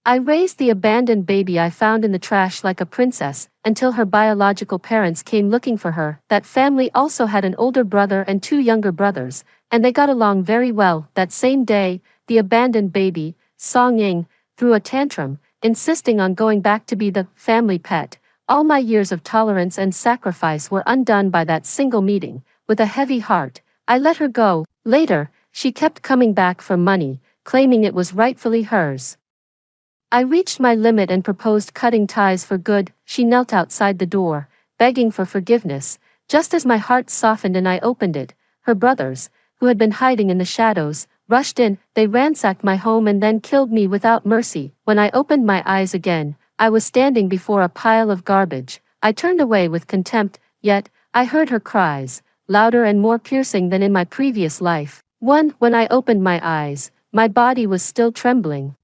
I raised the abandoned baby I found in the trash like a princess, until her biological parents came looking for her. That family also had an older brother and two younger brothers, and they got along very well. That same day, the abandoned baby, Song Ying, threw a tantrum, insisting on going back to be the family pet. All my years of tolerance and sacrifice were undone by that single meeting. With a heavy heart, I let her go. Later, she kept coming back for money, claiming it was rightfully hers. I reached my limit and proposed cutting ties for good. She knelt outside the door, begging for forgiveness. Just as my heart softened and I opened it, her brothers, who had been hiding in the shadows, rushed in. They ransacked my home and then killed me without mercy. When I opened my eyes again, I was standing before a pile of garbage. I turned away with contempt, yet I heard her cries, louder and more piercing than in my previous life. When I opened my eyes, my body was still trembling.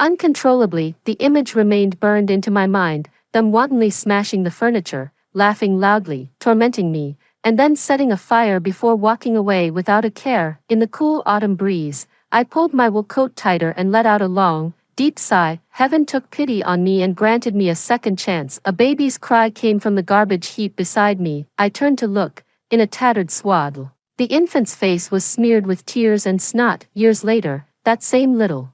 Uncontrollably, the image remained burned into my mind, them wantonly smashing the furniture, laughing loudly, tormenting me, and then setting a fire before walking away without a care. In the cool autumn breeze, I pulled my wool coat tighter and let out a long, deep sigh. Heaven took pity on me and granted me a second chance. A baby's cry came from the garbage heap beside me. I turned to look. In a tattered swaddle, the infant's face was smeared with tears and snot. Years later, that same little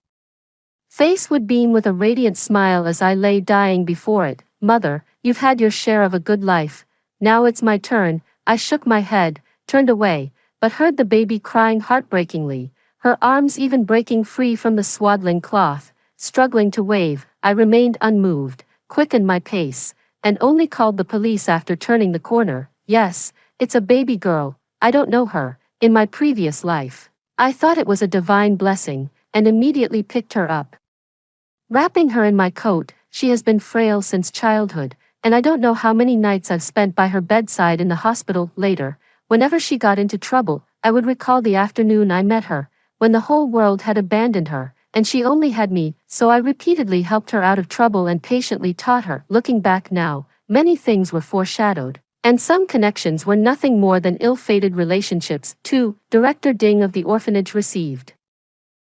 face would beam with a radiant smile as I lay dying before it. Mother, you've had your share of a good life. Now it's my turn. I shook my head, turned away, but heard the baby crying heartbreakingly, her arms even breaking free from the swaddling cloth, struggling to wave. I remained unmoved, quickened my pace, and only called the police after turning the corner. Yes, it's a baby girl. I don't know her. In my previous life, I thought it was a divine blessing, and immediately picked her up. Wrapping her in my coat, she has been frail since childhood, and I don't know how many nights I've spent by her bedside in the hospital. Later, whenever she got into trouble, I would recall the afternoon I met her, when the whole world had abandoned her, and she only had me, so I repeatedly helped her out of trouble and patiently taught her. Looking back now, many things were foreshadowed, and some connections were nothing more than ill-fated relationships. 2. Director Ding of the orphanage received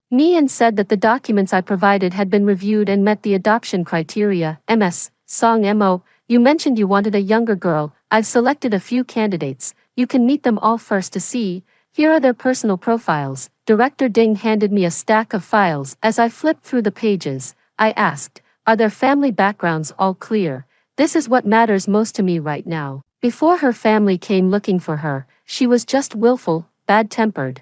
me and said that the documents I provided had been reviewed and met the adoption criteria. MS, Song Mo, you mentioned you wanted a younger girl. I've selected a few candidates. You can meet them all first to see. Here are their personal profiles. Director Ding handed me a stack of files. As I flipped through the pages, I asked, are their family backgrounds all clear? This is what matters most to me right now. Before her family came looking for her, she was just willful, bad-tempered,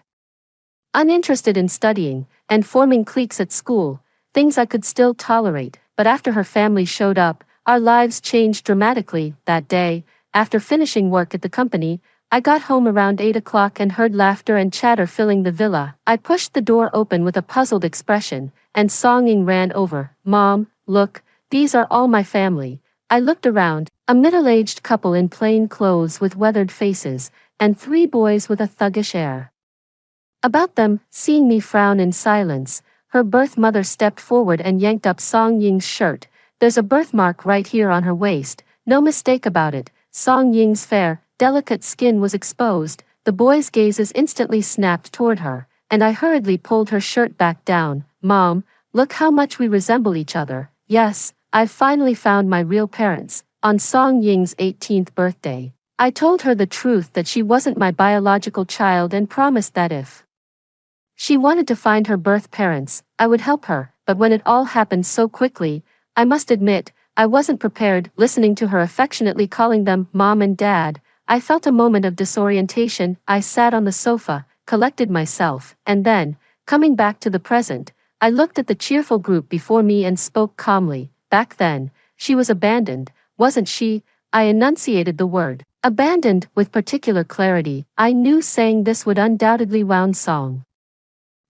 uninterested in studying, and forming cliques at school, things I could still tolerate. But after her family showed up, our lives changed dramatically. That day, after finishing work at the company, I got home around 8 o'clock and heard laughter and chatter filling the villa. I pushed the door open with a puzzled expression, and Song Ying ran over. Mom, look, these are all my family. I looked around, a middle-aged couple in plain clothes with weathered faces, and 3 boys with a thuggish air about them. Seeing me frown in silence, her birth mother stepped forward and yanked up Song Ying's shirt. There's a birthmark right here on her waist, no mistake about it. Song Ying's fair, delicate skin was exposed. The boys' gazes instantly snapped toward her, and I hurriedly pulled her shirt back down. Mom, look how much we resemble each other. Yes, I've finally found my real parents. On Song Ying's 18th birthday, I told her the truth that she wasn't my biological child and promised that if she wanted to find her birth parents, I would help her. But when it all happened so quickly, I must admit, I wasn't prepared. Listening to her affectionately calling them Mom and Dad, I felt a moment of disorientation. I sat on the sofa, collected myself, and then, coming back to the present, I looked at the cheerful group before me and spoke calmly. Back then, she was abandoned, wasn't she? I enunciated the word abandoned with particular clarity. I knew saying this would undoubtedly wound Song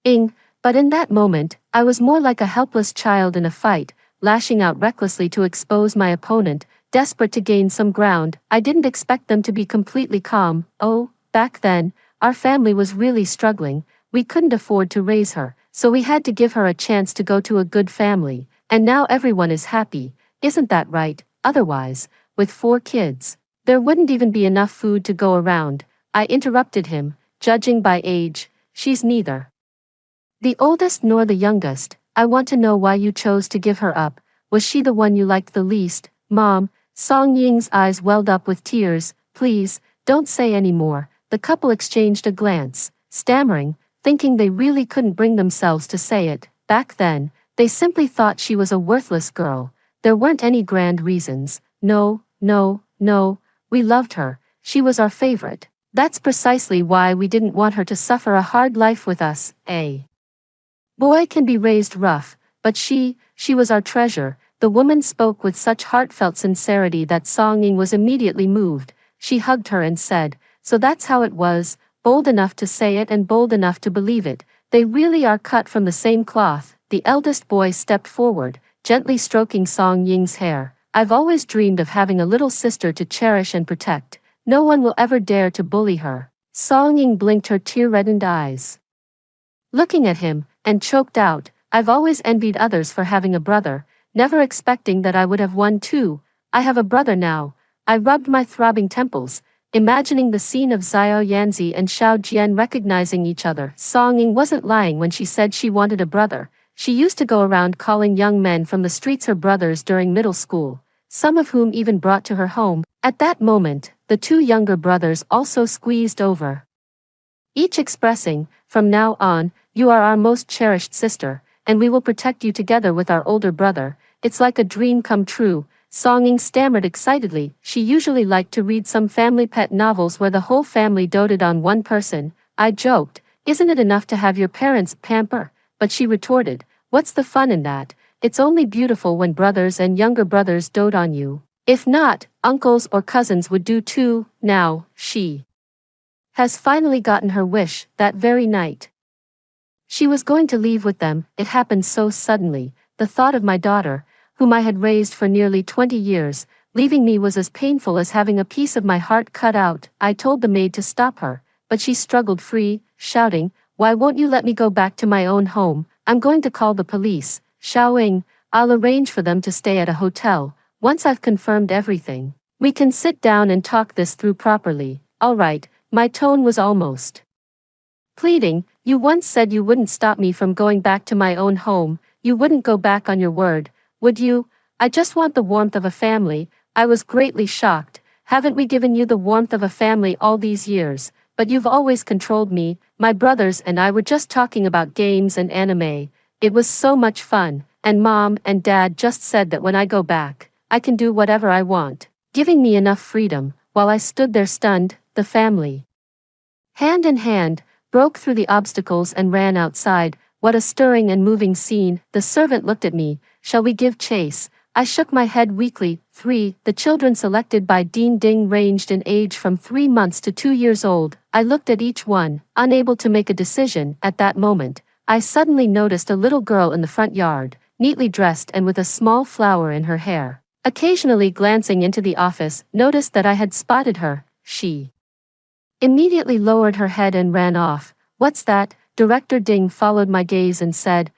Ying, but in that moment, I was more like a helpless child in a fight, lashing out recklessly to expose my opponent, desperate to gain some ground. I didn't expect them to be completely calm. Oh, back then, our family was really struggling. We couldn't afford to raise her, so we had to give her a chance to go to a good family, and now everyone is happy. Isn't that right? Otherwise, with 4 kids, there wouldn't even be enough food to go around. I interrupted him, judging by age, she's neither the oldest nor the youngest. I want to know why you chose to give her up. Was she the one you liked the least? Mom, Song Ying's eyes welled up with tears. Please, don't say any more. The couple exchanged a glance, stammering, thinking they really couldn't bring themselves to say it. Back then, they simply thought she was a worthless girl. There weren't any grand reasons. No, no, no. We loved her. She was our favorite. That's precisely why we didn't want her to suffer a hard life with us. A boy can be raised rough, but she was our treasure. The woman spoke with such heartfelt sincerity that Song Ying was immediately moved. She hugged her and said, so that's how it was, bold enough to say it and bold enough to believe it. They really are cut from the same cloth. The eldest boy stepped forward, gently stroking Song Ying's hair. I've always dreamed of having a little sister to cherish and protect. No one will ever dare to bully her. Song Ying blinked her tear-reddened eyes, looking at him, and choked out, I've always envied others for having a brother, never expecting that I would have one too. I have a brother now. I rubbed my throbbing temples, imagining the scene of Xiao Yanzi and Xiao Jian recognizing each other. Song Ying wasn't lying when she said she wanted a brother. She used to go around calling young men from the streets her brothers during middle school, some of whom even brought to her home. At that moment, the two younger brothers also squeezed over, each expressing, from now on, you are our most cherished sister, and we will protect you together with our older brother. It's like a dream come true. Song Ying stammered excitedly. She usually liked to read some family pet novels where the whole family doted on one person. I joked, isn't it enough to have your parents pamper? But she retorted, what's the fun in that? It's only beautiful when brothers and younger brothers dote on you. If not, uncles or cousins would do too. Now, she has finally gotten her wish. That very night, she was going to leave with them. It happened so suddenly. The thought of my daughter, whom I had raised for nearly 20 years, leaving me was as painful as having a piece of my heart cut out. I told the maid to stop her, but she struggled free, shouting, why won't you let me go back to my own home? I'm going to call the police. Xiao Ying, I'll arrange for them to stay at a hotel. Once I've confirmed everything, we can sit down and talk this through properly. All right. My tone was almost pleading. You once said you wouldn't stop me from going back to my own home. You wouldn't go back on your word, would you? I just want the warmth of a family. I was greatly shocked. Haven't we given you the warmth of a family all these years? But you've always controlled me. My brothers and I were just talking about games and anime. It was so much fun, and Mom and Dad just said that when I go back, I can do whatever I want, giving me enough freedom. While I stood there stunned, the family, hand in hand, broke through the obstacles and ran outside. What a stirring and moving scene. The servant looked at me. Shall we give chase? I shook my head weakly. 3. The children selected by Dean Ding ranged in age from 3 months to 2 years old. I looked at each one, unable to make a decision. At that moment, I suddenly noticed a little girl in the front yard, neatly dressed and with a small flower in her hair. Occasionally glancing into the office, noticed that I had spotted her. She immediately lowered her head and ran off. What's that? Director Ding followed my gaze and said,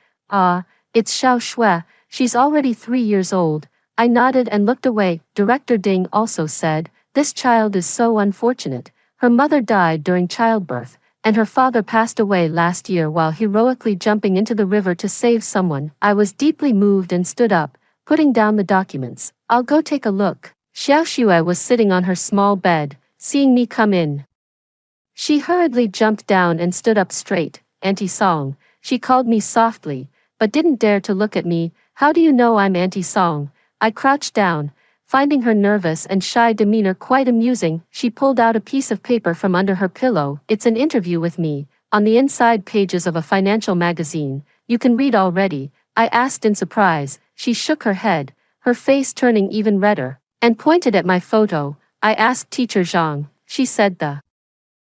it's Xiao Shui. She's already 3 years old. I nodded and looked away. Director Ding also said, this child is so unfortunate. Her mother died during childbirth, and her father passed away last year while heroically jumping into the river to save someone. I was deeply moved and stood up, putting down the documents. I'll go take a look. Xiao Shui was sitting on her small bed, seeing me come in. She hurriedly jumped down and stood up straight. Auntie Song, she called me softly, but didn't dare to look at me. How do you know I'm Auntie Song? I crouched down, finding her nervous and shy demeanor quite amusing. She pulled out a piece of paper from under her pillow. It's an interview with me, on the inside pages of a financial magazine. You can read already. I asked in surprise. She shook her head, her face turning even redder, and pointed at my photo. I asked Teacher Zhang. She said the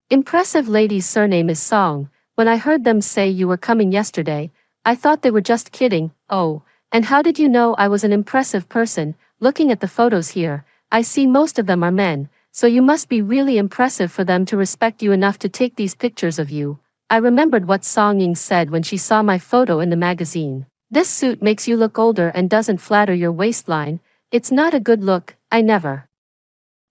impressive lady's surname is Song. When I heard them say you were coming yesterday, I thought they were just kidding. Oh, and how did you know I was an impressive person? Looking at the photos here, I see most of them are men, so you must be really impressive for them to respect you enough to take these pictures of you. I remembered what Song Ying said when she saw my photo in the magazine. This suit makes you look older and doesn't flatter your waistline. It's not a good look. I never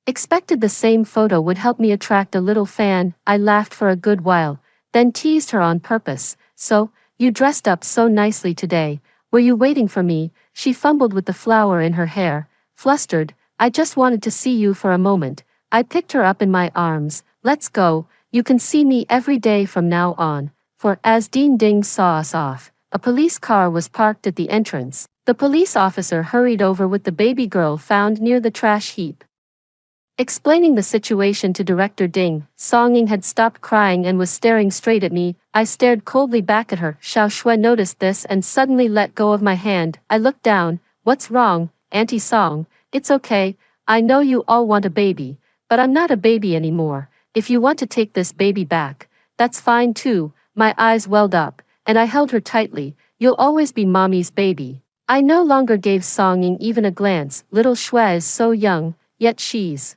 expected the same photo would help me attract a little fan. I laughed for a good while, then teased her on purpose. So, you dressed up so nicely today. were you waiting for me? She fumbled with the flower in her hair, flustered. I just wanted to see you for a moment. I picked her up in my arms. Let's go. You can see me every day from now on. For as Dean Ding saw us off, a police car was parked at the entrance. The police officer hurried over with the baby girl found near the trash heap. Explaining the situation to Director Ding, Song Ying had stopped crying and was staring straight at me. I stared coldly back at her. Xiao Shui noticed this and suddenly let go of my hand. I looked down. What's wrong, Auntie Song? It's okay. I know you all want a baby, but I'm not a baby anymore. If you want to take this baby back, that's fine too. My eyes welled up, and I held her tightly. You'll always be mommy's baby. I no longer gave Song Ying even a glance. Little Shui is so young, yet she's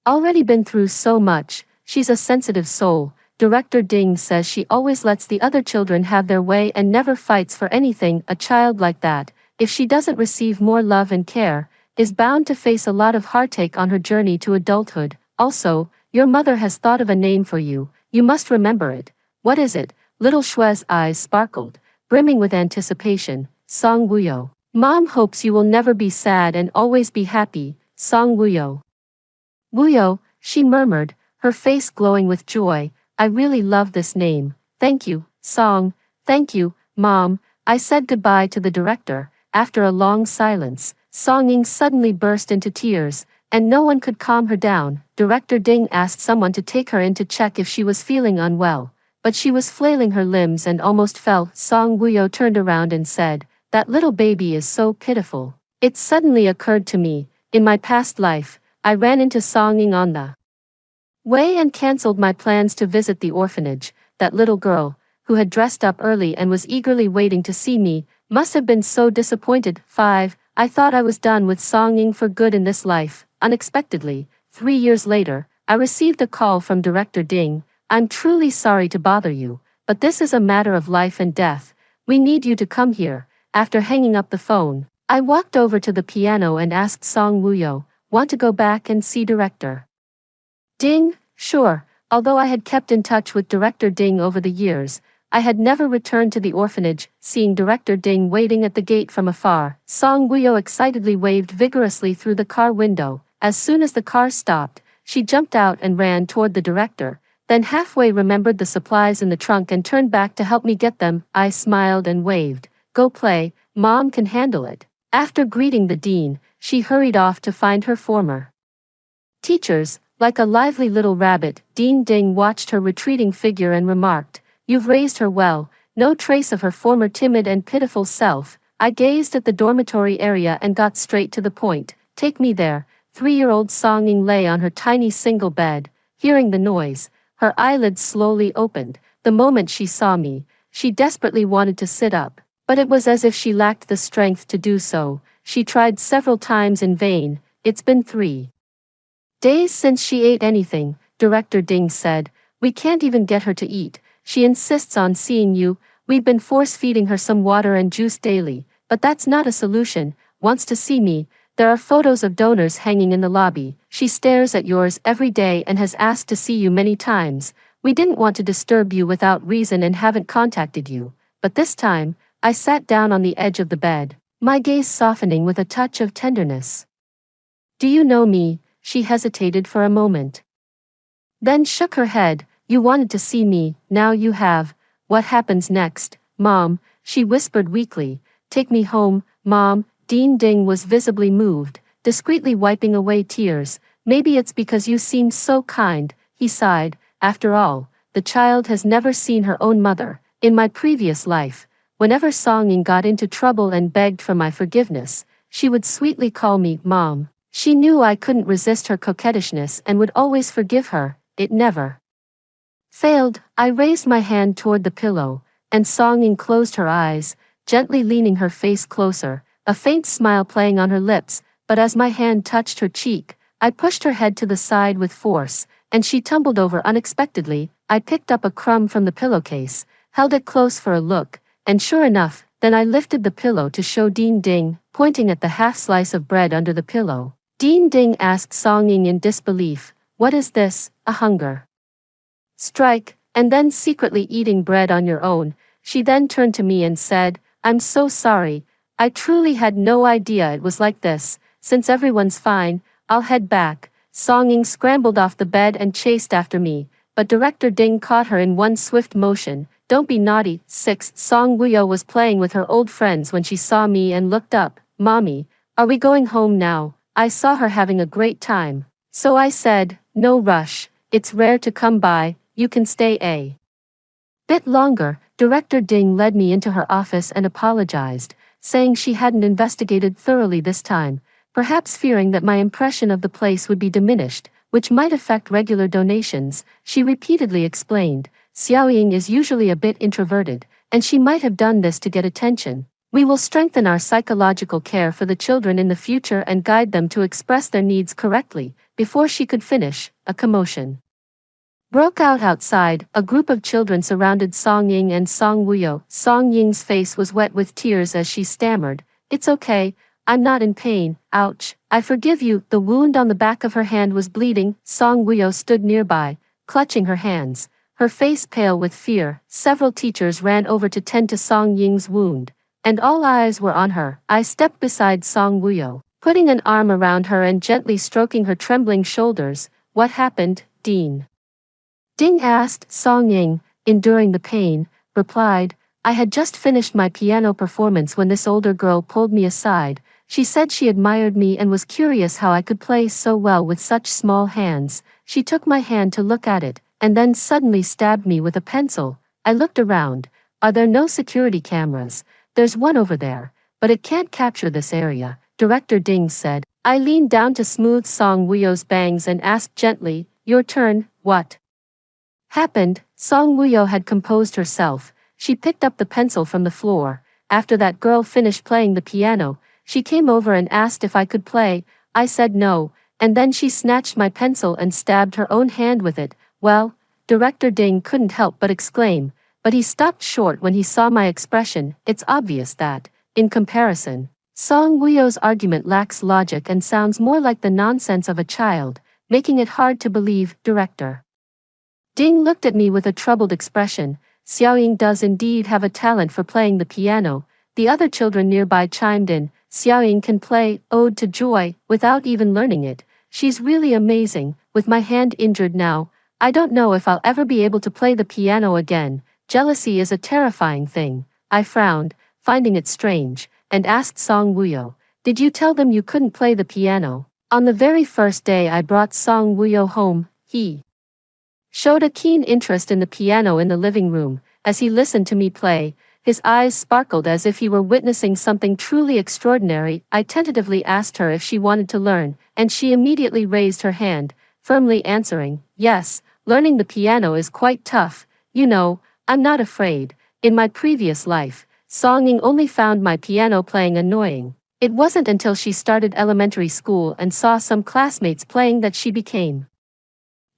already been through so much. She's a sensitive soul. Director Ding says she always lets the other children have their way and never fights for anything. A child like that, if she doesn't receive more love and care, is bound to face a lot of heartache on her journey to adulthood. Also, your mother has thought of a name for you. You must remember it. What is it? Little Shui's eyes sparkled, brimming with anticipation. Song Wuyo. Mom hopes you will never be sad and always be happy. Song Wuyo. Wuyo, she murmured, her face glowing with joy. I really love this name. Thank you, Song. Thank you, Mom. I said goodbye to the director. After a long silence, Song Ying suddenly burst into tears, and no one could calm her down. Director Ding asked someone to take her in to check if she was feeling unwell, but she was flailing her limbs and almost fell. Song Wuyo turned around and said, that little baby is so pitiful. It suddenly occurred to me, in my past life, I ran into Song Ying on the way and cancelled my plans to visit the orphanage. That little girl, who had dressed up early and was eagerly waiting to see me, must have been so disappointed. 5. I thought I was done with Song Ying for good in this life. Unexpectedly, 3 years later, I received a call from Director Ding. I'm truly sorry to bother you, but this is a matter of life and death. We need you to come here. After hanging up the phone, I walked over to the piano and asked Song Wuyo, want to go back and see Director Ding? Sure. Although I had kept in touch with Director Ding over the years, I had never returned to the orphanage. Seeing Director Ding waiting at the gate from afar, Song Wuyo excitedly waved vigorously through the car window. As soon as the car stopped, she jumped out and ran toward the director, then halfway remembered the supplies in the trunk and turned back to help me get them. I smiled and waved. Go play, Mom can handle it. After greeting the dean, she hurried off to find her former teachers. Like a lively little rabbit, Dean Ding watched her retreating figure and remarked, you've raised her well, no trace of her former timid and pitiful self. I gazed at the dormitory area and got straight to the point. Take me there. 3-year-old Song Ying lay on her tiny single bed. Hearing the noise, her eyelids slowly opened. The moment she saw me, she desperately wanted to sit up, but it was as if she lacked the strength to do so. She tried several times in vain. It's been 3 days since she ate anything, Director Ding said. We can't even get her to eat. She insists on seeing you. We've been force-feeding her some water and juice daily, but that's not a solution. Wants to see me. There are photos of donors hanging in the lobby. She stares at yours every day and has asked to see you many times. We didn't want to disturb you without reason and haven't contacted you. But this time, I sat down on the edge of the bed, my gaze softening with a touch of tenderness. Do you know me? She hesitated for a moment, then shook her head. You wanted to see me, now you have. What happens next, Mom? She whispered weakly. Take me home, Mom. Dean Ding was visibly moved, discreetly wiping away tears. Maybe it's because you seem so kind, he sighed. After all, the child has never seen her own mother. In my previous life, whenever Song Ying got into trouble and begged for my forgiveness, she would sweetly call me Mom. She knew I couldn't resist her coquettishness and would always forgive her. It never failed. I raised my hand toward the pillow, and Song Ying closed her eyes, gently leaning her face closer, a faint smile playing on her lips. But as my hand touched her cheek, I pushed her head to the side with force, and she tumbled over unexpectedly. I picked up a crumb from the pillowcase, held it close for a look, and sure enough, then I lifted the pillow to show Dean Ding, pointing at the half slice of bread under the pillow. Dean Ding asked Song Ying in disbelief, what is this, a hunger strike, and then secretly eating bread on your own? She then turned to me and said, I'm so sorry. I truly had no idea it was like this. Since everyone's fine, I'll head back. Song Ying scrambled off the bed and chased after me, but Director Ding caught her in one swift motion. Don't be naughty. 6. Song Wuyo was playing with her old friends when she saw me and looked up. Mommy, are we going home now? I saw her having a great time. So I said, no rush. It's rare to come by, you can stay a bit longer. Director Ding led me into her office and apologized, saying she hadn't investigated thoroughly this time, perhaps fearing that my impression of the place would be diminished, which might affect regular donations. She repeatedly explained, Xiaoying is usually a bit introverted, and she might have done this to get attention. We will strengthen our psychological care for the children in the future and guide them to express their needs correctly. Before she could finish, a commotion broke out outside. A group of children surrounded Song Ying and Song Wuyo. Song Ying's face was wet with tears as she stammered, "It's okay, I'm not in pain, ouch, I forgive you." The wound on the back of her hand was bleeding. Song Wuyo stood nearby, clutching her hands, her face pale with fear. Several teachers ran over to tend to Song Ying's wound, and all eyes were on her. I stepped beside Song Wuyo, putting an arm around her and gently stroking her trembling shoulders. "What happened, Dean?" Ding asked. Song Ying, enduring the pain, replied, "I had just finished my piano performance when this older girl pulled me aside. She said she admired me and was curious how I could play so well with such small hands. She took my hand to look at it, and then suddenly stabbed me with a pencil." I looked around. "Are there no security cameras?" "There's one over there, but it can't capture this area," Director Ding said. I leaned down to smooth Song Wuyo's bangs and asked gently, "Your turn, what happened?" Song Wuyo had composed herself. She picked up the pencil from the floor. After that girl finished playing the piano, she came over and asked if I could play. I said no, and then she snatched my pencil and stabbed her own hand with it. "Well," Director Ding couldn't help but exclaim, but he stopped short when he saw my expression. It's obvious that, in comparison, Song Wuyo's argument lacks logic and sounds more like the nonsense of a child, making it hard to believe. Director Ding looked at me with a troubled expression. "Xiaoying does indeed have a talent for playing the piano." The other children nearby chimed in. "Xiaoying can play Ode to Joy without even learning it. She's really amazing. With my hand injured now, I don't know if I'll ever be able to play the piano again." Jealousy is a terrifying thing. I frowned, finding it strange, and asked Song Wuyo, "Did you tell them you couldn't play the piano?" On the very first day I brought Song Wuyo home, he showed a keen interest in the piano in the living room. As he listened to me play, his eyes sparkled as if he were witnessing something truly extraordinary. I tentatively asked her if she wanted to learn, and she immediately raised her hand, firmly answering, "Yes, learning the piano is quite tough. You know, I'm not afraid." In my previous life, Song Ying only found my piano playing annoying. It wasn't until she started elementary school and saw some classmates playing that she became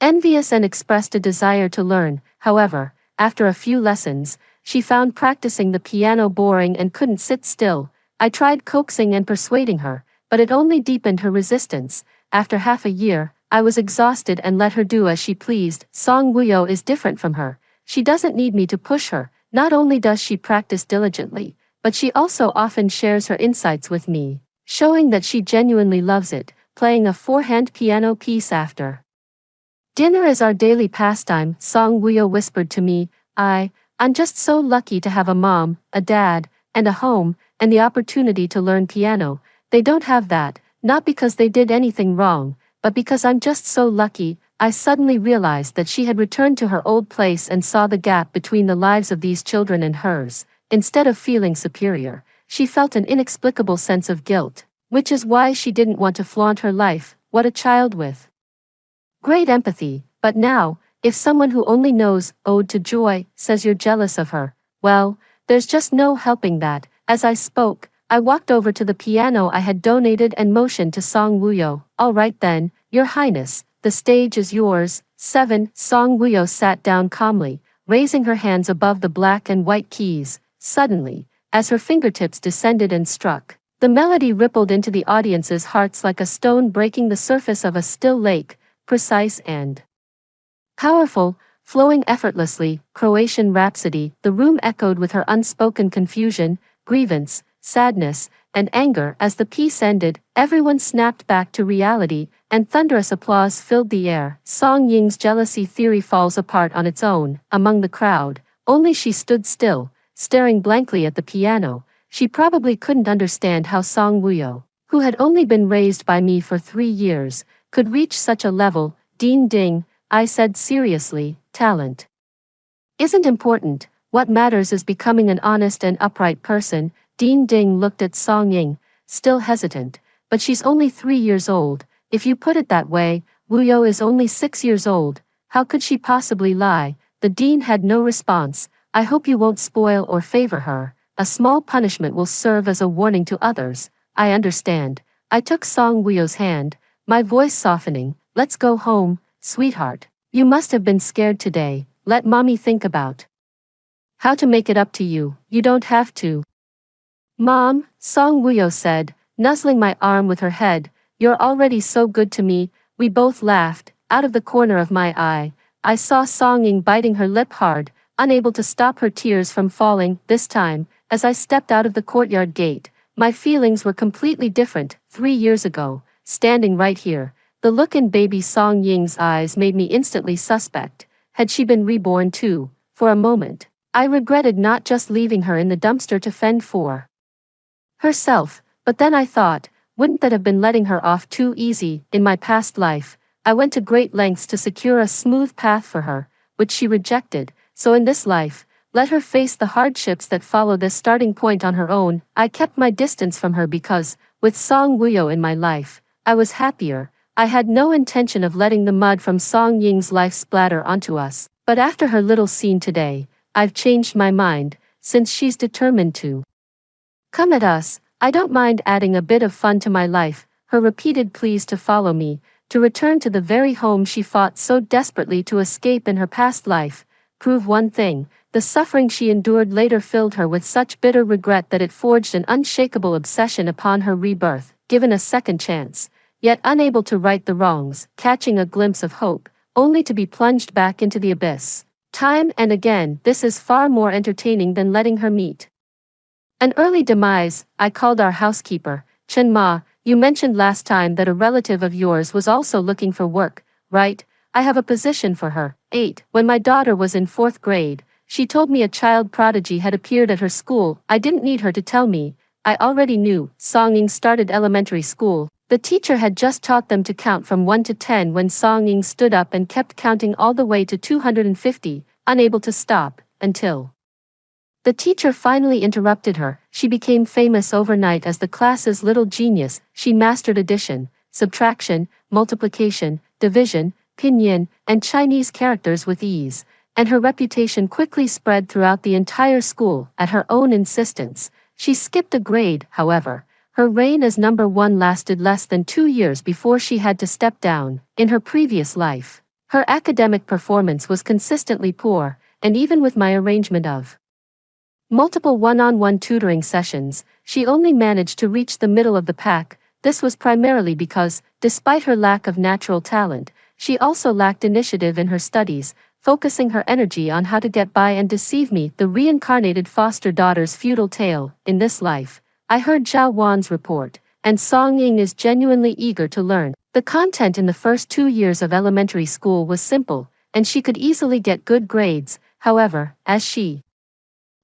envious and expressed a desire to learn. However, after a few lessons, she found practicing the piano boring and couldn't sit still. I tried coaxing and persuading her, but it only deepened her resistance. After half a year, I was exhausted and let her do as she pleased. Song Wuyo is different from her. She doesn't need me to push her. Not only does she practice diligently, but she also often shares her insights with me, showing that she genuinely loves it. Playing a four-hand piano piece after dinner is our daily pastime, Song Wuyo whispered to me. I'm just so lucky to have a mom, a dad, and a home, and the opportunity to learn piano. They don't have that, not because they did anything wrong, but because I'm just so lucky. I suddenly realized that she had returned to her old place and saw the gap between the lives of these children and hers. Instead of feeling superior, she felt an inexplicable sense of guilt, which is why she didn't want to flaunt her life. What a child with great empathy. But now, if someone who only knows Ode to Joy says you're jealous of her, well, there's just no helping that. As I spoke, I walked over to the piano I had donated and motioned to Song Wuyo. "All right then, Your Highness, the stage is yours." 7. Song Wuyo sat down calmly, raising her hands above the black and white keys. Suddenly, as her fingertips descended and struck, the melody rippled into the audience's hearts like a stone breaking the surface of a still lake, precise and powerful, flowing effortlessly. Croatian Rhapsody. The room echoed with her unspoken confusion. grievance, sadness, and anger. As the piece ended, everyone snapped back to reality, and thunderous applause filled the air. Song Ying's jealousy theory falls apart on its own. Among the crowd, only she stood still, staring blankly at the piano. She probably couldn't understand how Song Wuyo, who had only been raised by me for 3 years, could reach such a level. Ding ding, I said seriously, talent isn't important, what matters is becoming an honest and upright person. Ding Ding looked at Song Ying, still hesitant, but she's only 3 years old. If you put it that way, Wuyo is only 6 years old. How could she possibly lie? The dean had no response. I hope you won't spoil or favor her. A small punishment will serve as a warning to others. I understand. I took Song Wuyo's hand, my voice softening. Let's go home, sweetheart. You must have been scared today. Let mommy think about how to make it up to you. You don't have to. Mom, Song Wuyo said, nuzzling my arm with her head, you're already so good to me. We both laughed. Out of the corner of my eye, I saw Song Ying biting her lip hard, unable to stop her tears from falling. This time, as I stepped out of the courtyard gate, my feelings were completely different. 3 years ago, standing right here, the look in baby Song Ying's eyes made me instantly suspect. Had she been reborn too? For a moment, I regretted not just leaving her in the dumpster to fend for herself, but then I thought, wouldn't that have been letting her off too easy? In my past life, I went to great lengths to secure a smooth path for her, which she rejected, so in this life, let her face the hardships that follow this starting point on her own. I kept my distance from her because, with Song Wuyo in my life, I was happier. I had no intention of letting the mud from Song Ying's life splatter onto us, but after her little scene today, I've changed my mind, since she's determined to come at us. I don't mind adding a bit of fun to my life. Her repeated pleas to follow me, to return to the very home she fought so desperately to escape in her past life, prove one thing: the suffering she endured later filled her with such bitter regret that it forged an unshakable obsession upon her rebirth. Given a second chance, yet unable to right the wrongs, catching a glimpse of hope, only to be plunged back into the abyss. Time and again, this is far more entertaining than letting her meet an early demise. I called our housekeeper. Chen Ma, you mentioned last time that a relative of yours was also looking for work, right? I have a position for her. 8. When my daughter was in 4th grade, she told me a child prodigy had appeared at her school. I didn't need her to tell me. I already knew. Song Ying started elementary school. The teacher had just taught them to count from 1 to 10 when Song Ying stood up and kept counting all the way to 250, unable to stop, until the teacher finally interrupted her. She became famous overnight as the class's little genius. She mastered addition, subtraction, multiplication, division, pinyin, and Chinese characters with ease, and her reputation quickly spread throughout the entire school. At her own insistence, she skipped a grade. However, her reign as number 1 lasted less than 2 years before she had to step down. In her previous life, her academic performance was consistently poor, and even with my arrangement of multiple one-on-one tutoring sessions, she only managed to reach the middle of the pack. This was primarily because, despite her lack of natural talent, she also lacked initiative in her studies, focusing her energy on how to get by and deceive me. The reincarnated foster daughter's futile tale. In this life, I heard Zhao Wan's report, and Song Ying is genuinely eager to learn. The content in the first 2 years of elementary school was simple, and she could easily get good grades. However, as she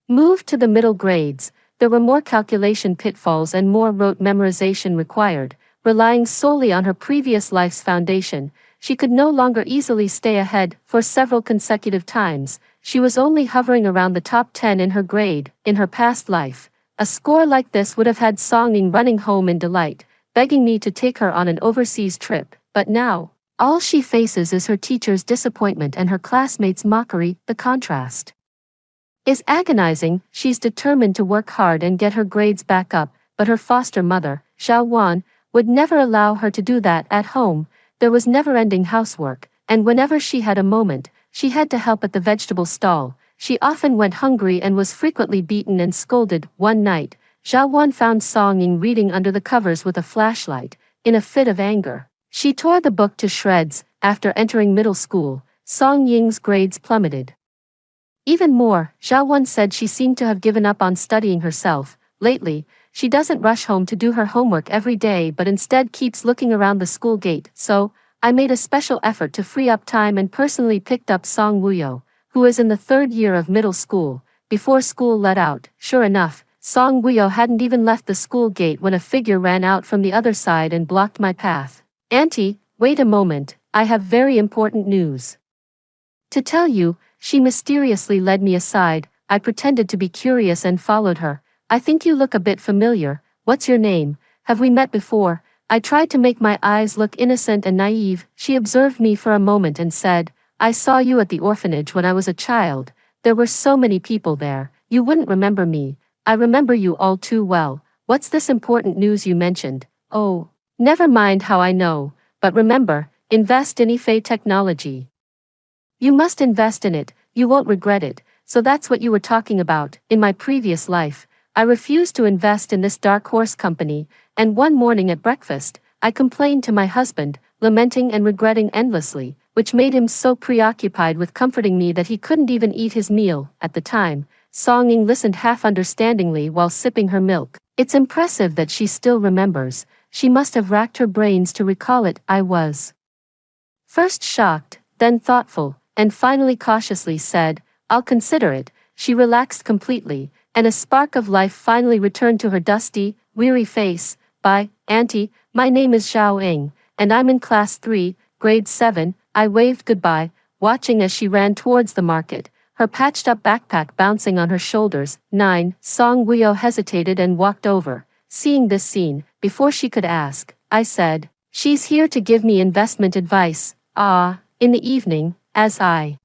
moved to the middle grades, there were more calculation pitfalls and more rote memorization required. Relying solely on her previous life's foundation, she could no longer easily stay ahead. For several consecutive times, she was only hovering around the top 10 in her grade. In her past life, a score like this would have had Song Ying running home in delight, begging me to take her on an overseas trip. But now, all she faces is her teacher's disappointment and her classmates' mockery. The contrast is agonizing. She's determined to work hard and get her grades back up, but her foster mother, Zhao Wan, would never allow her to do that. At home, there was never-ending housework, and whenever she had a moment, she had to help at the vegetable stall. She often went hungry and was frequently beaten and scolded. One night, Zhao Wan found Song Ying reading under the covers with a flashlight. In a fit of anger, she tore the book to shreds. After entering middle school, Song Ying's grades plummeted even more. Zhao Wan said she seemed to have given up on studying herself. Lately, she doesn't rush home to do her homework every day but instead keeps looking around the school gate, so I made a special effort to free up time and personally picked up Song Woo-yo, who is in the third year of middle school, before school let out. Sure enough, Song Woo-yo hadn't even left the school gate when a figure ran out from the other side and blocked my path. "Auntie, wait a moment, I have very important news to tell you." She mysteriously led me aside. I pretended to be curious and followed her. "I think you look a bit familiar. What's your name? Have we met before?" I tried to make my eyes look innocent and naive. She observed me for a moment and said, "I saw you at the orphanage when I was a child. There were so many people there. You wouldn't remember me. I remember you all too well. What's this important news you mentioned?" "Oh, never mind how I know. But remember, invest in Ife technology. You must invest in it, you won't regret it." "So that's what you were talking about. In my previous life, I refused to invest in this dark horse company, and one morning at breakfast, I complained to my husband, lamenting and regretting endlessly, which made him so preoccupied with comforting me that he couldn't even eat his meal." At the time, Song Ying listened half-understandingly while sipping her milk. It's impressive that she still remembers. She must have racked her brains to recall it. I was first shocked, then thoughtful, and finally cautiously said, "I'll consider it." She relaxed completely, and a spark of life finally returned to her dusty, weary face. "Bye, Auntie, my name is Zhao Ying, and I'm in class 3, grade 7, I waved goodbye, watching as she ran towards the market, her patched-up backpack bouncing on her shoulders. 9. Song Woo-yo hesitated and walked over. Seeing this scene, before she could ask, I said, "She's here to give me investment advice." In the evening, as I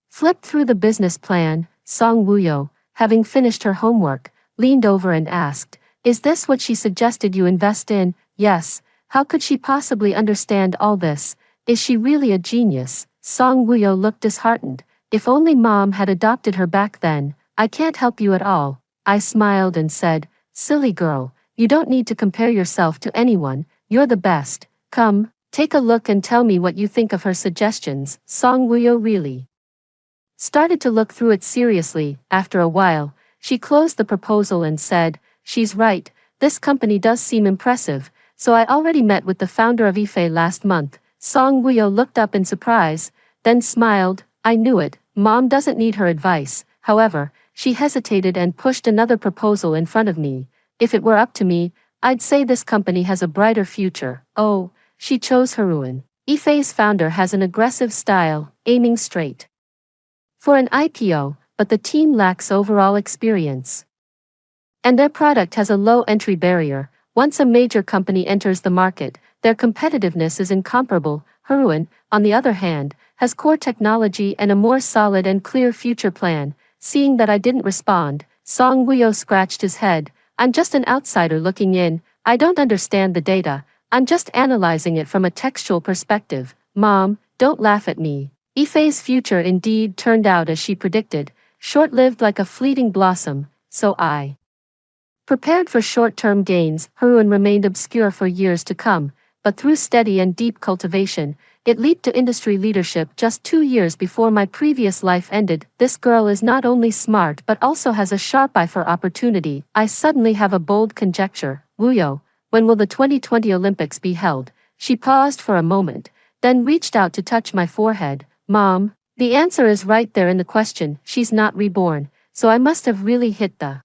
flipped through the business plan, Song Woo-yo, having finished her homework, leaned over and asked, "Is this what she suggested you invest in?" "Yes." How could she possibly understand all this? Is she really a genius? Song Woo-yo looked disheartened. If only Mom had adopted her back then. "I can't help you at all." I smiled and said, "Silly girl, you don't need to compare yourself to anyone, you're the best. Come, take a look and tell me what you think of her suggestions." Song Woo-yo really started to look through it seriously. After a while, she closed the proposal and said, "She's right, this company does seem impressive, so I already met with the founder of Ife last month." Song Woo-yo looked up in surprise, then smiled. "I knew it, Mom doesn't need her advice." However, she hesitated and pushed another proposal in front of me. "If it were up to me, I'd say this company has a brighter future." Oh, she chose her ruin. Ife's founder has an aggressive style, aiming straight for an IPO, but the team lacks overall experience. And their product has a low entry barrier. Once a major company enters the market, their competitiveness is incomparable. Haruan, on the other hand, has core technology and a more solid and clear future plan. Seeing that I didn't respond, Song Woo-yo scratched his head. "I'm just an outsider looking in. I don't understand the data. I'm just analyzing it from a textual perspective." "Mom, don't laugh at me." Ife's future indeed turned out as she predicted, short-lived like a fleeting blossom, so I prepared for short-term gains. Haruan remained obscure for years to come, but through steady and deep cultivation, it leaped to industry leadership just 2 years before my previous life ended. This girl is not only smart but also has a sharp eye for opportunity. I suddenly have a bold conjecture. "Woo-yo, when will the 2020 Olympics be held?" She paused for a moment, then reached out to touch my forehead. "Mom, the answer is right there in the question. She's not reborn, so I must have really hit the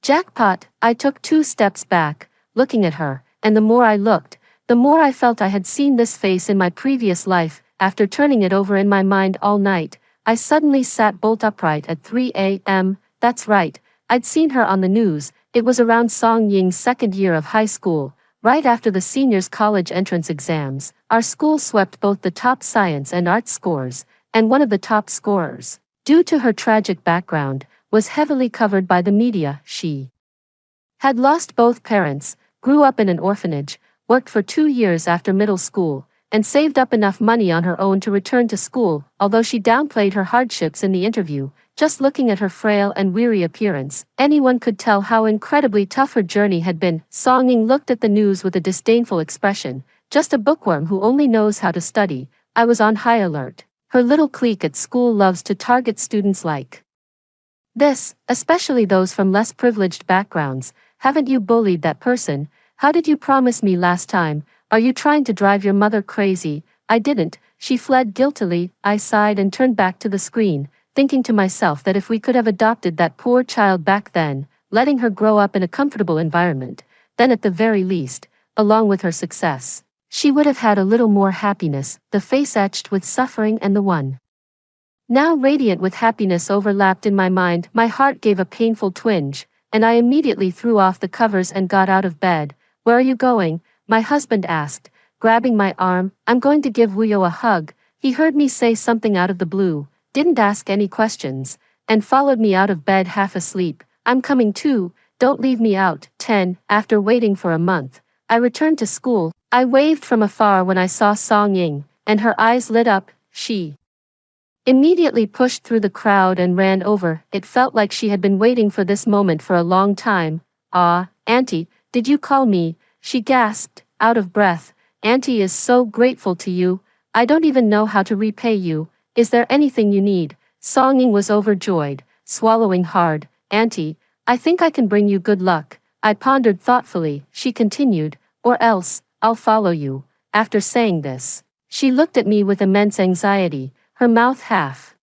jackpot." I took 2 steps back, looking at her, and the more I looked, the more I felt I had seen this face in my previous life. After turning it over in my mind all night, I suddenly sat bolt upright at 3 a.m. That's right, I'd seen her on the news. It was around Song Ying's second year of high school, right after the seniors' college entrance exams. Our school swept both the top science and art scores, and one of the top scorers, due to her tragic background, was heavily covered by the media. She had lost both parents, grew up in an orphanage, worked for 2 years after middle school, and saved up enough money on her own to return to school. Although she downplayed her hardships in the interview, just looking at her frail and weary appearance, anyone could tell how incredibly tough her journey had been. Song Ying looked at the news with a disdainful expression. "Just a bookworm who only knows how to study." I was on high alert. Her little clique at school loves to target students like This, especially those from less privileged backgrounds. Haven't you bullied that person? How did you promise me last time? Are you trying to drive your mother crazy? I didn't. She fled guiltily. I sighed and turned back to the screen, thinking to myself that if we could have adopted that poor child back then, letting her grow up in a comfortable environment, then at the very least, along with her success, she would have had a little more happiness. The face etched with suffering and the one now radiant with happiness overlapped in my mind. My heart gave a painful twinge, and I immediately threw off the covers and got out of bed. Where are you going? My husband asked, grabbing my arm. I'm going to give Wuyo a hug. He heard me say something out of the blue, didn't ask any questions, and followed me out of bed half asleep. I'm coming too, don't leave me out. 10. After waiting for a month, I returned to school. I waved from afar when I saw Song Ying, and her eyes lit up. She immediately pushed through the crowd and ran over. It felt like she had been waiting for this moment for a long time. Ah, Auntie, did you call me? She gasped, out of breath. Auntie is so grateful to you. I don't even know how to repay you. Is there anything you need? Song Ying was overjoyed, swallowing hard. Auntie, I think I can bring you good luck. I pondered thoughtfully. She continued, or else, I'll follow you. After saying this, she looked at me with immense anxiety, her mouth half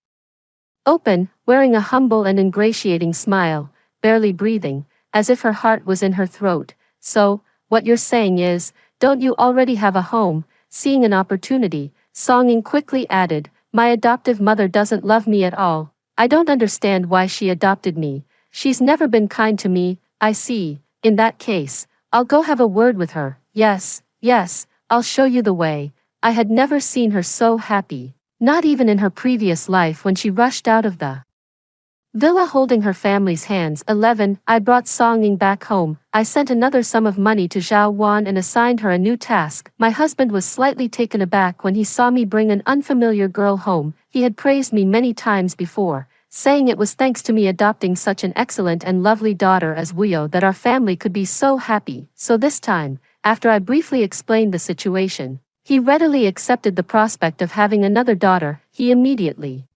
open, wearing a humble and ingratiating smile, barely breathing, as if her heart was in her throat. So, what you're saying is, don't you already have a home? Seeing an opportunity, Song Ying quickly added, my adoptive mother doesn't love me at all. I don't understand why she adopted me. She's never been kind to me. I see. In that case, I'll go have a word with her. Yes, I'll show you the way. I had never seen her so happy. Not even in her previous life when she rushed out of the villa holding her family's hands. 11. I brought Song Ying back home. I sent another sum of money to Zhao Wan and assigned her a new task. My husband was slightly taken aback when he saw me bring an unfamiliar girl home. He had praised me many times before, saying it was thanks to me adopting such an excellent and lovely daughter as Wuyo that our family could be so happy. So this time, after I briefly explained the situation, he readily accepted the prospect of having another daughter. He immediately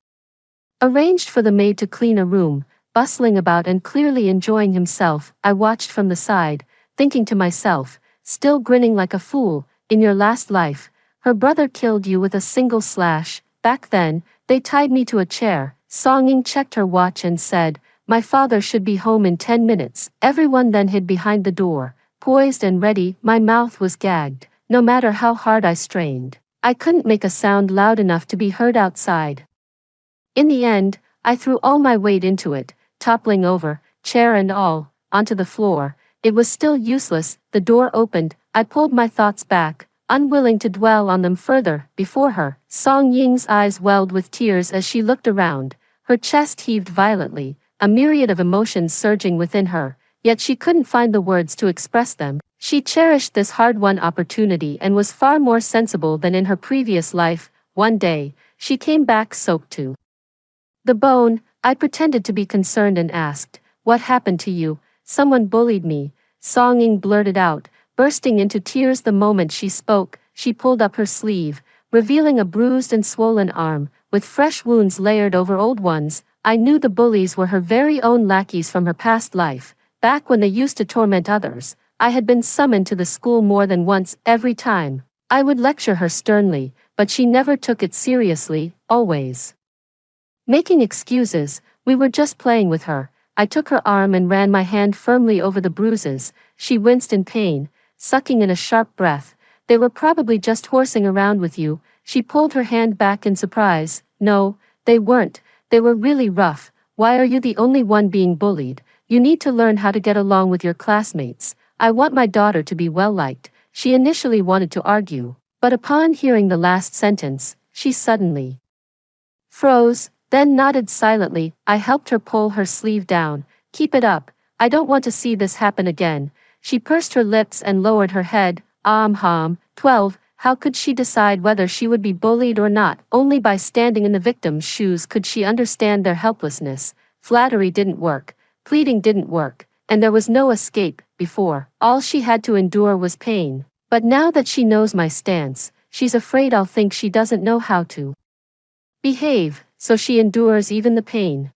arranged for the maid to clean a room, bustling about and clearly enjoying himself. I watched from the side, thinking to myself, still grinning like a fool, in your last life, her brother killed you with a single slash. Back then, they tied me to a chair. Song Ying checked her watch and said, my father should be home in 10 minutes. Everyone then hid behind the door, poised and ready. My mouth was gagged. No matter how hard I strained, I couldn't make a sound loud enough to be heard outside. In the end, I threw all my weight into it, toppling over, chair and all, onto the floor. It was still useless. The door opened. I pulled my thoughts back, unwilling to dwell on them further. Before her, Song Ying's eyes welled with tears as she looked around. Her chest heaved violently, a myriad of emotions surging within her, yet she couldn't find the words to express them. She cherished this hard-won opportunity and was far more sensible than in her previous life. One day, she came back soaked to the bone. I pretended to be concerned and asked, what happened to you? Someone bullied me, Song Ying blurted out, bursting into tears the moment she spoke. She pulled up her sleeve, revealing a bruised and swollen arm, with fresh wounds layered over old ones. I knew the bullies were her very own lackeys from her past life, back when they used to torment others. I had been summoned to the school more than once. Every time, I would lecture her sternly, but she never took it seriously, always making excuses. We were just playing with her. I took her arm and ran my hand firmly over the bruises. She winced in pain, sucking in a sharp breath. They were probably just horsing around with you. She pulled her hand back in surprise. No, they weren't. They were really rough. Why are you the only one being bullied? You need to learn how to get along with your classmates. I want my daughter to be well-liked. She initially wanted to argue, but upon hearing the last sentence, she suddenly froze, then nodded silently. I helped her pull her sleeve down. Keep it up. I don't want to see this happen again. She pursed her lips and lowered her head. 12. How could she decide whether she would be bullied or not? Only by standing in the victim's shoes could she understand their helplessness. Flattery didn't work. Pleading didn't work. And there was no escape. Before, all she had to endure was pain. But now that she knows my stance, she's afraid I'll think she doesn't know how to behave, so she endures even the pain.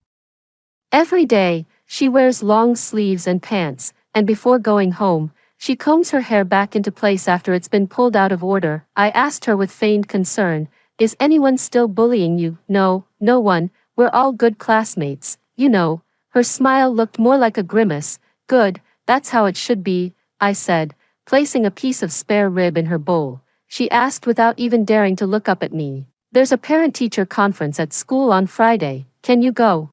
Every day, she wears long sleeves and pants, and before going home, she combs her hair back into place after it's been pulled out of order. I asked her with feigned concern, "Is anyone still bullying you?" "No, no one, we're all good classmates, you know." Her smile looked more like a grimace. "Good, that's how it should be," I said, placing a piece of spare rib in her bowl. She asked without even daring to look up at me, "There's a parent-teacher conference at school on Friday, can you go?"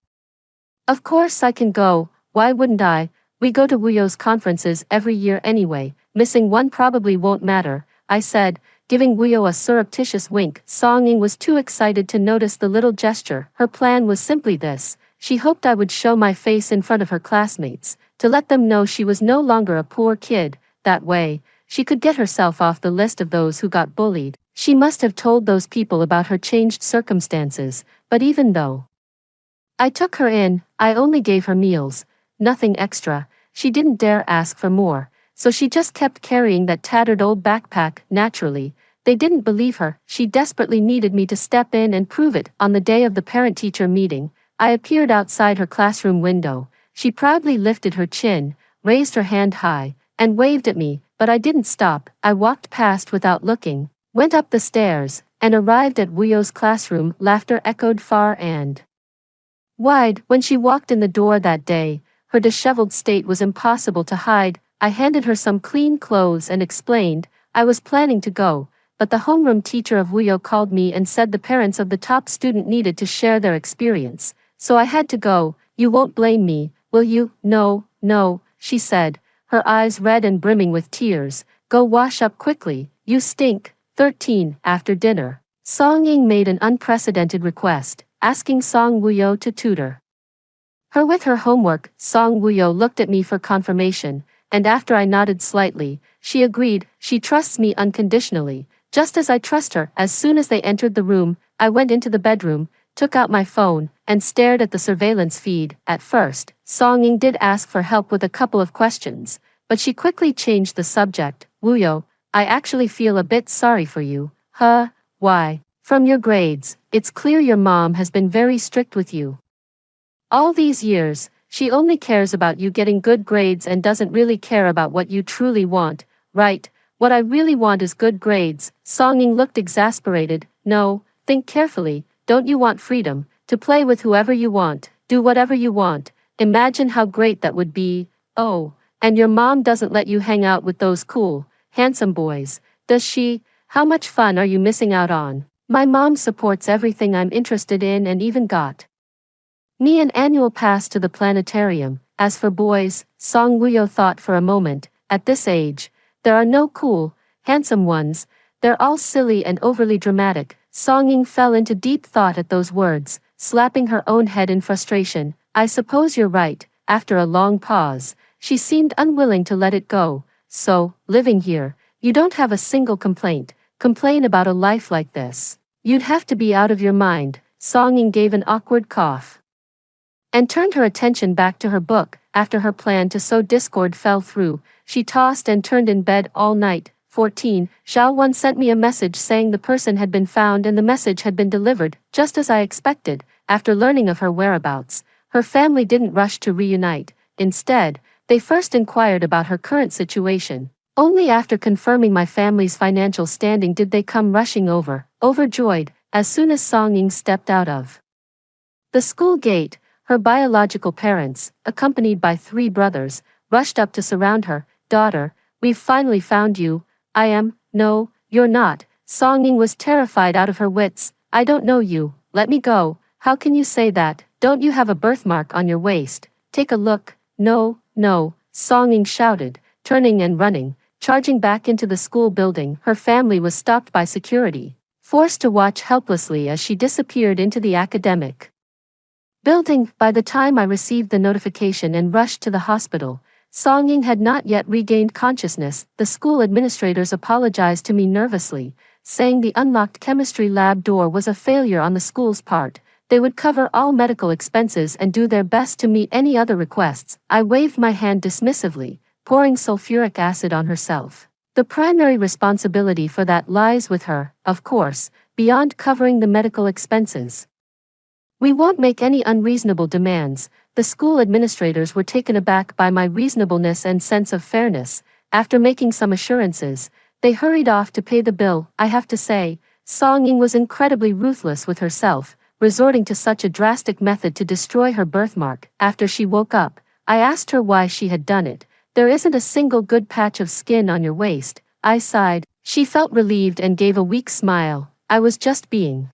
Of course I can go, why wouldn't I? We go to Wuyo's conferences every year anyway, missing one probably won't matter, I said, giving Wuyo a surreptitious wink. Songying was too excited to notice the little gesture. Her plan was simply this: she hoped I would show my face in front of her classmates, to let them know she was no longer a poor kid. That way, she could get herself off the list of those who got bullied. She must have told those people about her changed circumstances, but even though I took her in, I only gave her meals, nothing extra. She didn't dare ask for more, so she just kept carrying that tattered old backpack. Naturally, they didn't believe her. She desperately needed me to step in and prove it. On the day of the parent-teacher meeting, I appeared outside her classroom window. She proudly lifted her chin, raised her hand high, and waved at me, but I didn't stop. I walked past without looking, went up the stairs, and arrived at Wuyo's classroom. Laughter echoed far and wide. When she walked in the door that day, her disheveled state was impossible to hide. I handed her some clean clothes and explained, I was planning to go, but the homeroom teacher of Wuyo called me and said the parents of the top student needed to share their experience, so I had to go. "You won't blame me, will you?" "No, no," she said, her eyes red and brimming with tears. "Go wash up quickly, you stink." 13. After dinner, Songying made an unprecedented request, asking Song Wuyo to tutor her with her homework. Song Wuyo looked at me for confirmation, and after I nodded slightly, she agreed. She trusts me unconditionally, just as I trust her. As soon as they entered the room, I went into the bedroom, took out my phone, and stared at the surveillance feed. At first, Songying did ask for help with a couple of questions, but she quickly changed the subject. "Wuyo, I actually feel a bit sorry for you." "Huh? Why?" "From your grades, it's clear your mom has been very strict with you all these years. She only cares about you getting good grades and doesn't really care about what you truly want." "Right, what I really want is good grades." Songying looked exasperated. "No, think carefully. Don't you want freedom, to play with whoever you want, do whatever you want? Imagine how great that would be. Oh, and your mom doesn't let you hang out with those cool, handsome boys, does she? How much fun are you missing out on?" "My mom supports everything I'm interested in and even got me an annual pass to the planetarium." As for boys, Song Wuyo thought for a moment, at this age, there are no cool, handsome ones, they're all silly and overly dramatic. Songying fell into deep thought at those words, slapping her own head in frustration. "I suppose you're right." After a long pause, she seemed unwilling to let it go. "So, living here, you don't have a single complaint. Complain about a life like this? You'd have to be out of your mind." Songying gave an awkward cough and turned her attention back to her book. After her plan to sow discord fell through, she tossed and turned in bed all night. 14. Xiao Wan sent me a message saying the person had been found and the message had been delivered, just as I expected. After learning of her whereabouts, her family didn't rush to reunite. Instead, they first inquired about her current situation. Only after confirming my family's financial standing did they come rushing over, overjoyed. As soon as Songying stepped out of the school gate, her biological parents, accompanied by 3 brothers, rushed up to surround her. "Daughter, we've finally found you." "I am." "No, you're not." Songying was terrified out of her wits. "I don't know you. Let me go." "How can you say that? Don't you have a birthmark on your waist? Take a look." "No, no," Songying shouted, turning and running, charging back into the school building. Her family was stopped by security, forced to watch helplessly as she disappeared into the academic building. By the time I received the notification and rushed to the hospital, Songying had not yet regained consciousness. The school administrators apologized to me nervously, saying the unlocked chemistry lab door was a failure on the school's part. They would cover all medical expenses and do their best to meet any other requests. I waved my hand dismissively, pouring sulfuric acid on herself. The primary responsibility for that lies with her, of course, beyond covering the medical expenses. We won't make any unreasonable demands. The school administrators were taken aback by my reasonableness and sense of fairness. After making some assurances, they hurried off to pay the bill. I have to say, Song Ying was incredibly ruthless with herself, resorting to such a drastic method to destroy her birthmark. After she woke up, I asked her why she had done it. There isn't a single good patch of skin on your waist, I sighed. She felt relieved and gave a weak smile. I was just being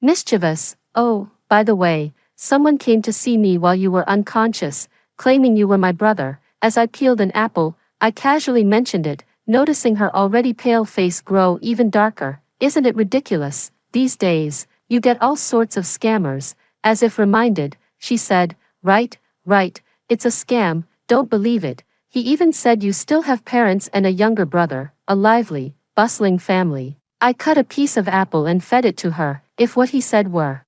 mischievous. Oh, by the way, someone came to see me while you were unconscious, claiming you were my brother. As I peeled an apple, I casually mentioned it, noticing her already pale face grow even darker. Isn't it ridiculous? These days, you get all sorts of scammers. As if reminded, she said, right, it's a scam, don't believe it. He even said you still have parents and a younger brother, a lively, bustling family. I cut a piece of apple and fed it to her. If what he said were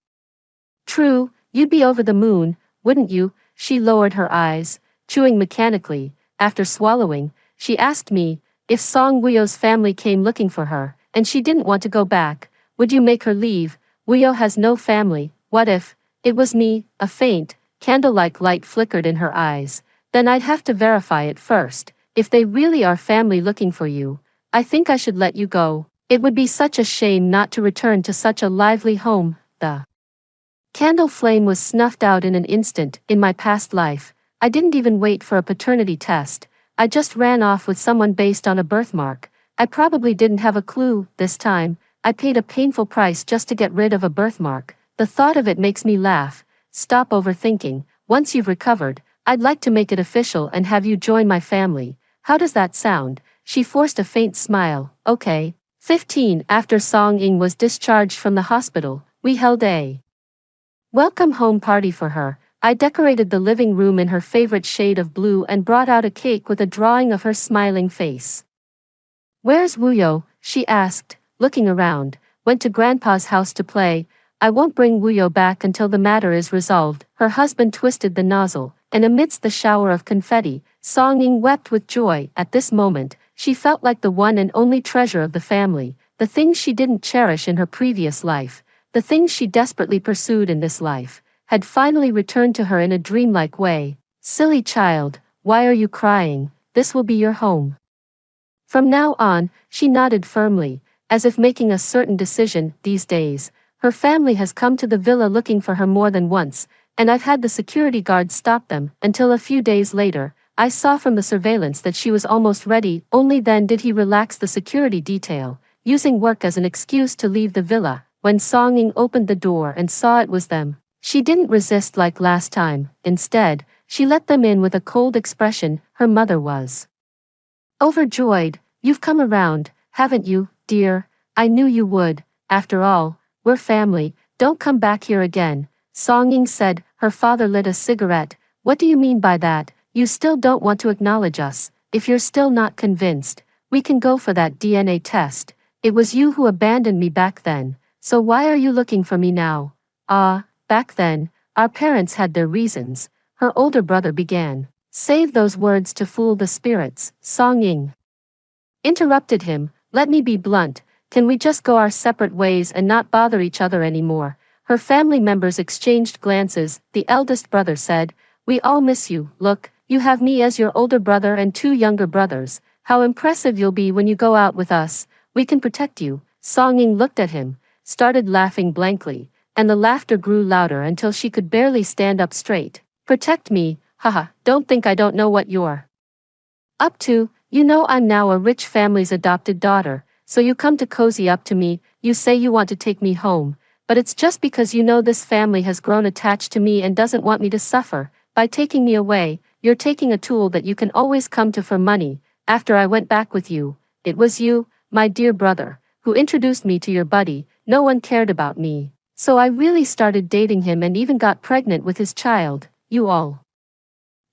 true, you'd be over the moon, wouldn't you? She lowered her eyes, chewing mechanically. After swallowing, she asked me, if Song Wuyo's family came looking for her, and she didn't want to go back, would you make her leave? Wuyo has no family. What if it was me? A faint, candle-like light flickered in her eyes. Then I'd have to verify it first. If they really are family looking for you, I think I should let you go. It would be such a shame not to return to such a lively home. The candle flame was snuffed out in an instant. In my past life, I didn't even wait for a paternity test. I just ran off with someone based on a birthmark. I probably didn't have a clue. This time, I paid a painful price just to get rid of a birthmark. The thought of it makes me laugh. Stop overthinking. Once you've recovered, I'd like to make it official and have you join my family. How does that sound? She forced a faint smile. Okay. 15. After Song Ying was discharged from the hospital, we held a welcome home party for her. I decorated the living room in her favorite shade of blue and brought out a cake with a drawing of her smiling face. Where's Wuyo? She asked, looking around. Went to Grandpa's house to play. I won't bring Wuyo back until the matter is resolved. Her husband twisted the nozzle, and amidst the shower of confetti, Song Ying wept with joy. At this moment, she felt like the one and only treasure of the family. The things she didn't cherish in her previous life, the things she desperately pursued in this life, had finally returned to her in a dreamlike way. Silly child, why are you crying? This will be your home from now on. She nodded firmly, as if making a certain decision. These days, her family has come to the villa looking for her more than once, and I've had the security guard stop them, until a few days later, I saw from the surveillance that she was almost ready. Only then did he relax the security detail, using work as an excuse to leave the villa. When Song Ying opened the door and saw it was them, she didn't resist like last time. Instead, she let them in with a cold expression. Her mother was overjoyed. You've come around, haven't you, dear? I knew you would. After all, we're family. Don't come back here again, Song Ying said. Her father lit a cigarette. What do you mean by that? You still don't want to acknowledge us? If you're still not convinced, we can go for that DNA test. It was you who abandoned me back then, so why are you looking for me now? Back then, our parents had their reasons, her older brother began. Save those words to fool the spirits, Song Ying interrupted him. Let me be blunt. Can we just go our separate ways and not bother each other anymore? Her family members exchanged glances. The eldest brother said, we all miss you. Look, you have me as your older brother and 2 younger brothers. How impressive you'll be when you go out with us. We can protect you. Song Ying looked at him, started laughing blankly, and the laughter grew louder until she could barely stand up straight. Protect me? Haha, don't think I don't know what you're up to. You know I'm now a rich family's adopted daughter, so you come to cozy up to me. You say you want to take me home, but it's just because you know this family has grown attached to me and doesn't want me to suffer. By taking me away, you're taking a tool that you can always come to for money. After I went back with you, it was you, my dear brother, who introduced me to your buddy. No one cared about me, so I really started dating him and even got pregnant with his child. You all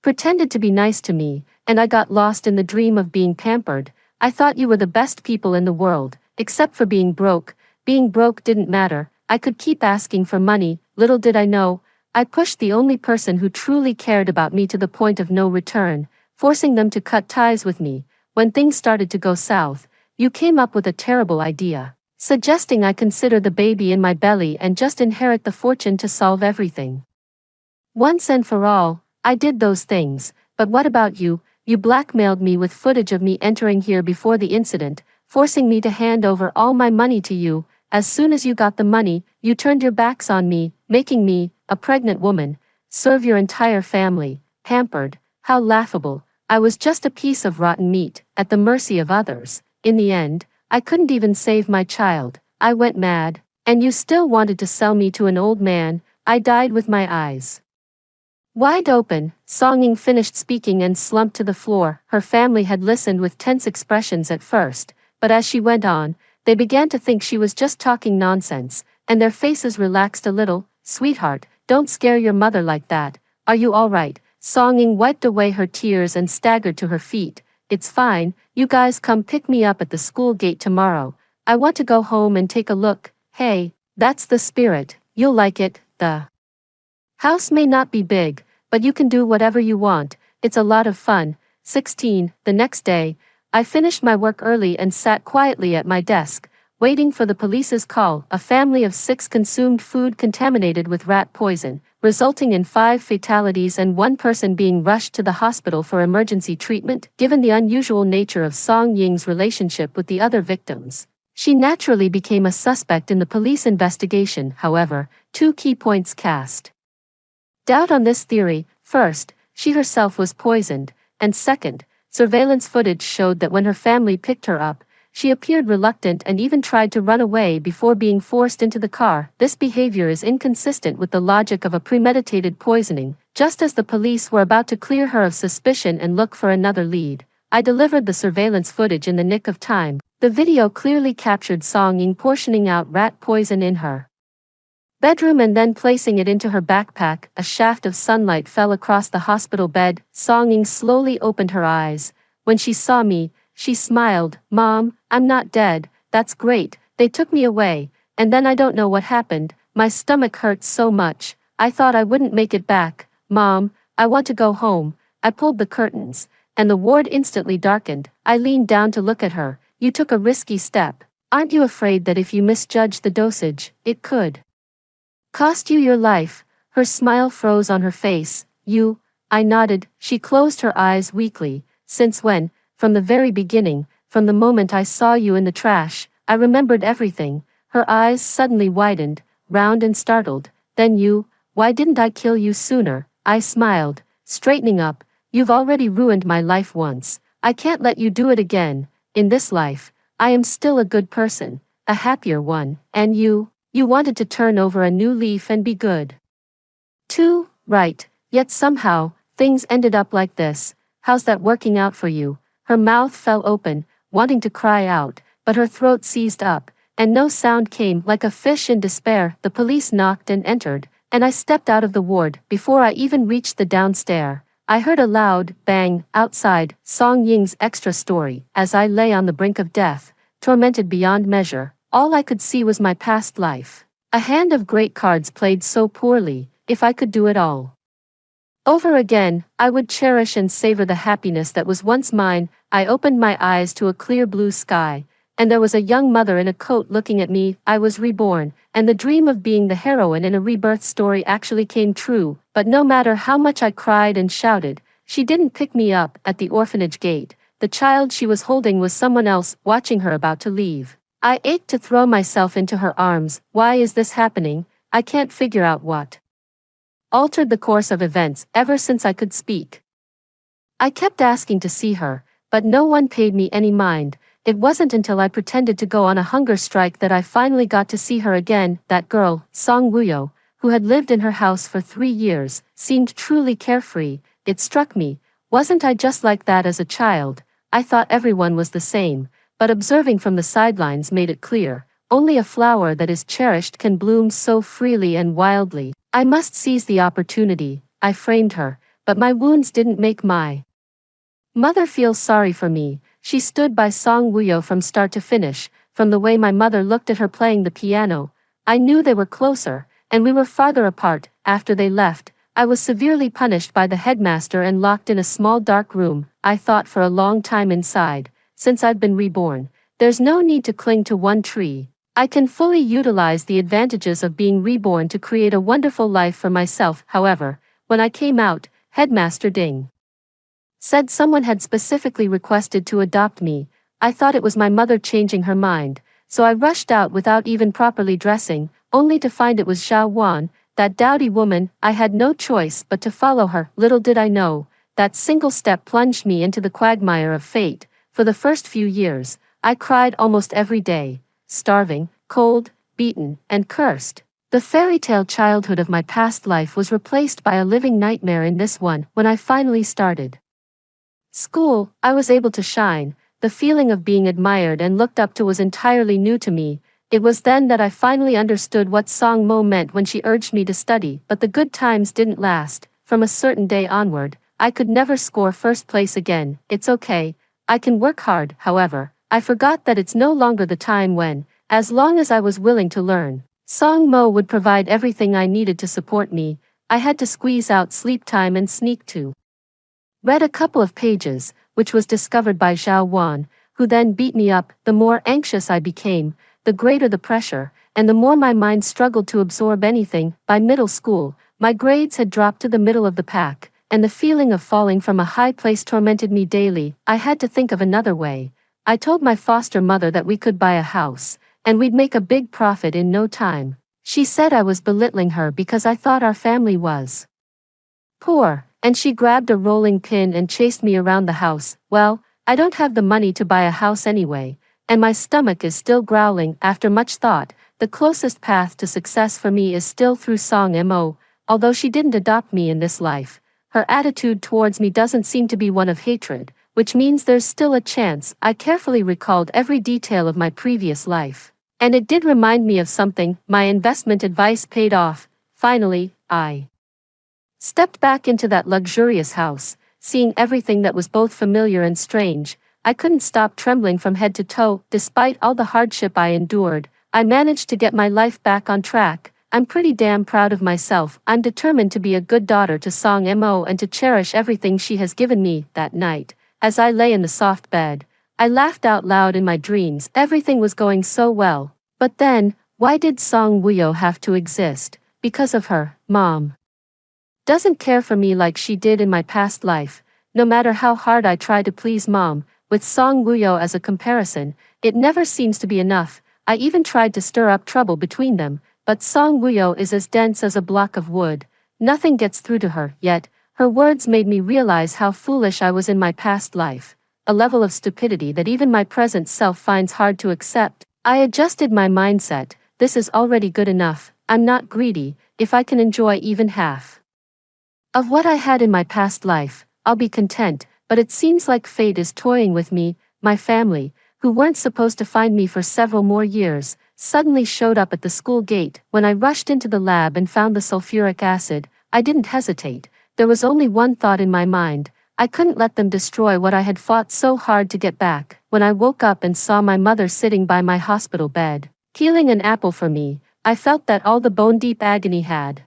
pretended to be nice to me, and I got lost in the dream of being pampered. I thought you were the best people in the world, except for being broke. Being broke didn't matter. I could keep asking for money. Little did I know, I pushed the only person who truly cared about me to the point of no return, forcing them to cut ties with me. When things started to go south, you came up with a terrible idea. suggesting I consider the baby in my belly and just inherit the fortune to solve everything. Once and for all, I did those things, but what about you? You blackmailed me with footage of me entering here before the incident, forcing me to hand over all my money to you. As soon as you got the money, you turned your backs on me, making me, a pregnant woman, serve your entire family, pampered. How laughable. I was just a piece of rotten meat, at the mercy of others. In the end, I couldn't even save my child. I went mad. And you still wanted to sell me to an old man. I died with my eyes wide open. Song Ying finished speaking and slumped to the floor. Her family had listened with tense expressions at first, but as she went on, they began to think she was just talking nonsense, and their faces relaxed a little. Sweetheart, don't scare your mother like that. Are you all right? Song Ying wiped away her tears and staggered to her feet. It's fine, you guys come pick me up at the school gate tomorrow. I want to go home and take a look. Hey, that's the spirit. You'll like it. The house may not be big, but you can do whatever you want. It's a lot of fun. 16. The next day, I finished my work early and sat quietly at my desk, waiting for the police's call. A family of 6 consumed food contaminated with rat poison, resulting in 5 fatalities and 1 person being rushed to the hospital for emergency treatment. Given the unusual nature of Song Ying's relationship with the other victims, she naturally became a suspect in the police investigation. However, 2 key points cast doubt on this theory. First, she herself was poisoned, and second, surveillance footage showed that when her family picked her up, she appeared reluctant and even tried to run away before being forced into the car. This behavior is inconsistent with the logic of a premeditated poisoning. Just as the police were about to clear her of suspicion and look for another lead, I delivered the surveillance footage in the nick of time. The video clearly captured Song Ying portioning out rat poison in her bedroom and then placing it into her backpack. A shaft of sunlight fell across the hospital bed. Song Ying slowly opened her eyes. When she saw me, she smiled. Mom, I'm not dead. That's great. They took me away, and then I don't know what happened. My stomach hurts so much. I thought I wouldn't make it back. Mom, I want to go home. I pulled the curtains, and the ward instantly darkened. I leaned down to look at her. You took a risky step. Aren't you afraid that if you misjudge the dosage, it could cost you your life? Her smile froze on her face. You? I nodded. She closed her eyes weakly. Since when? From the very beginning, from the moment I saw you in the trash, I remembered everything. Her eyes suddenly widened, round and startled. Then you? Why didn't I kill you sooner? I smiled, straightening up. You've already ruined my life once. I can't let you do it again. In this life, I am still a good person, a happier one. And you? You wanted to turn over a new leaf and be good too, right? Yet somehow, things ended up like this. How's that working out for you? Her mouth fell open, wanting to cry out, but her throat seized up, and no sound came. Like a fish in despair, the police knocked and entered, and I stepped out of the ward. Before I even reached the downstairs, I heard a loud bang outside. Song Ying's extra story. As I lay on the brink of death, tormented beyond measure, all I could see was my past life. A hand of great cards played so poorly. If I could do it all over again, I would cherish and savor the happiness that was once mine. I opened my eyes to a clear blue sky, and there was a young mother in a coat looking at me. I was reborn, and the dream of being the heroine in a rebirth story actually came true. But no matter how much I cried and shouted, she didn't pick me up at the orphanage gate. The child she was holding was someone else, watching her about to leave. I ached to throw myself into her arms. Why is this happening? I can't figure out what altered the course of events. Ever since I could speak, I kept asking to see her, but no one paid me any mind. It wasn't until I pretended to go on a hunger strike that I finally got to see her again. That girl, Song Wuyo, who had lived in her house for 3 years, seemed truly carefree. It struck me, wasn't I just like that as a child? I thought everyone was the same, but observing from the sidelines made it clear, only a flower that is cherished can bloom so freely and wildly. I must seize the opportunity. I framed her, but my wounds didn't make my mother feel sorry for me. She stood by Song Wuyo from start to finish. From the way my mother looked at her playing the piano, I knew they were closer, and we were farther apart. After they left, I was severely punished by the headmaster and locked in a small dark room. I thought for a long time inside, since I've been reborn, there's no need to cling to one tree. I can fully utilize the advantages of being reborn to create a wonderful life for myself. However, when I came out, Headmaster Ding said someone had specifically requested to adopt me. I thought it was my mother changing her mind, so I rushed out without even properly dressing, only to find it was Xiao Wan, that dowdy woman. I had no choice but to follow her. Little did I know, that single step plunged me into the quagmire of fate. For the first few years, I cried almost every day, starving, cold, beaten, and cursed. The fairy tale childhood of my past life was replaced by a living nightmare in this one. When I finally started school, I was able to shine. The feeling of being admired and looked up to was entirely new to me. It was then that I finally understood what Song Mo meant when she urged me to study. But the good times didn't last. From a certain day onward, I could never score first place again. It's okay, I can work hard. However, I forgot that it's no longer the time when, as long as I was willing to learn, Song Mo would provide everything I needed to support me. I had to squeeze out sleep time and sneak to read a couple of pages, which was discovered by Xiao Wan, who then beat me up. The more anxious I became, the greater the pressure, and the more my mind struggled to absorb anything. By middle school, my grades had dropped to the middle of the pack, and the feeling of falling from a high place tormented me daily. I had to think of another way. I told my foster mother that we could buy a house, and we'd make a big profit in no time. She said I was belittling her because I thought our family was poor, and she grabbed a rolling pin and chased me around the house. Well, I don't have the money to buy a house anyway, and my stomach is still growling. After much thought, the closest path to success for me is still through Song Mo. Although she didn't adopt me in this life, her attitude towards me doesn't seem to be one of hatred, which means there's still a chance. I carefully recalled every detail of my previous life, and it did remind me of something. My investment advice paid off. Finally, I stepped back into that luxurious house, seeing everything that was both familiar and strange. I couldn't stop trembling from head to toe. Despite all the hardship I endured, I managed to get my life back on track. I'm pretty damn proud of myself. I'm determined to be a good daughter to Song Mo and to cherish everything she has given me. That night, as I lay in the soft bed, I laughed out loud in my dreams. Everything was going so well. But then, why did Song Wuyo have to exist? Because of her, Mom doesn't care for me like she did in my past life. No matter how hard I try to please Mom, with Song Wuyo as a comparison, it never seems to be enough. I even tried to stir up trouble between them, but Song Wuyo is as dense as a block of wood. Nothing gets through to her. Yet, her words made me realize how foolish I was in my past life, a level of stupidity that even my present self finds hard to accept. I adjusted my mindset. This is already good enough. I'm not greedy. If I can enjoy even half of what I had in my past life, I'll be content. But it seems like fate is toying with me. My family, who weren't supposed to find me for several more years, suddenly showed up at the school gate. When I rushed into the lab and found the sulfuric acid, I didn't hesitate. There was only one thought in my mind. I couldn't let them destroy what I had fought so hard to get back. When I woke up and saw my mother sitting by my hospital bed, peeling an apple for me, I felt that all the bone-deep agony had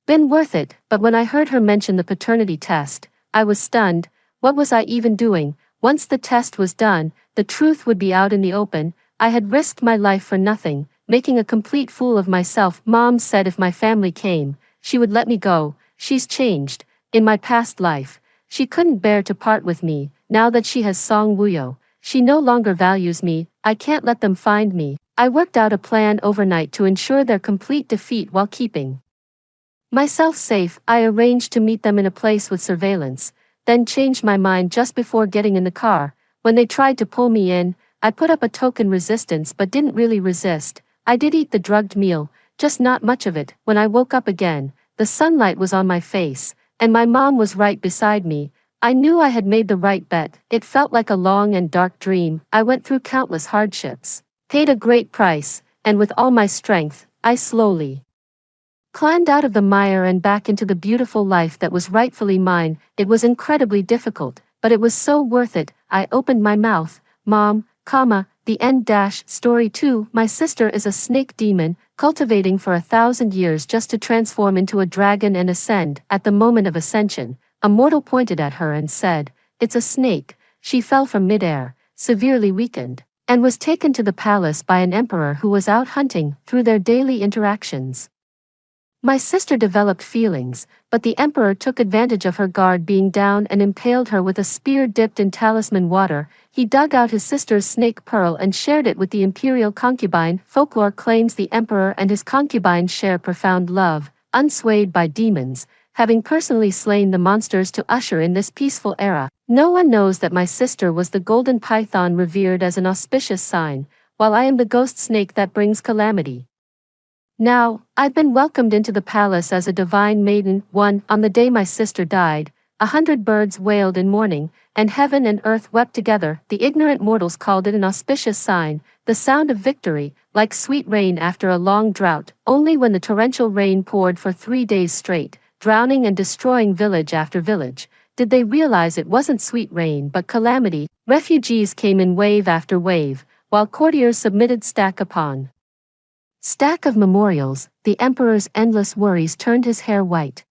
been worth it. But when I heard her mention the paternity test, I was stunned. What was I even doing? Once the test was done, the truth would be out in the open. I had risked my life for nothing, making a complete fool of myself. Mom said if my family came, she would let me go. She's changed. In my past life, she couldn't bear to part with me. Now that she has Song Wuyo, she no longer values me. I can't let them find me. I worked out a plan overnight to ensure their complete defeat while keeping myself safe. I arranged to meet them in a place with surveillance, then changed my mind just before getting in the car. When they tried to pull me in, I put up a token resistance but didn't really resist. I did eat the drugged meal, just not much of it. When I woke up again, the sunlight was on my face, and my mom was right beside me. I knew I had made the right bet. It felt like a long and dark dream. I went through countless hardships, paid a great price, and with all my strength, I slowly climbed out of the mire and back into the beautiful life that was rightfully mine. It was incredibly difficult, but it was so worth it. I opened my mouth. Mom, the end. Story 2. My sister is a snake demon, cultivating for 1,000 years just to transform into a dragon and ascend. At the moment of ascension, a mortal pointed at her and said, "It's a snake." She fell from midair, severely weakened. and was taken to the palace by an emperor who was out hunting. Through their daily interactions, my sister developed feelings, but the emperor took advantage of her guard being down and impaled her with a spear dipped in talisman water. He dug out his sister's snake pearl and shared it with the imperial concubine. Folklore claims the emperor and his concubine share profound love, unswayed by demons, having personally slain the monsters to usher in this peaceful era. No one knows that my sister was the golden python revered as an auspicious sign, while I am the ghost snake that brings calamity. Now, I've been welcomed into the palace as a divine maiden. On the day my sister died, 100 birds wailed in mourning, and heaven and earth wept together. The ignorant mortals called it an auspicious sign, the sound of victory, like sweet rain after a long drought. Only when the torrential rain poured for 3 days straight, drowning and destroying village after village, did they realize it wasn't sweet rain but calamity. Refugees came in wave after wave, while courtiers submitted stack upon stack of memorials. The emperor's endless worries turned his hair white.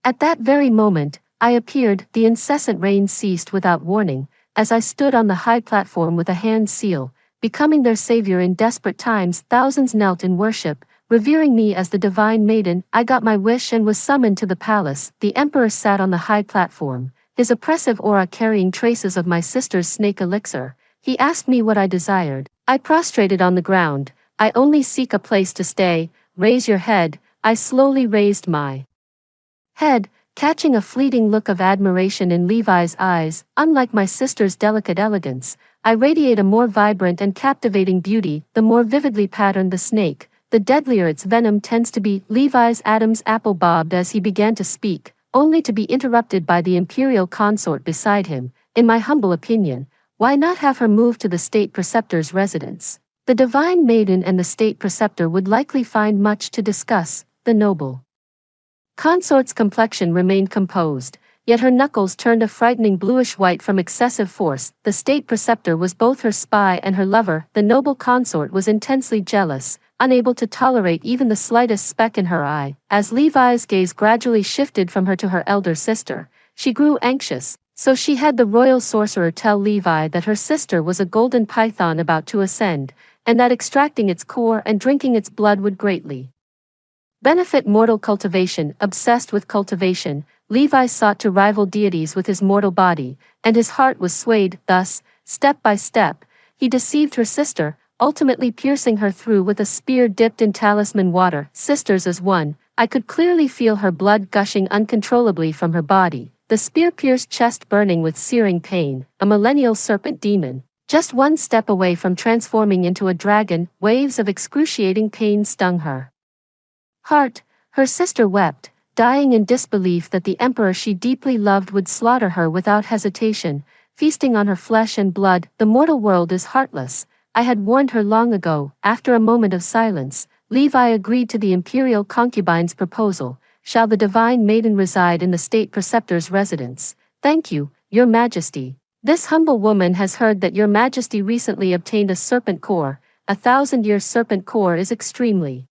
At that very moment, I appeared. The incessant rain ceased without warning, as I stood on the high platform with a hand seal, becoming their savior in desperate times. Thousands knelt in worship, revering me as the divine maiden. I got my wish and was summoned to the palace. The emperor sat on the high platform, his oppressive aura carrying traces of my sister's snake elixir. He asked me what I desired. I prostrated on the ground. I only seek a place to stay. Raise your head. I slowly raised my head, catching a fleeting look of admiration in Levi's eyes. Unlike my sister's delicate elegance, I radiate a more vibrant and captivating beauty. The more vividly patterned the snake, the deadlier its venom tends to be. Levi's Adam's apple bobbed as he began to speak, only to be interrupted by the imperial consort beside him. In my humble opinion, why not have her move to the state preceptor's residence? The divine maiden and the state preceptor would likely find much to discuss. The noble consort's complexion remained composed, yet her knuckles turned a frightening bluish-white from excessive force. The state preceptor was both her spy and her lover. The noble consort was intensely jealous, unable to tolerate even the slightest speck in her eye. As Levi's gaze gradually shifted from her to her elder sister, she grew anxious, so she had the royal sorcerer tell Levi that her sister was a golden python about to ascend, and that extracting its core and drinking its blood would greatly benefit mortal cultivation. Obsessed with cultivation, Levi sought to rival deities with his mortal body, and his heart was swayed. Thus, step by step, he deceived her sister, ultimately piercing her through with a spear dipped in talisman water. Sisters as one, I could clearly feel her blood gushing uncontrollably from her body, the spear-pierced chest burning with searing pain. A millennial serpent demon, just one step away from transforming into a dragon. Waves of excruciating pain stung her heart. Her sister wept, dying in disbelief that the emperor she deeply loved would slaughter her without hesitation, feasting on her flesh and blood. The mortal world is heartless, I had warned her long ago. After a moment of silence, Levi agreed to the imperial concubine's proposal. Shall the divine maiden reside in the state preceptor's residence? Thank you, your majesty. This humble woman has heard that your majesty recently obtained a serpent core. 1,000-year serpent core is extremely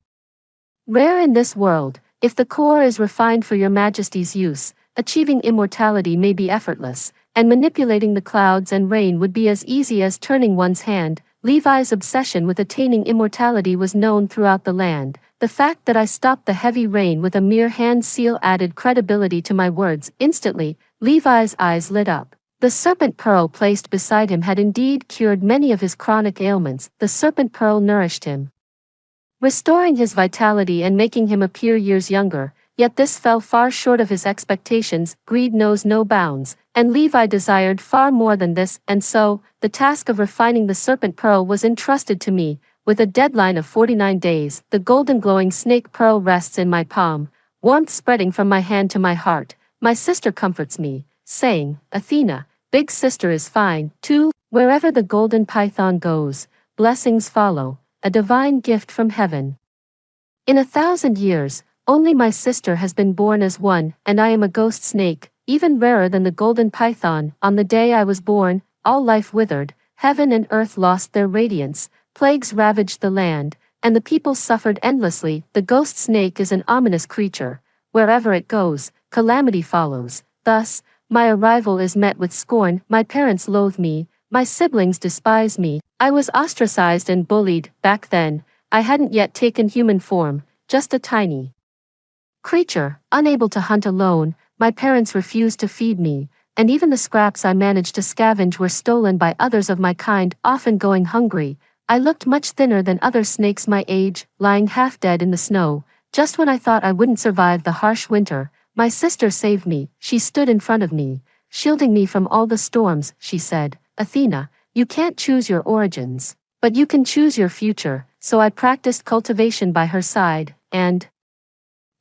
rare in this world. If the core is refined for your majesty's use, achieving immortality may be effortless, and manipulating the clouds and rain would be as easy as turning one's hand. Levi's obsession with attaining immortality was known throughout the land. The fact that I stopped the heavy rain with a mere hand seal added credibility to my words. Instantly, Levi's eyes lit up. The serpent pearl placed beside him had indeed cured many of his chronic ailments. The serpent pearl nourished him, restoring his vitality and making him appear years younger. Yet this fell far short of his expectations. Greed knows no bounds, and Levi desired far more than this, and so, the task of refining the serpent pearl was entrusted to me. With a deadline of 49 days, the golden glowing snake pearl rests in my palm, warmth spreading from my hand to my heart. My sister comforts me, saying, Athena, big sister is fine, too. Wherever the golden python goes, blessings follow, a divine gift from heaven. In 1,000 years, only my sister has been born as one, and I am a ghost snake, even rarer than the golden python. On the day I was born, all life withered, heaven and earth lost their radiance, plagues ravaged the land, and the people suffered endlessly. The ghost snake is an ominous creature. Wherever it goes, calamity follows. Thus, my arrival is met with scorn. My parents loathe me, My siblings despise me. I was ostracized and bullied. Back then, I hadn't yet taken human form, just a tiny creature, unable to hunt alone. My parents refused to feed me, and even the scraps I managed to scavenge were stolen by others of my kind, often going hungry. I looked much thinner than other snakes my age, lying half dead in the snow. Just when I thought I wouldn't survive the harsh winter, my sister saved me. She stood in front of me, shielding me from all the storms. She said, "Athena, you can't choose your origins, but you can choose your future." So I practiced cultivation by her side, and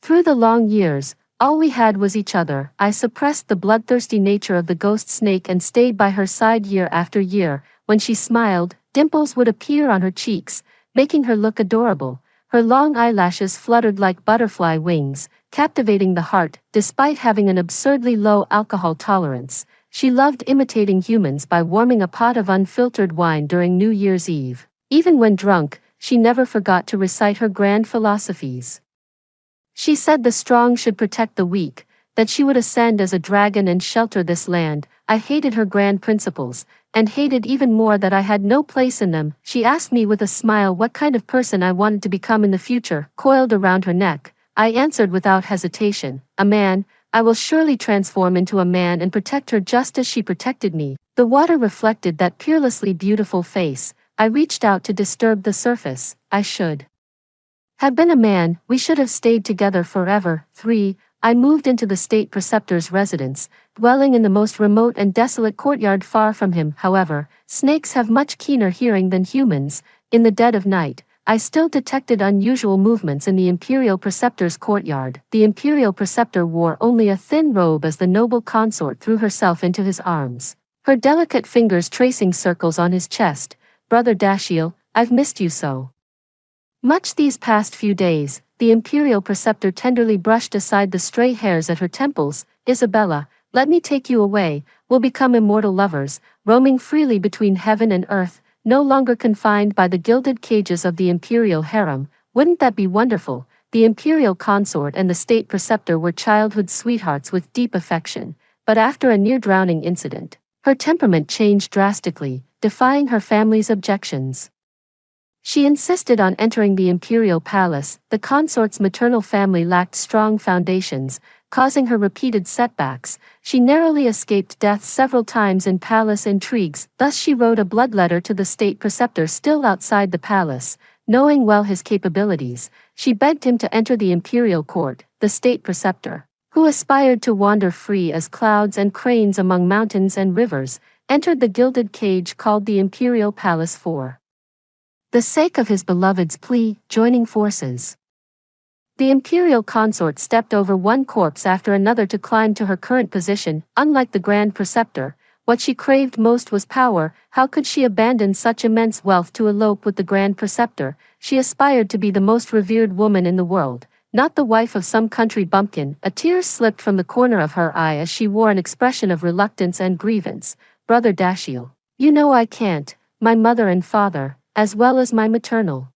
through the long years, all we had was each other. I suppressed the bloodthirsty nature of the ghost snake and stayed by her side year after year. When she smiled, dimples would appear on her cheeks, making her look adorable. Her long eyelashes fluttered like butterfly wings, captivating the heart. Despite having an absurdly low alcohol tolerance, she loved imitating humans by warming a pot of unfiltered wine during New Year's Eve. Even when drunk, she never forgot to recite her grand philosophies. She said the strong should protect the weak, that she would ascend as a dragon and shelter this land. I hated her grand principles, and hated even more that I had no place in them. She asked me with a smile what kind of person I wanted to become in the future. Coiled around her neck, I answered without hesitation, "A man. I will surely transform into a man and protect her just as she protected me." The water reflected that peerlessly beautiful face. I reached out to disturb the surface. "I should have been a man. We should have stayed together forever." 3. I moved into the state preceptor's residence, dwelling in the most remote and desolate courtyard far from him. However, snakes have much keener hearing than humans. In the dead of night, I still detected unusual movements in the imperial preceptor's courtyard. The imperial preceptor wore only a thin robe as the noble consort threw herself into his arms, her delicate fingers tracing circles on his chest. "Brother Dashiell, I've missed you so much these past few days." The imperial preceptor tenderly brushed aside the stray hairs at her temples. "Isabella, let me take you away. We'll become immortal lovers, roaming freely between heaven and earth, no longer confined by the gilded cages of the imperial harem. Wouldn't that be wonderful?" The imperial consort and the state preceptor were childhood sweethearts with deep affection, but after a near-drowning incident, her temperament changed drastically, defying her family's objections. She insisted on entering the imperial palace. The consort's maternal family lacked strong foundations, causing her repeated setbacks. She narrowly escaped death several times in palace intrigues. Thus she wrote a bloodletter to the state preceptor still outside the palace. Knowing well his capabilities, she begged him to enter the imperial court. The state preceptor, who aspired to wander free as clouds and cranes among mountains and rivers, entered the gilded cage called the imperial palace for the sake of his beloved's plea, joining forces. The imperial consort stepped over one corpse after another to climb to her current position. Unlike the grand preceptor, what she craved most was power. How could she abandon such immense wealth to elope with the grand preceptor? She aspired to be the most revered woman in the world, not the wife of some country bumpkin. A tear slipped from the corner of her eye as she wore an expression of reluctance and grievance. "Brother Dashiell, you know I can't. My mother and father, as well as my maternal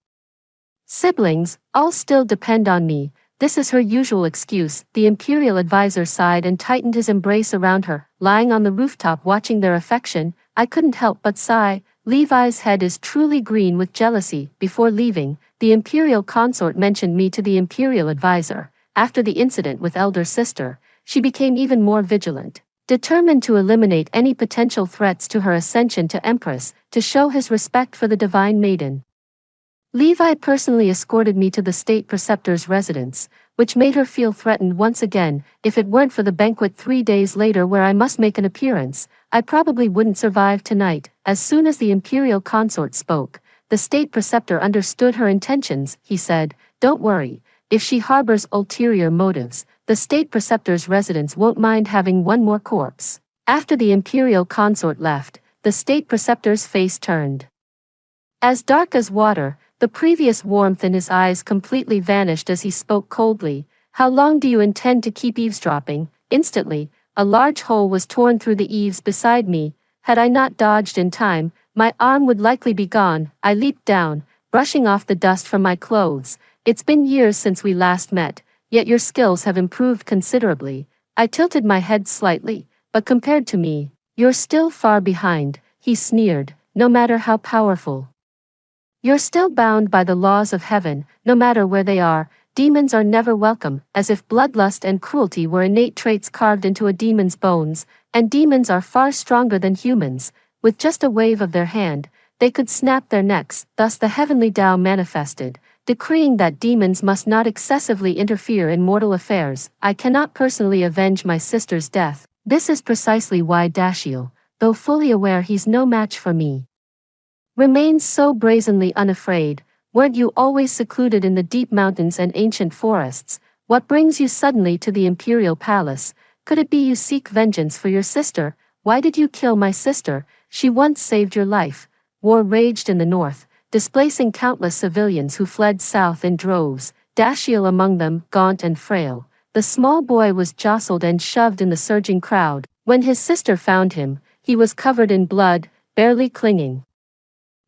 siblings, all still depend on me." This is her usual excuse. The imperial advisor sighed and tightened his embrace around her. Lying on the rooftop watching their affection, I couldn't help but sigh. Levi's head is truly green with jealousy. Before leaving, the imperial consort mentioned me to the imperial advisor. After the incident with elder sister, she became even more vigilant, determined to eliminate any potential threats to her ascension to empress, to show his respect for the divine maiden. Levi personally escorted me to the state preceptor's residence, which made her feel threatened once again. If it weren't for the banquet 3 days later where I must make an appearance, I probably wouldn't survive tonight. As soon as the imperial consort spoke, the state preceptor understood her intentions. He said, "Don't worry, if she harbors ulterior motives, the state preceptor's residence won't mind having one more corpse." After the imperial consort left, the state preceptor's face turned as dark as water. The previous warmth in his eyes completely vanished as he spoke coldly. "How long do you intend to keep eavesdropping?" Instantly, a large hole was torn through the eaves beside me. Had I not dodged in time, my arm would likely be gone. I leaped down, brushing off the dust from my clothes. "It's been years since we last met, yet your skills have improved considerably." I tilted my head slightly, "But compared to me, you're still far behind." he sneered, no matter how powerful. You're still bound by the laws of heaven, no matter where they are. Demons are never welcome, as if bloodlust and cruelty were innate traits carved into a demon's bones, and demons are far stronger than humans. With just a wave of their hand, they could snap their necks. Thus the heavenly Tao manifested, decreeing that demons must not excessively interfere in mortal affairs. I cannot personally avenge my sister's death. This is precisely why Dashiell, though fully aware he's no match for me, remains so brazenly unafraid. Weren't you always secluded in the deep mountains and ancient forests? What brings you suddenly to the imperial palace? Could it be you seek vengeance for your sister? Why did you kill my sister? She once saved your life. War raged in the north, displacing countless civilians who fled south in droves, Dashiell among them, gaunt and frail. The small boy was jostled and shoved in the surging crowd. When his sister found him, he was covered in blood, barely clinging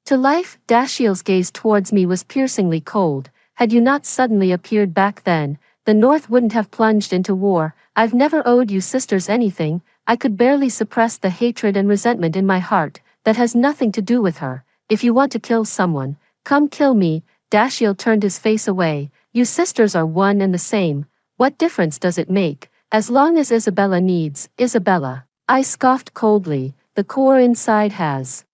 to life. Dashiell's gaze towards me was piercingly cold. Had you not suddenly appeared back then, the North wouldn't have plunged into war. I've never owed you sisters anything. I could barely suppress the hatred and resentment in my heart. That has nothing to do with her. If you want to kill someone, come kill me. Dashiell turned his face away. You sisters are one and the same. What difference does it make, as long as Isabella needs Isabella? I scoffed coldly. The core inside has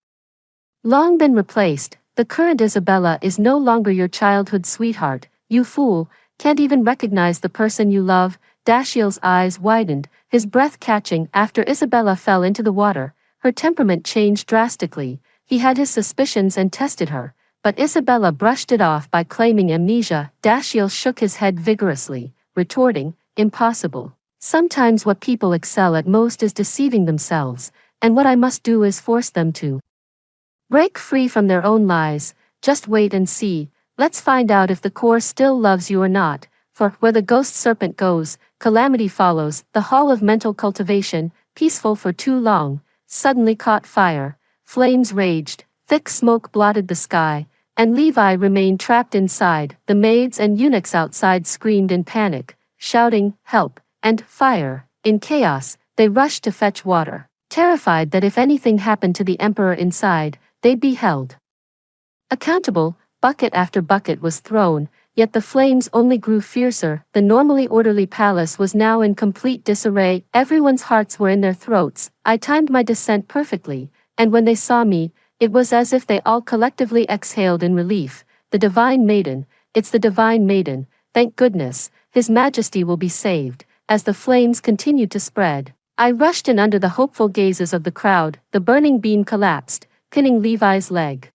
long been replaced. The current Isabella is no longer your childhood sweetheart. You fool, can't even recognize the person you love. Dashiell's eyes widened, his breath catching. After Isabella fell into the water, her temperament changed drastically. He had his suspicions and tested her, but Isabella brushed it off by claiming amnesia. Dashiell shook his head vigorously, retorting, impossible. Sometimes what people excel at most is deceiving themselves, and what I must do is force them to break free from their own lies. Just wait and see. Let's find out if the core still loves you or not. For where the ghost serpent goes, calamity follows. The hall of mental cultivation, peaceful for too long, suddenly caught fire. Flames raged, thick smoke blotted the sky, and Levi remained trapped inside. The maids and eunuchs outside screamed in panic, shouting, "Help!" and "Fire!" In chaos, they rushed to fetch water, terrified that if anything happened to the emperor inside, they'd be held accountable. Bucket after bucket was thrown, yet the flames only grew fiercer. The normally orderly palace was now in complete disarray. Everyone's hearts were in their throats. I timed my descent perfectly, and when they saw me, it was as if they all collectively exhaled in relief. The Divine Maiden, it's the Divine Maiden, thank goodness, His Majesty will be saved. As the flames continued to spread, I rushed in under the hopeful gazes of the crowd. The burning beam collapsed, pinning Levi's leg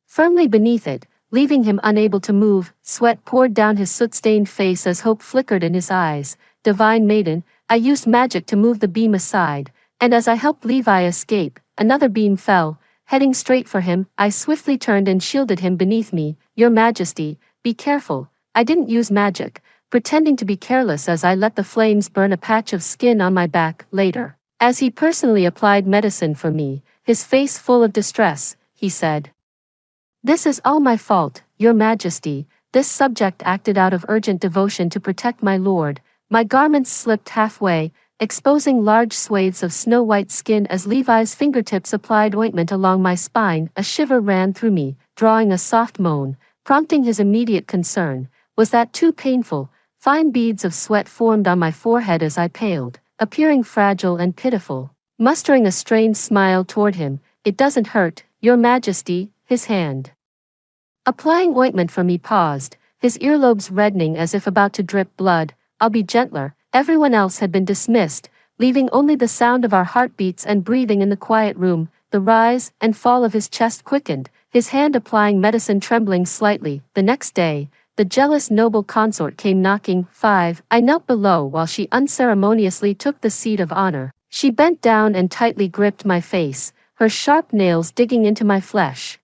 firmly beneath it, leaving him unable to move. Sweat poured down his soot-stained face as hope flickered in his eyes. Divine Maiden, I used magic to move the beam aside, and as I helped Levi escape, another beam fell, heading straight for him. I swiftly turned and shielded him beneath me. Your Majesty, be careful. I didn't use magic, pretending to be careless as I let the flames burn a patch of skin on my back. Later, as he personally applied medicine for me, his face full of distress, he said, "This is all my fault, Your Majesty." This subject acted out of urgent devotion to protect my lord. My garments slipped halfway, exposing large swathes of snow-white skin as Levi's fingertips applied ointment along my spine. A shiver ran through me, drawing a soft moan, prompting his immediate concern. Was that too painful? Fine beads of sweat formed on my forehead as I paled, appearing fragile and pitiful. Mustering a strained smile toward him, "It doesn't hurt, Your Majesty." His hand applying ointment for me paused, his earlobes reddening as if about to drip blood. "I'll be gentler." Everyone else had been dismissed, leaving only the sound of our heartbeats and breathing in the quiet room. The rise and fall of his chest quickened, his hand applying medicine trembling slightly. The next day, the jealous noble consort came knocking. 5. I knelt below while she unceremoniously took the seat of honor. She bent down and tightly gripped my face, her sharp nails digging into my flesh.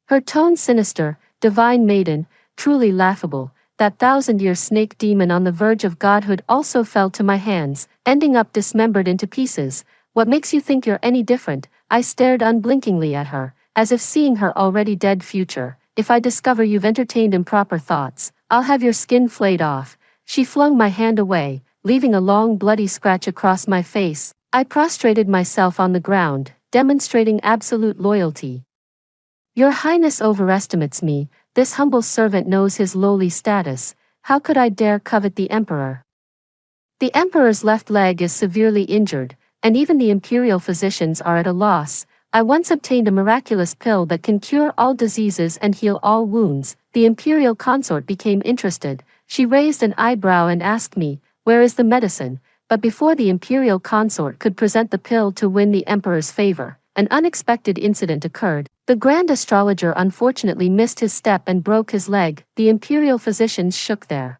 Her tone sinister. "Divine Maiden, truly laughable." That 1,000-year snake demon on the verge of godhood also fell to my hands, ending up dismembered into pieces. "What makes you think you're any different?" I stared unblinkingly at her, as if seeing her already dead future. "If I discover you've entertained improper thoughts, I'll have your skin flayed off." She flung my hand away, leaving a long bloody scratch across my face. I prostrated myself on the ground, demonstrating absolute loyalty. Your Highness overestimates me, this humble servant knows his lowly status, how could I dare covet the Emperor? The Emperor's left leg is severely injured, and even the imperial physicians are at a loss. I once obtained a miraculous pill that can cure all diseases and heal all wounds. The imperial consort became interested. She raised an eyebrow and asked me, where is the medicine? But before the imperial consort could present the pill to win the emperor's favor, an unexpected incident occurred. The grand astrologer unfortunately missed his step and broke his leg. The imperial physicians shook their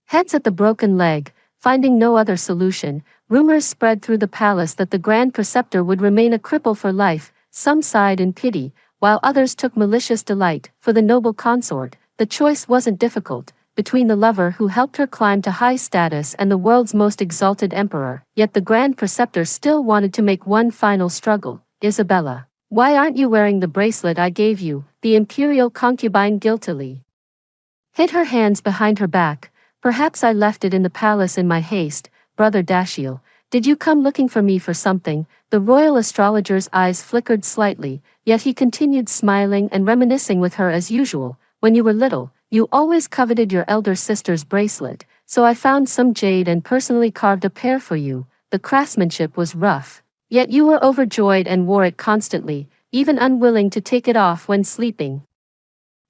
heads at the broken leg. Finding no other solution, rumors spread through the palace that the grand preceptor would remain a cripple for life. Some sighed in pity, while others took malicious delight. For the noble consort, the choice wasn't difficult, between the lover who helped her climb to high status and the world's most exalted emperor. Yet the grand preceptor still wanted to make one final struggle. Isabella, why aren't you wearing the bracelet I gave you? The imperial concubine guiltily hid her hands behind her back. Perhaps I left it in the palace in my haste. Brother Dashiell, did you come looking for me for something? The royal astrologer's eyes flickered slightly, yet he continued smiling and reminiscing with her as usual. When you were little, you always coveted your elder sister's bracelet, so I found some jade and personally carved a pair for you. The craftsmanship was rough, yet you were overjoyed and wore it constantly, even unwilling to take it off when sleeping.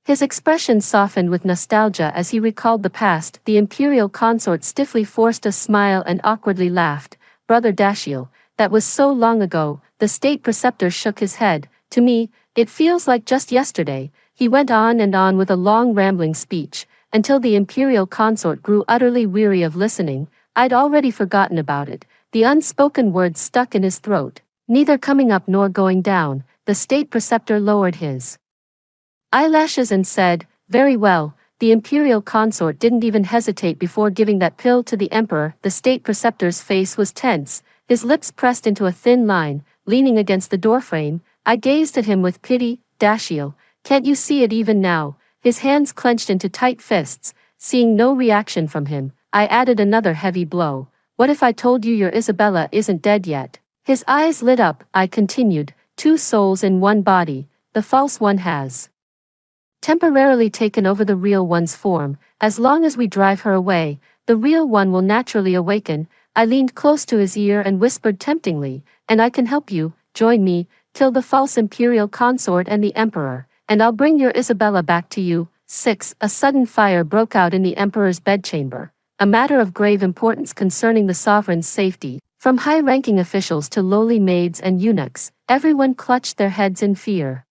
His expression softened with nostalgia as he recalled the past. The imperial consort stiffly forced a smile and awkwardly laughed. Brother Dashiell, that was so long ago. The state preceptor shook his head. To me, it feels like just yesterday. He went on and on with a long rambling speech, until the imperial consort grew utterly weary of listening. I'd already forgotten about it. The unspoken words stuck in his throat. Neither coming up nor going down. The state preceptor lowered his eyelashes and said, very well. The imperial consort didn't even hesitate before giving that pill to the emperor. The state preceptor's face was tense, his lips pressed into a thin line. Leaning against the doorframe, I gazed at him with pity. Dashiell, can't you see it even now? His hands clenched into tight fists. Seeing no reaction from him, I added another heavy blow. What if I told you your Isabella isn't dead yet? His eyes lit up. I continued, 2 souls in one body. The false one has temporarily taken over the real one's form. As long as we drive her away, the real one will naturally awaken. I leaned close to his ear and whispered temptingly, and I can help you. Join me, kill the false imperial consort and the emperor, and I'll bring your Isabella back to you. 6. A sudden fire broke out in the emperor's bedchamber, a matter of grave importance concerning the sovereign's safety. From high-ranking officials to lowly maids and eunuchs, everyone clutched their heads in fear.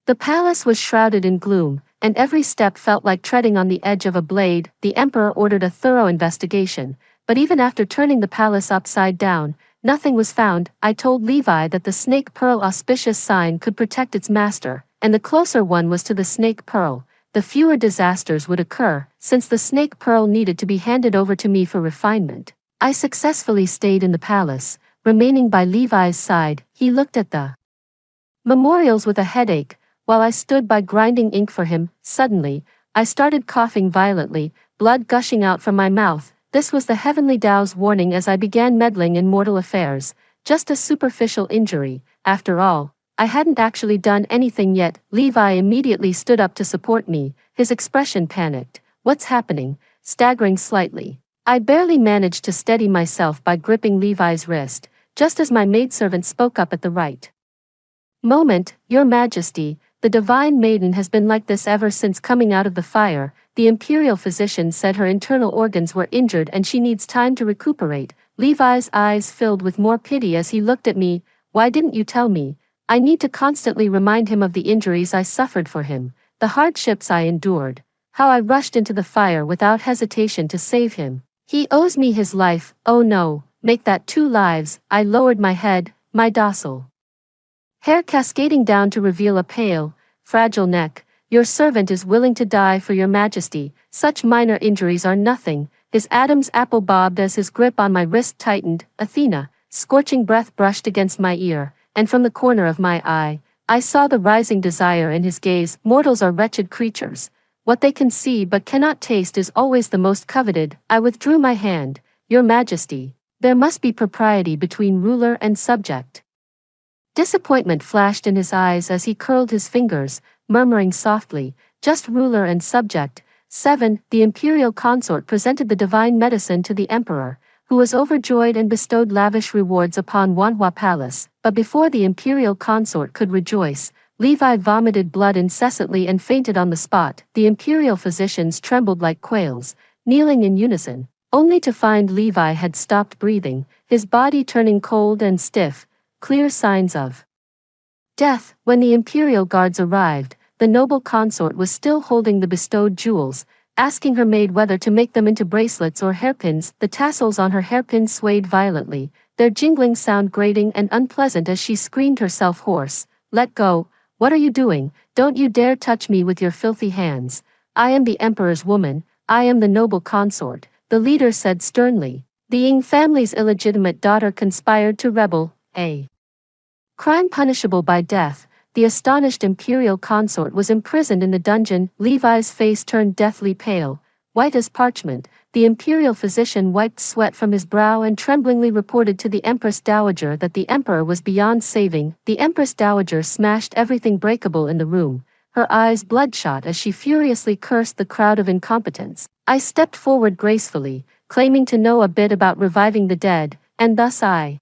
The palace was shrouded in gloom, and every step felt like treading on the edge of a blade. The emperor ordered a thorough investigation, but even after turning the palace upside down, nothing was found. I told Levi that the snake pearl auspicious sign could protect its master, and the closer one was to the snake pearl, the fewer disasters would occur. Since the snake pearl needed to be handed over to me for refinement, I successfully stayed in the palace, remaining by Levi's side. He looked at the memorials with a headache, while I stood by grinding ink for him. Suddenly, I started coughing violently, blood gushing out from my mouth. This was the heavenly Tao's warning as I began meddling in mortal affairs. Just a superficial injury. After all, I hadn't actually done anything yet. Levi immediately stood up to support me, his expression panicked. What's happening? Staggering slightly, I barely managed to steady myself by gripping Levi's wrist, just as my maidservant spoke up at the right moment. Your Majesty, the divine maiden has been like this ever since coming out of the fire. The imperial physician said her internal organs were injured and she needs time to recuperate. Levi's eyes filled with more pity as he looked at me. Why didn't you tell me? I need to constantly remind him of the injuries I suffered for him, the hardships I endured, how I rushed into the fire without hesitation to save him. He owes me his life. Oh no, make that 2 lives. I lowered my head, my docile hair cascading down to reveal a pale, fragile neck. Your servant is willing to die for your Majesty. Such minor injuries are nothing. His Adam's apple bobbed as his grip on my wrist tightened. Athena, scorching breath brushed against my ear, and from the corner of my eye, I saw the rising desire in his gaze. Mortals are wretched creatures. What they can see but cannot taste is always the most coveted. I withdrew my hand. Your Majesty, there must be propriety between ruler and subject. Disappointment flashed in his eyes as he curled his fingers, murmuring softly, "Just ruler and subject." 7. The imperial consort presented the divine medicine to the emperor, who was overjoyed and bestowed lavish rewards upon Wanhua Palace. But before the imperial consort could rejoice, Levi vomited blood incessantly and fainted on the spot. The imperial physicians trembled like quails, kneeling in unison, only to find Levi had stopped breathing, his body turning cold and stiff, clear signs of death. When the imperial guards arrived, the noble consort was still holding the bestowed jewels, asking her maid whether to make them into bracelets or hairpins. The tassels on her hairpins swayed violently, their jingling sound grating and unpleasant as she screamed herself hoarse. "Let go! What are you doing? Don't you dare touch me with your filthy hands. I am the emperor's woman, I am the noble consort," the leader said sternly. The Ying family's illegitimate daughter conspired to rebel, a crime punishable by death. The astonished imperial consort was imprisoned in the dungeon. Levi's face turned deathly pale, white as parchment. The imperial physician wiped sweat from his brow and tremblingly reported to the Empress Dowager that the emperor was beyond saving. The Empress Dowager smashed everything breakable in the room, her eyes bloodshot as she furiously cursed the crowd of incompetents. I stepped forward gracefully, claiming to know a bit about reviving the dead, and thus I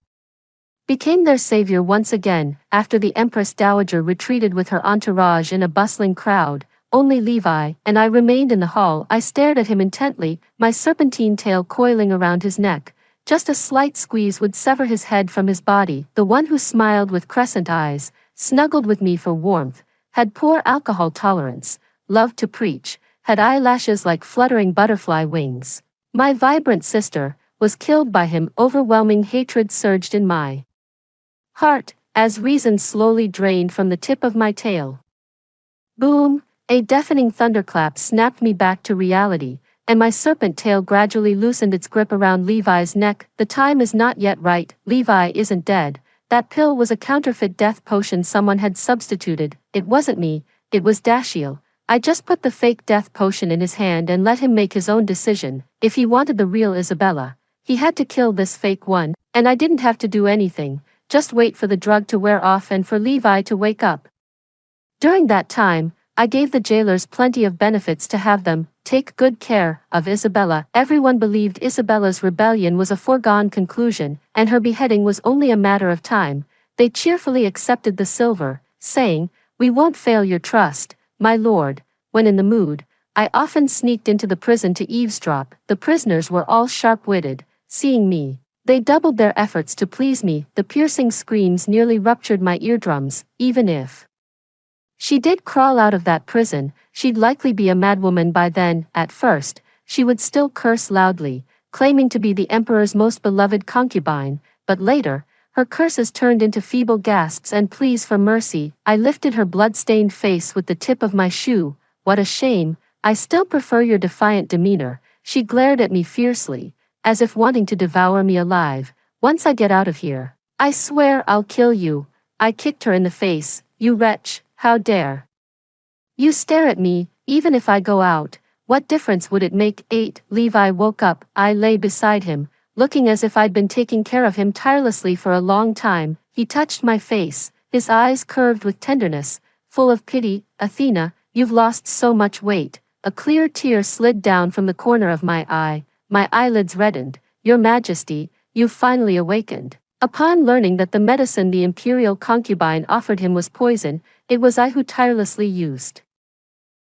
became their savior once again. After the Empress Dowager retreated with her entourage in a bustling crowd, only Levi and I remained in the hall. I stared at him intently, my serpentine tail coiling around his neck. Just a slight squeeze would sever his head from his body. The one who smiled with crescent eyes, snuggled with me for warmth, had poor alcohol tolerance, loved to preach, had eyelashes like fluttering butterfly wings. My vibrant sister was killed by him. Overwhelming hatred surged in my heart, as reason slowly drained from the tip of my tail. Boom! A deafening thunderclap snapped me back to reality, and my serpent tail gradually loosened its grip around Levi's neck. "The time is not yet right. Levi isn't dead. That pill was a counterfeit death potion someone had substituted. It wasn't me, it was Dashiell. I just put the fake death potion in his hand and let him make his own decision. If he wanted the real Isabella, he had to kill this fake one, and I didn't have to do anything. Just wait for the drug to wear off and for Levi to wake up. During that time, I gave the jailers plenty of benefits to have them take good care of Isabella." Everyone believed Isabella's rebellion was a foregone conclusion, and her beheading was only a matter of time. They cheerfully accepted the silver, saying, "We won't fail your trust, my lord." When in the mood, I often sneaked into the prison to eavesdrop. The prisoners were all sharp-witted. Seeing me, they doubled their efforts to please me. The piercing screams nearly ruptured my eardrums. Even if she did crawl out of that prison, she'd likely be a madwoman by then. At first, she would still curse loudly, claiming to be the emperor's most beloved concubine, but later, her curses turned into feeble gasps and pleas for mercy. I lifted her blood-stained face with the tip of my shoe. "What a shame, I still prefer your defiant demeanor." She glared at me fiercely, as if wanting to devour me alive. "Once I get out of here, I swear I'll kill you." I kicked her in the face. "You wretch, how dare you stare at me? Even if I go out, what difference would it make?" 8. Levi woke up. I lay beside him, looking as if I'd been taking care of him tirelessly for a long time. He touched my face, his eyes curved with tenderness, full of pity. "Athena, you've lost so much weight." A clear tear slid down from the corner of my eye. My eyelids reddened. "Your Majesty, you've finally awakened." Upon learning that the medicine the imperial concubine offered him was poison, it was I who tirelessly used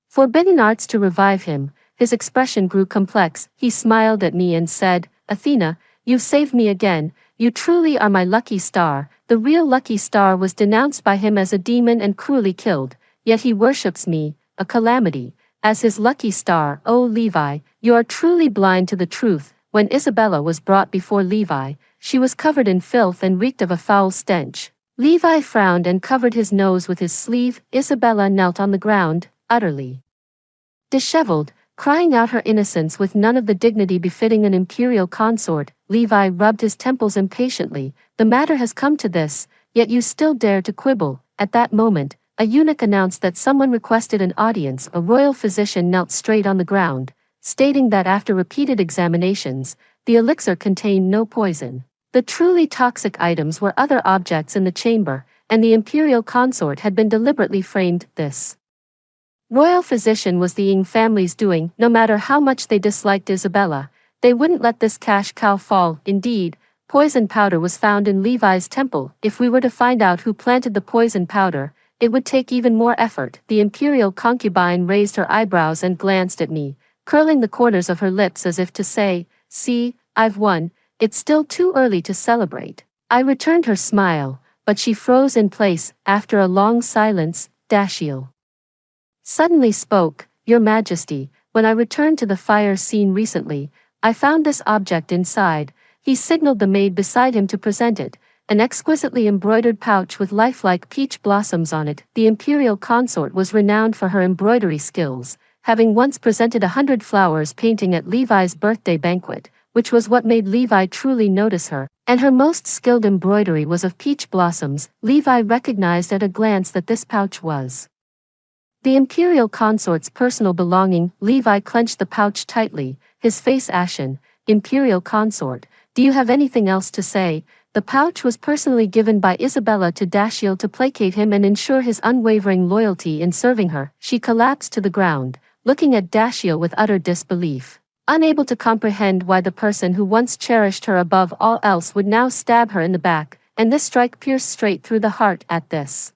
forbidden arts to revive him. His expression grew complex. He smiled at me and said, "Athena, you've saved me again. You truly are my lucky star." The real lucky star was denounced by him as a demon and cruelly killed, yet he worships me, a calamity, as his lucky star. "Oh Levi, you are truly blind to the truth." When Isabella was brought before Levi, she was covered in filth and reeked of a foul stench. Levi frowned and covered his nose with his sleeve. Isabella knelt on the ground, utterly disheveled, crying out her innocence with none of the dignity befitting an imperial consort. Levi rubbed his temples impatiently. "The matter has come to this, yet you still dare to quibble." At that moment, a eunuch announced that someone requested an audience. A royal physician knelt straight on the ground, stating that after repeated examinations, the elixir contained no poison. The truly toxic items were other objects in the chamber, and the imperial consort had been deliberately framed. This royal physician was the Ying family's doing. No matter how much they disliked Isabella, they wouldn't let this cash cow fall. Indeed, poison powder was found in Levi's temple. If we were to find out who planted the poison powder, it would take even more effort. The imperial concubine raised her eyebrows and glanced at me, curling the corners of her lips as if to say, "See, I've won. It's still too early to celebrate." I returned her smile, but she froze in place. After a long silence, Dashiell suddenly spoke, "Your Majesty, when I returned to the fire scene recently, I found this object inside." He signaled the maid beside him to present it, an exquisitely embroidered pouch with lifelike peach blossoms on it. The imperial consort was renowned for her embroidery skills, having once presented 100 flowers painting at Levi's birthday banquet, which was what made Levi truly notice her, and her most skilled embroidery was of peach blossoms. Levi recognized at a glance that this pouch was the imperial consort's personal belonging. Levi clenched the pouch tightly, his face ashen. "Imperial consort, do you have anything else to say?" The pouch was personally given by Isabella to Dashiell to placate him and ensure his unwavering loyalty in serving her. She collapsed to the ground, looking at Dashiell with utter disbelief, unable to comprehend why the person who once cherished her above all else would now stab her in the back, and this strike pierced straight through the heart. At this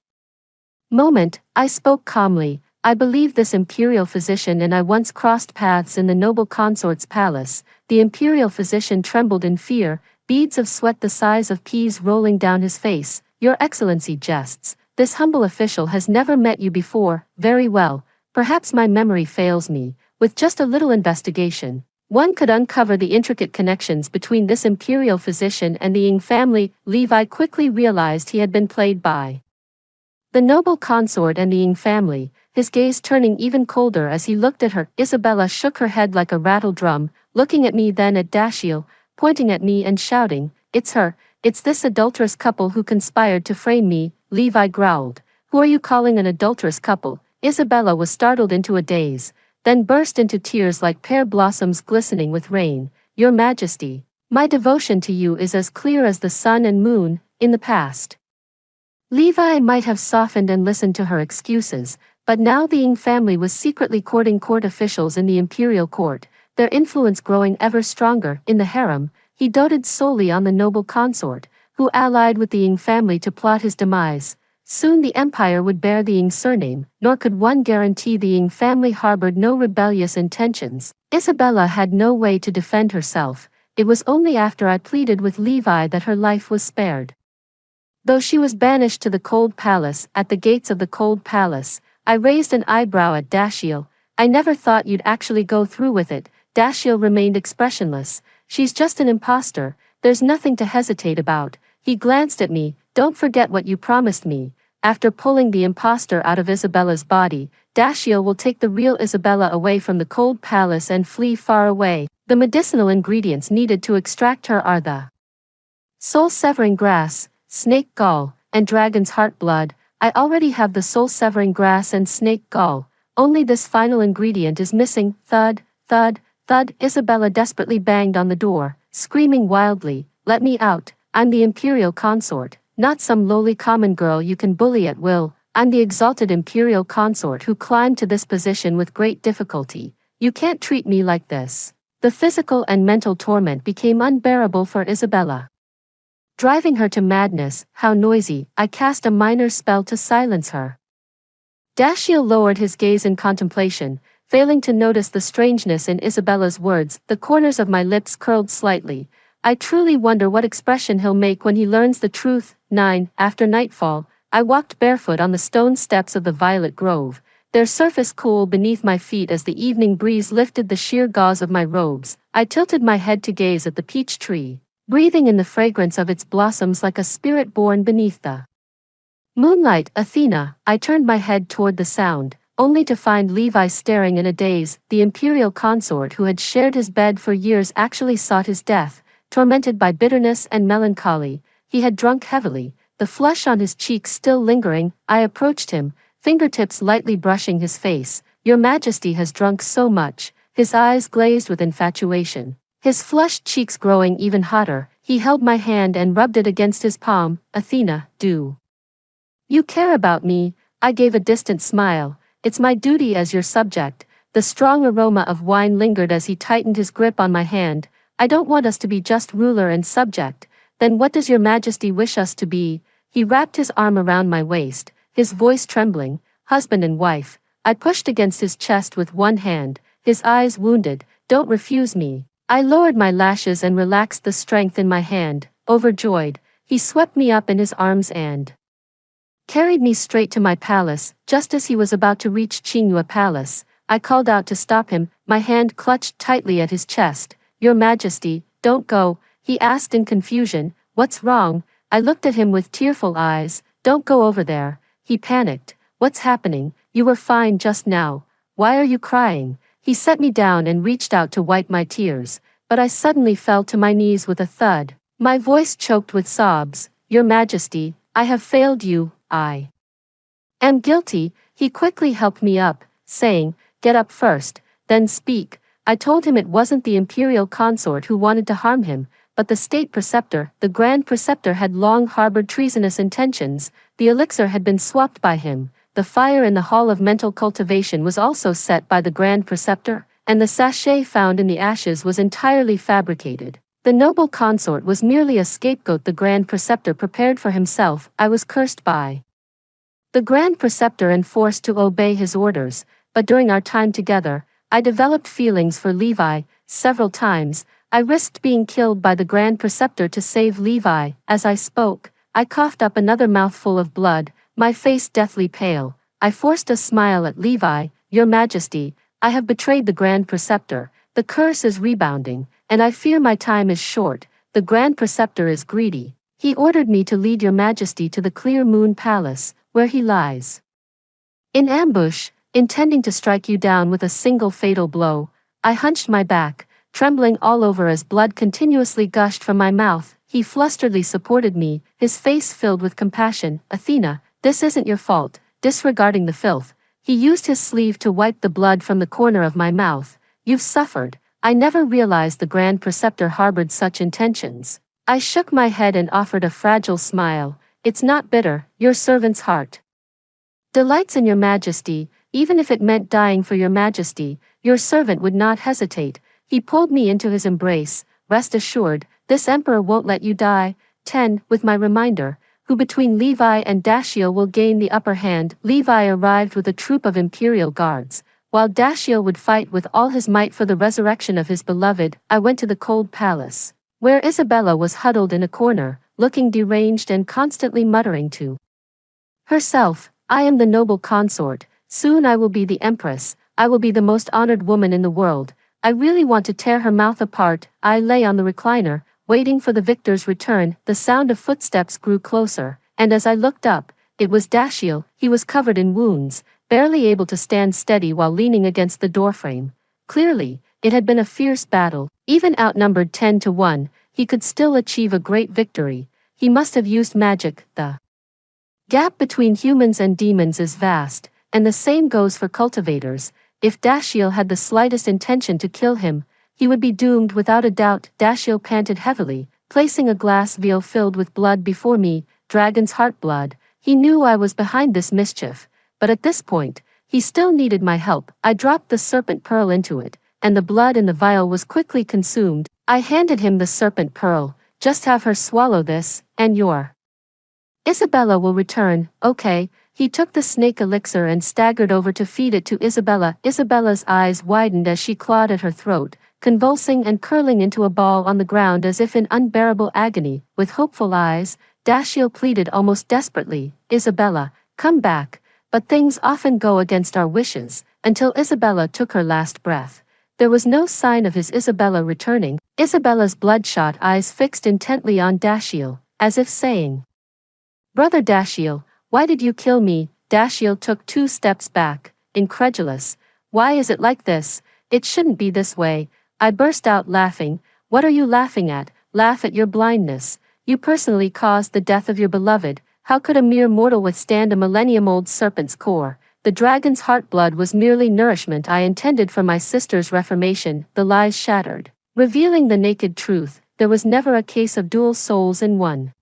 moment, I spoke calmly. "I believe this imperial physician and I once crossed paths in the noble consort's palace." The imperial physician trembled in fear, beads of sweat the size of peas rolling down his face. "Your Excellency jests. This humble official has never met you before." "Very well, perhaps my memory fails me. With just a little investigation, one could uncover the intricate connections between this imperial physician and the Ying family." Levi quickly realized he had been played by the noble consort and the Ying family, his gaze turning even colder as he looked at her. Isabella shook her head like a rattle drum, looking at me then at Dashiell, pointing at me and shouting, "It's her, it's this adulterous couple who conspired to frame me." Levi growled, "Who are you calling an adulterous couple?" Isabella was startled into a daze, then burst into tears like pear blossoms glistening with rain. "Your Majesty, my devotion to you is as clear as the sun and moon." In the past, Levi might have softened and listened to her excuses, but now the Ying family was secretly courting court officials in the imperial court, their influence growing ever stronger. In the harem, he doted solely on the noble consort, who allied with the Ying family to plot his demise. Soon the empire would bear the Ying surname, nor could one guarantee the Ying family harbored no rebellious intentions. Isabella had no way to defend herself. It was only after I pleaded with Levi that her life was spared. Though she was banished to the cold palace, at the gates of the cold palace, I raised an eyebrow at Dashiell. "I never thought you'd actually go through with it." Dashiell remained expressionless. "She's just an imposter, there's nothing to hesitate about." He glanced at me. "Don't forget what you promised me. After pulling the imposter out of Isabella's body, Dashiell will take the real Isabella away from the cold palace and flee far away. The medicinal ingredients needed to extract her are the soul-severing grass, snake gall, and dragon's heart blood. I already have the soul-severing grass and snake gall, only this final ingredient is missing." Thud, thud, thud. Isabella desperately banged on the door, screaming wildly, "Let me out. I'm the imperial consort, not some lowly common girl you can bully at will. I'm the exalted imperial consort who climbed to this position with great difficulty. You can't treat me like this." The physical and mental torment became unbearable for Isabella, driving her to madness. "How noisy." I cast a minor spell to silence her. Dashiell lowered his gaze in contemplation, failing to notice the strangeness in Isabella's words. The corners of my lips curled slightly. "I truly wonder what expression he'll make when he learns the truth." 9. After nightfall, I walked barefoot on the stone steps of the violet grove, their surface cool beneath my feet as the evening breeze lifted the sheer gauze of my robes. I tilted my head to gaze at the peach tree, breathing in the fragrance of its blossoms like a spirit born beneath the moonlight. "Athena." I turned my head toward the sound, only to find Levi staring in a daze. The imperial consort who had shared his bed for years actually sought his death, tormented by bitterness and melancholy. He had drunk heavily, the flush on his cheeks still lingering. I approached him, fingertips lightly brushing his face. "Your Majesty has drunk so much." His eyes glazed with infatuation, his flushed cheeks growing even hotter. He held my hand and rubbed it against his palm. "Athena, do You care about me, I gave a distant smile. It's my duty as your subject. The strong aroma of wine lingered as he tightened his grip on my hand. I don't want us to be just ruler and subject. Then what does your majesty wish us to be? He wrapped his arm around my waist, his voice trembling. Husband and wife. I pushed against his chest with one hand, his eyes wounded. Don't refuse me. I lowered my lashes and relaxed the strength in my hand. Overjoyed, he swept me up in his arms and carried me straight to my palace. Just as he was about to reach Qingyue Palace, I called out to stop him, my hand clutched tightly at his chest. Your Majesty, don't go, he asked in confusion. What's wrong? I looked at him with tearful eyes. Don't go over there. He panicked. What's happening? You were fine just now. Why are you crying? He set me down and reached out to wipe my tears, but I suddenly fell to my knees with a thud. My voice choked with sobs. Your Majesty, I have failed you, I am guilty. He quickly helped me up, saying, get up first, then speak. I told him it wasn't the imperial consort who wanted to harm him, but the state preceptor. The grand preceptor had long harbored treasonous intentions. The elixir had been swapped by him. The fire in the hall of mental cultivation was also set by the grand preceptor, and the sachet found in the ashes was entirely fabricated. The noble consort was merely a scapegoat the grand preceptor prepared for himself. I was cursed by the grand preceptor and forced to obey his orders, but during our time together, I developed feelings for Levi. Several times, I risked being killed by the grand preceptor to save Levi. As I spoke, I coughed up another mouthful of blood, my face deathly pale. I forced a smile at Levi. Your Majesty, I have betrayed the grand preceptor. The curse is rebounding, and I fear my time is short. The grand preceptor is greedy. He ordered me to lead your Majesty to the Clear Moon Palace, where he lies in ambush, intending to strike you down with a single fatal blow. I hunched my back, trembling all over as blood continuously gushed from my mouth. He flusteredly supported me, his face filled with compassion. Athena, this isn't your fault. Disregarding the filth, he used his sleeve to wipe the blood from the corner of my mouth. You've suffered. I never realized the grand preceptor harbored such intentions. I shook my head and offered a fragile smile. It's not bitter. Your servant's heart delights in your Majesty. Even if it meant dying for your Majesty, your servant would not hesitate. He pulled me into his embrace. Rest assured, this emperor won't let you die. 10. With my reminder, who between Levi and Dashiell will gain the upper hand. Levi arrived with a troop of imperial guards, while Dashiell would fight with all his might for the resurrection of his beloved. I went to the cold palace, where Isabella was huddled in a corner, looking deranged and constantly muttering to herself, I am the noble consort. Soon I will be the empress. I will be the most honored woman in the world. I really want to tear her mouth apart. I lay on the recliner, waiting for the victor's return. The sound of footsteps grew closer, and as I looked up, it was Dashiell. He was covered in wounds, barely able to stand steady while leaning against the doorframe. Clearly, it had been a fierce battle. Even outnumbered 10-1, he could still achieve a great victory. He must have used magic. The gap between humans and demons is vast, and the same goes for cultivators. If Dashiell had the slightest intention to kill him, he would be doomed without a doubt. Dashiell panted heavily, placing a glass vial filled with blood before me, dragon's heart blood. He knew I was behind this mischief, but at this point, he still needed my help. I dropped the serpent pearl into it, and the blood in the vial was quickly consumed. I handed him the serpent pearl. Just have her swallow this, and your Isabella will return. Okay. He took the snake elixir and staggered over to feed it to Isabella. Isabella's eyes widened as she clawed at her throat, convulsing and curling into a ball on the ground as if in unbearable agony. With hopeful eyes, Dashiell pleaded almost desperately, Isabella, come back. But things often go against our wishes, until Isabella took her last breath. There was no sign of his Isabella returning. Isabella's bloodshot eyes fixed intently on Dashiell, as if saying, Brother Dashiell, why did you kill me? Dashiell took 2 steps back, incredulous. Why is it like this? It shouldn't be this way. I burst out laughing. What are you laughing at? Laugh at your blindness. You personally caused the death of your beloved. How could a mere mortal withstand a millennium-old serpent's core? The dragon's heart blood was merely nourishment I intended for my sister's reformation. The lies shattered, revealing the naked truth. There was never a case of dual souls in one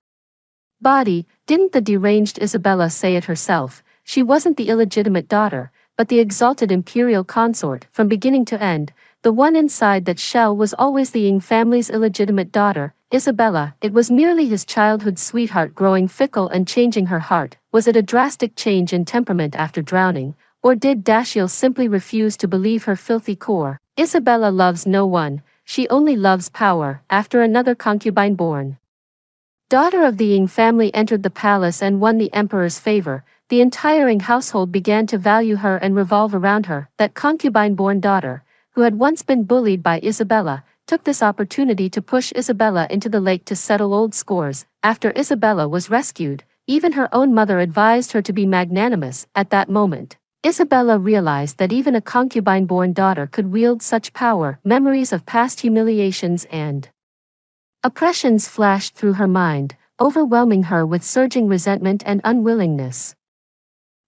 body. Didn't the deranged Isabella say it herself? She wasn't the illegitimate daughter, but the exalted imperial consort, from beginning to end. The one inside that shell was always the Ying family's illegitimate daughter, Isabella. It was merely his childhood sweetheart growing fickle and changing her heart. Was it a drastic change in temperament after drowning, or did Dashiell simply refuse to believe her filthy core? Isabella loves no one, she only loves power. After another concubine born, daughter of the Ying family entered the palace and won the emperor's favor, the entire Ying household began to value her and revolve around her. That concubine-born daughter, who had once been bullied by Isabella, took this opportunity to push Isabella into the lake to settle old scores. After Isabella was rescued, even her own mother advised her to be magnanimous. At that moment, Isabella realized that even a concubine-born daughter could wield such power. Memories of past humiliations and oppressions flashed through her mind, overwhelming her with surging resentment and unwillingness.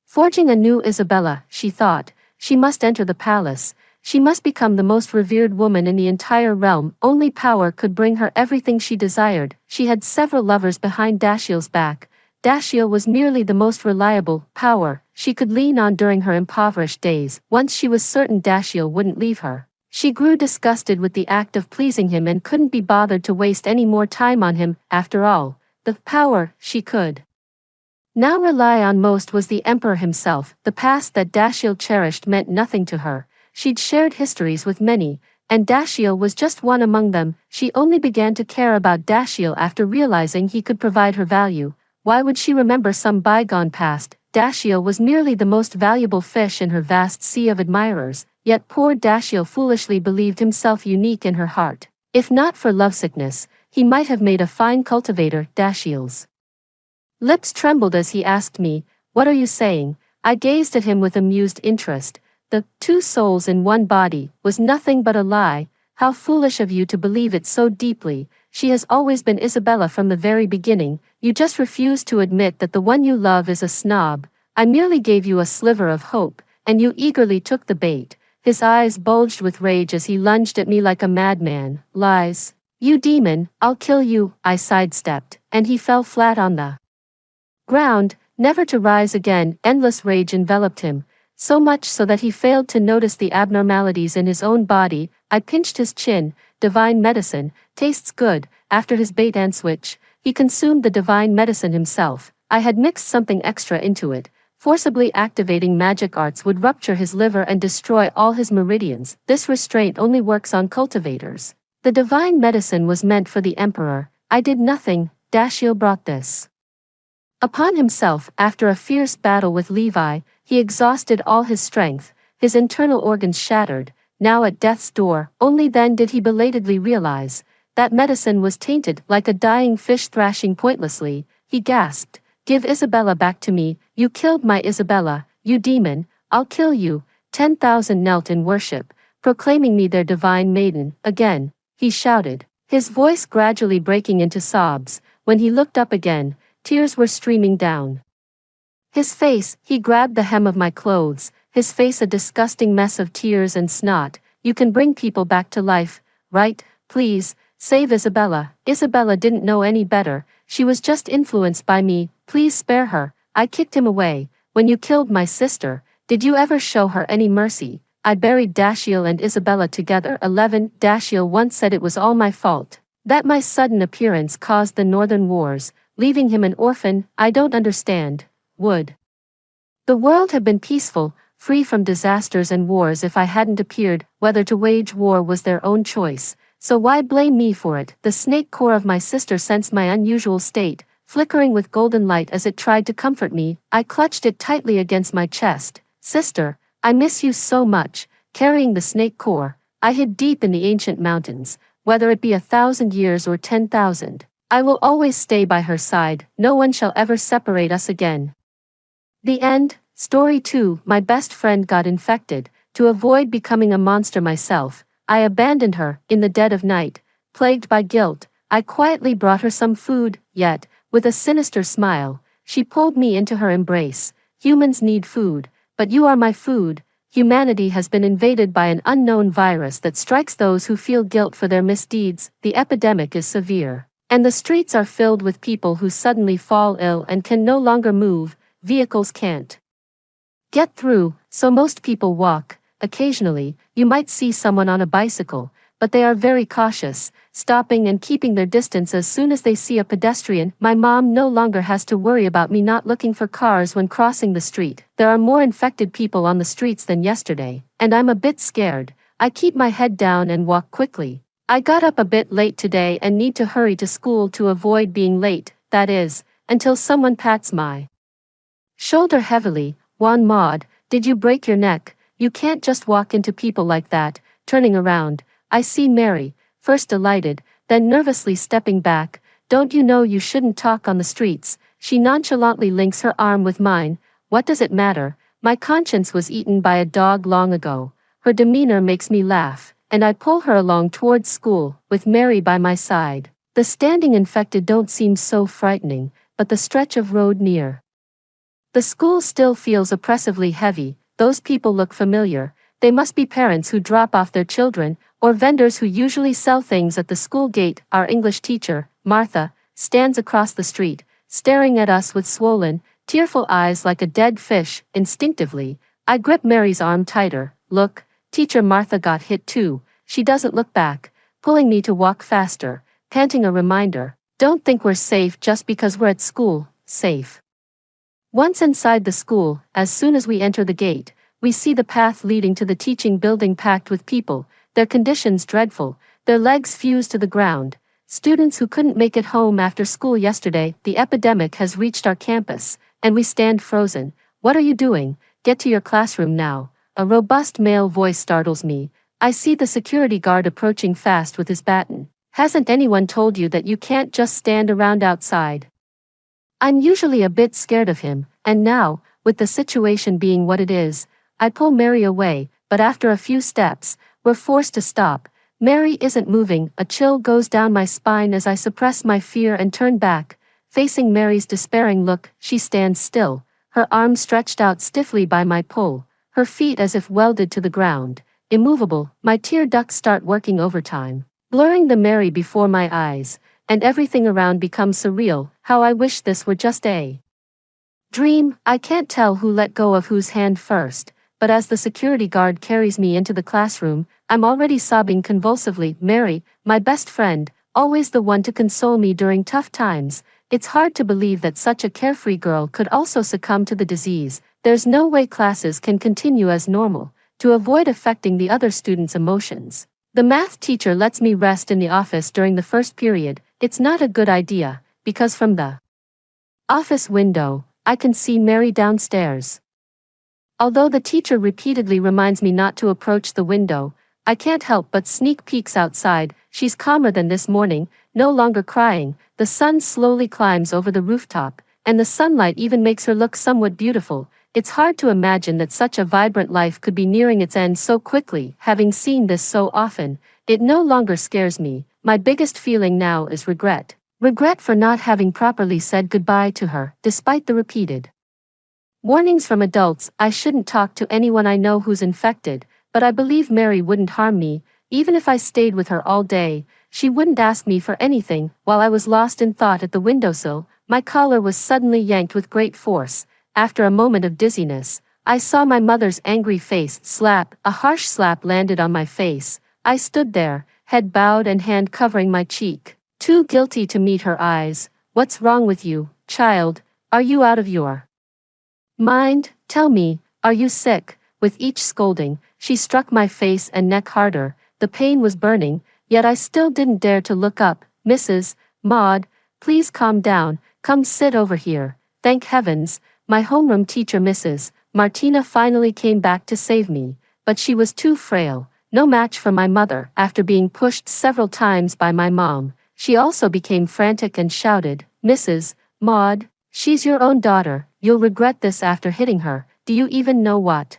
Forging a new Isabella, she thought, she must enter the palace. She must become the most revered woman in the entire realm. Only power could bring her everything she desired. She had several lovers behind Dashiell's back. Dashiell was merely the most reliable power she could lean on during her impoverished days. Once she was certain Dashiell wouldn't leave her, she grew disgusted with the act of pleasing him and couldn't be bothered to waste any more time on him. After all, the power she could now rely on most was the emperor himself. The past that Dashiell cherished meant nothing to her. She'd shared histories with many, and Dashiell was just one among them. She only began to care about Dashiell after realizing he could provide her value. Why would she remember some bygone past? Dashiell was merely the most valuable fish in her vast sea of admirers, yet poor Dashiell foolishly believed himself unique in her heart. If not for lovesickness, he might have made a fine cultivator. Dashiell's lips trembled as he asked me, "What are you saying?" I gazed at him with amused interest. The two souls in one body was nothing but a lie. How foolish of you to believe it so deeply. She has always been Isabella from the very beginning. You just refuse to admit that the one you love is a snob. I merely gave you a sliver of hope, and you eagerly took the bait. His eyes bulged with rage as he lunged at me like a madman. Lies. You demon, I'll kill you. I sidestepped, and he fell flat on the ground, never to rise again. Endless rage enveloped him, so much so that he failed to notice the abnormalities in his own body. I pinched his chin. Divine medicine, tastes good. After his bait and switch, he consumed the divine medicine himself. I had mixed something extra into it. Forcibly activating magic arts would rupture his liver and destroy all his meridians. This restraint only works on cultivators. The divine medicine was meant for the emperor. I did nothing. Dashiell brought this upon himself. After a fierce battle with Levi, he exhausted all his strength, his internal organs shattered. Now at death's door, only then did he belatedly realize that medicine was tainted. Like a dying fish thrashing pointlessly, he gasped, "Give Isabella back to me. You killed my Isabella, you demon, I'll kill you." 10,000 knelt in worship, proclaiming me their divine maiden. Again, he shouted, his voice gradually breaking into sobs. When he looked up again, tears were streaming down his face. He grabbed the hem of my clothes, his face a disgusting mess of tears and snot. "You can bring people back to life, right? Please, save Isabella." Isabella didn't know any better. She was just influenced by me. "Please spare her." I kicked him away. "When you killed my sister, did you ever show her any mercy?" I buried Dashiell and Isabella together. 11. Dashiell once said it was all my fault, that my sudden appearance caused the Northern Wars, leaving him an orphan. I don't understand. Would the world have been peaceful, free from disasters and wars if I hadn't appeared? Whether to wage war was their own choice, so why blame me for it? The snake core of my sister sensed my unusual state, flickering with golden light as it tried to comfort me. I clutched it tightly against my chest. "Sister, I miss you so much." Carrying the snake core, I hid deep in the ancient mountains. Whether it be 1,000 years or 10,000, I will always stay by her side. No one shall ever separate us again. The end. Story 2. My best friend got infected. To avoid becoming a monster myself, I abandoned her. In the dead of night, plagued by guilt, I quietly brought her some food. Yet, with a sinister smile, she pulled me into her embrace. "Humans need food, but you are my food." Humanity has been invaded by an unknown virus that strikes those who feel guilt for their misdeeds. The epidemic is severe. And the streets are filled with people who suddenly fall ill and can no longer move, vehicles can't get through, so most people walk. Occasionally, you might see someone on a bicycle, but they are very cautious, stopping and keeping their distance as soon as they see a pedestrian. My mom no longer has to worry about me not looking for cars when crossing the street. There are more infected people on the streets than yesterday, and I'm a bit scared. I keep my head down and walk quickly. I got up a bit late today and need to hurry to school to avoid being late, that is, until someone pats my shoulder heavily. One Maud, did you break your neck? You can't just walk into people like that. Turning around, I see Mary, first delighted, then nervously stepping back. Don't you know you shouldn't talk on the streets? She nonchalantly links her arm with mine. What does it matter? My conscience was eaten by a dog long ago. Her demeanor makes me laugh, and I pull her along towards school, with Mary by my side. The standing infected don't seem so frightening, but the stretch of road near the school still feels oppressively heavy. Those people look familiar. They must be parents who drop off their children, or vendors who usually sell things at the school gate. Our English teacher, Martha, stands across the street, staring at us with swollen, tearful eyes like a dead fish. Instinctively, I grip Mary's arm tighter. Look, Teacher Martha got hit too. She doesn't look back, pulling me to walk faster, panting a reminder. Don't think we're safe just because we're at school. Safe. Once inside the school, as soon as we enter the gate, we see the path leading to the teaching building packed with people, their conditions dreadful, their legs fused to the ground. Students who couldn't make it home after school yesterday. The epidemic has reached our campus, and we stand frozen. What are you doing? Get to your classroom now. A robust male voice startles me. I see the security guard approaching fast with his baton. Hasn't anyone told you that you can't just stand around outside? I'm usually a bit scared of him, and now, with the situation being what it is, I pull Mary away, but after a few steps, we're forced to stop. Mary isn't moving. A chill goes down my spine as I suppress my fear and turn back. Facing Mary's despairing look, she stands still, her arms stretched out stiffly by my pull, her feet as if welded to the ground, immovable. My tear ducts start working overtime, blurring the Mary before my eyes, and everything around becomes surreal. How I wish this were just a dream. I can't tell who let go of whose hand first, but as the security guard carries me into the classroom, I'm already sobbing convulsively. Mary, my best friend, always the one to console me during tough times. It's hard to believe that such a carefree girl could also succumb to the disease. There's no way classes can continue as normal, to avoid affecting the other students' emotions. The math teacher lets me rest in the office during the first period. It's not a good idea, because from the office window, I can see Mary downstairs. Although the teacher repeatedly reminds me not to approach the window, I can't help but sneak peeks outside. She's calmer than this morning, no longer crying. The sun slowly climbs over the rooftop, and the sunlight even makes her look somewhat beautiful. It's hard to imagine that such a vibrant life could be nearing its end so quickly. Having seen this so often, it no longer scares me. My biggest feeling now is regret. Regret for not having properly said goodbye to her, despite the repeated warnings from adults. I shouldn't talk to anyone I know who's infected, but I believe Mary wouldn't harm me. Even if I stayed with her all day, she wouldn't ask me for anything. While I was lost in thought at the windowsill, my collar was suddenly yanked with great force. After a moment of dizziness, I saw my mother's angry face. Slap. A harsh slap landed on my face. I stood there, head bowed and hand covering my cheek, too guilty to meet her eyes. What's wrong with you, child? Are you out of your mind? Tell me, are you sick? With each scolding, she struck my face and neck harder. The pain was burning, yet I still didn't dare to look up. Mrs. Maud, please calm down. Come sit over here. Thank heavens, my homeroom teacher Mrs. Martina finally came back to save me, but she was too frail, no match for my mother. After being pushed several times by my mom, she also became frantic and shouted, Mrs. Maud, she's your own daughter. You'll regret this after hitting her. Do you even know what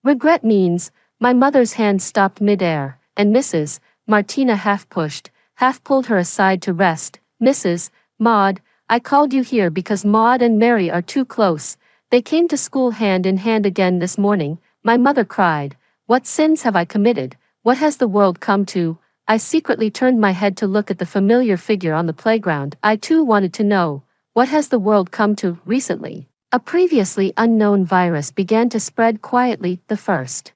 regret means? My mother's hand stopped mid-air, and Mrs. Martina half pushed, half pulled her aside to rest. Mrs. Maud, I called you here because Maud and Mary are too close. They came to school hand in hand again this morning. My mother cried. What sins have I committed? What has the world come to? I secretly turned my head to look at the familiar figure on the playground. I too wanted to know, what has the world come to recently? A previously unknown virus began to spread quietly. The first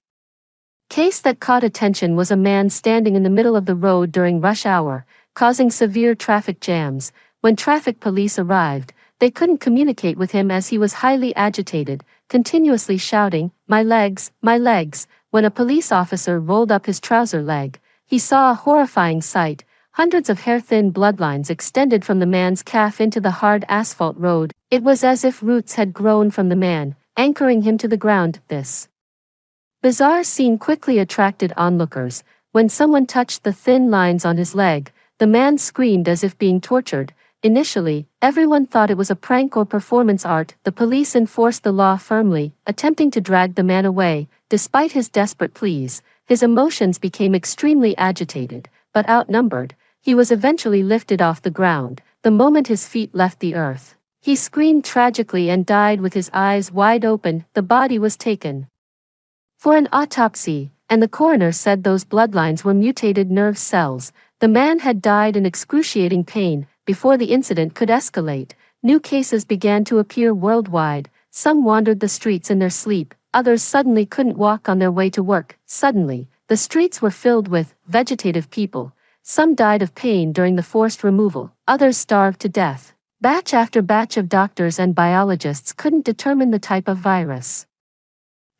case that caught attention was a man standing in the middle of the road during rush hour, causing severe traffic jams. When traffic police arrived, they couldn't communicate with him as he was highly agitated, continuously shouting, "My legs, my legs." When a police officer rolled up his trouser leg, he saw a horrifying sight. Hundreds of hair-thin bloodlines extended from the man's calf into the hard asphalt road. It was as if roots had grown from the man, anchoring him to the ground. This bizarre scene quickly attracted onlookers. When someone touched the thin lines on his leg, the man screamed as if being tortured. Initially, everyone thought it was a prank or performance art. The police enforced the law firmly, attempting to drag the man away. Despite his desperate pleas, his emotions became extremely agitated, but outnumbered. He was eventually lifted off the ground. The moment his feet left the earth, he screamed tragically and died with his eyes wide open. The body was taken for an autopsy, and the coroner said those bloodlines were mutated nerve cells. The man had died in excruciating pain. Before the incident could escalate, new cases began to appear worldwide. Some wandered the streets in their sleep, others suddenly couldn't walk on their way to work. Suddenly, the streets were filled with vegetative people. Some died of pain during the forced removal, others starved to death. Batch after batch of doctors and biologists couldn't determine the type of virus,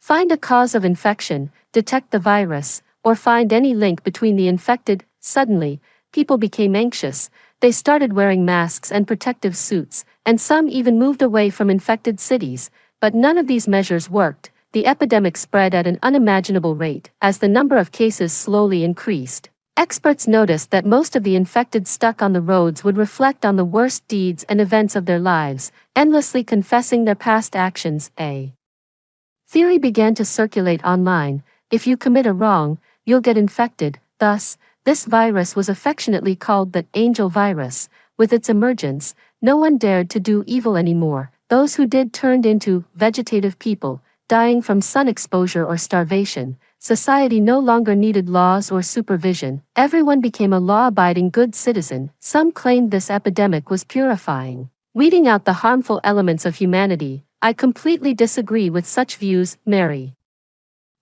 find a cause of infection, detect the virus, or find any link between the infected. Suddenly, people became anxious. They started wearing masks and protective suits, and some even moved away from infected cities. But none of these measures worked. The epidemic spread at an unimaginable rate. As the number of cases slowly increased, experts noticed that most of the infected stuck on the roads would reflect on the worst deeds and events of their lives, endlessly confessing their past actions. A theory began to circulate online: if you commit a wrong, you'll get infected. Thus, this virus was affectionately called the angel virus. With its emergence, no one dared to do evil anymore. Those who did turned into vegetative people, dying from sun exposure or starvation. Society no longer needed laws or supervision. Everyone became a law-abiding good citizen. Some claimed this epidemic was purifying, weeding out the harmful elements of humanity. I completely disagree with such views. Mary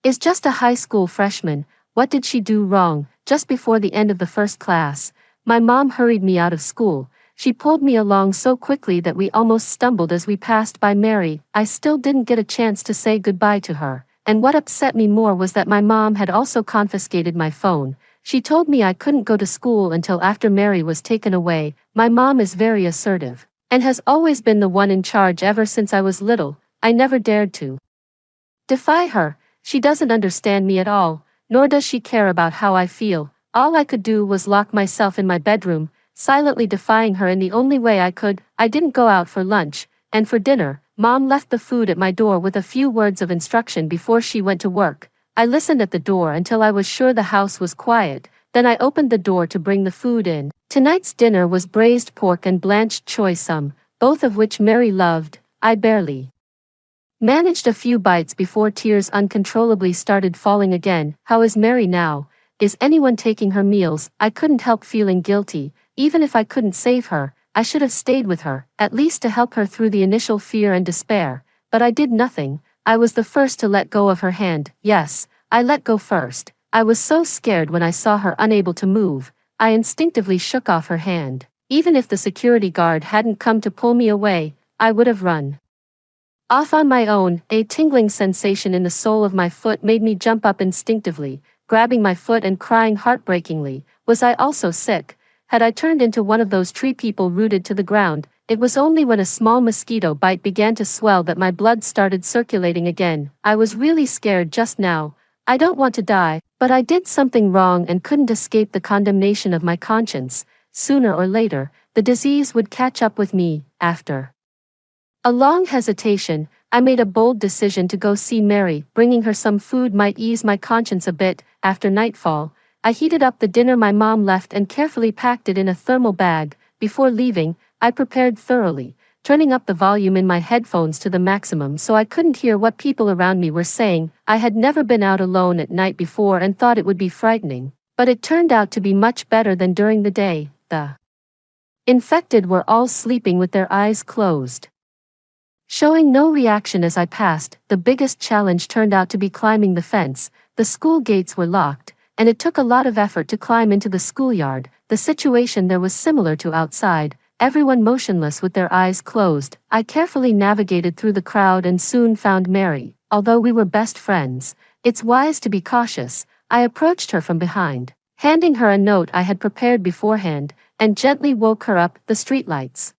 is just a high school freshman. What did she do wrong? Just before the end of the first class, my mom hurried me out of school. She pulled me along so quickly that we almost stumbled as we passed by Mary. I still didn't get a chance to say goodbye to her. And what upset me more was that my mom had also confiscated my phone. She told me I couldn't go to school until after Mary was taken away. My mom is very assertive, and has always been the one in charge ever since I was little. I never dared to defy her. She doesn't understand me at all, nor does she care about how I feel. All I could do was lock myself in my bedroom, silently defying her in the only way I could. I didn't go out for lunch, and for dinner, Mom left the food at my door with a few words of instruction before she went to work. I listened at the door until I was sure the house was quiet, then I opened the door to bring the food in. Tonight's dinner was braised pork and blanched choy sum, both of which Mary loved. I barely managed a few bites before tears uncontrollably started falling again. How is Mary now? Is anyone taking her meals? I couldn't help feeling guilty. Even if I couldn't save her, I should have stayed with her, at least to help her through the initial fear and despair. But I did nothing. I was the first to let go of her hand. Yes, I let go first. I was so scared when I saw her unable to move. I instinctively shook off her hand. Even if the security guard hadn't come to pull me away, I would have run off on my own. A tingling sensation in the sole of my foot made me jump up instinctively, grabbing my foot and crying heartbreakingly. Was I also sick? Had I turned into one of those tree people rooted to the ground? It was only when a small mosquito bite began to swell that my blood started circulating again. I was really scared just now. I don't want to die, but I did something wrong and couldn't escape the condemnation of my conscience. Sooner or later, the disease would catch up with me. After a long hesitation, I made a bold decision to go see Mary. Bringing her some food might ease my conscience a bit. After nightfall, I heated up the dinner my mom left and carefully packed it in a thermal bag. Before leaving, I prepared thoroughly, turning up the volume in my headphones to the maximum so I couldn't hear what people around me were saying. I had never been out alone at night before and thought it would be frightening. But it turned out to be much better than during the day. The infected were all sleeping with their eyes closed, showing no reaction as I passed. The biggest challenge turned out to be climbing the fence. The school gates were locked, and it took a lot of effort to climb into the schoolyard. The situation there was similar to outside, everyone motionless with their eyes closed. I carefully navigated through the crowd and soon found Mary. Although we were best friends, it's wise to be cautious. I approached her from behind, handing her a note I had prepared beforehand, and gently woke her up. The streetlights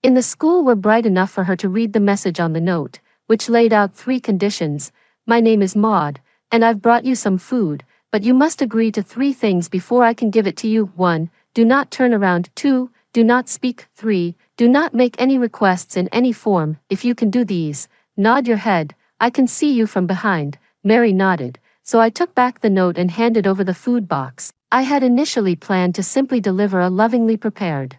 in the school were bright enough for her to read the message on the note, which laid out 3 conditions. My name is Maud, and I've brought you some food, but you must agree to 3 things before I can give it to you. 1. Do not turn around. 2. Do not speak. 3. Do not make any requests in any form. If you can do these, nod your head. I can see you from behind. Mary nodded, so I took back the note and handed over the food box. I had initially planned to simply deliver a lovingly prepared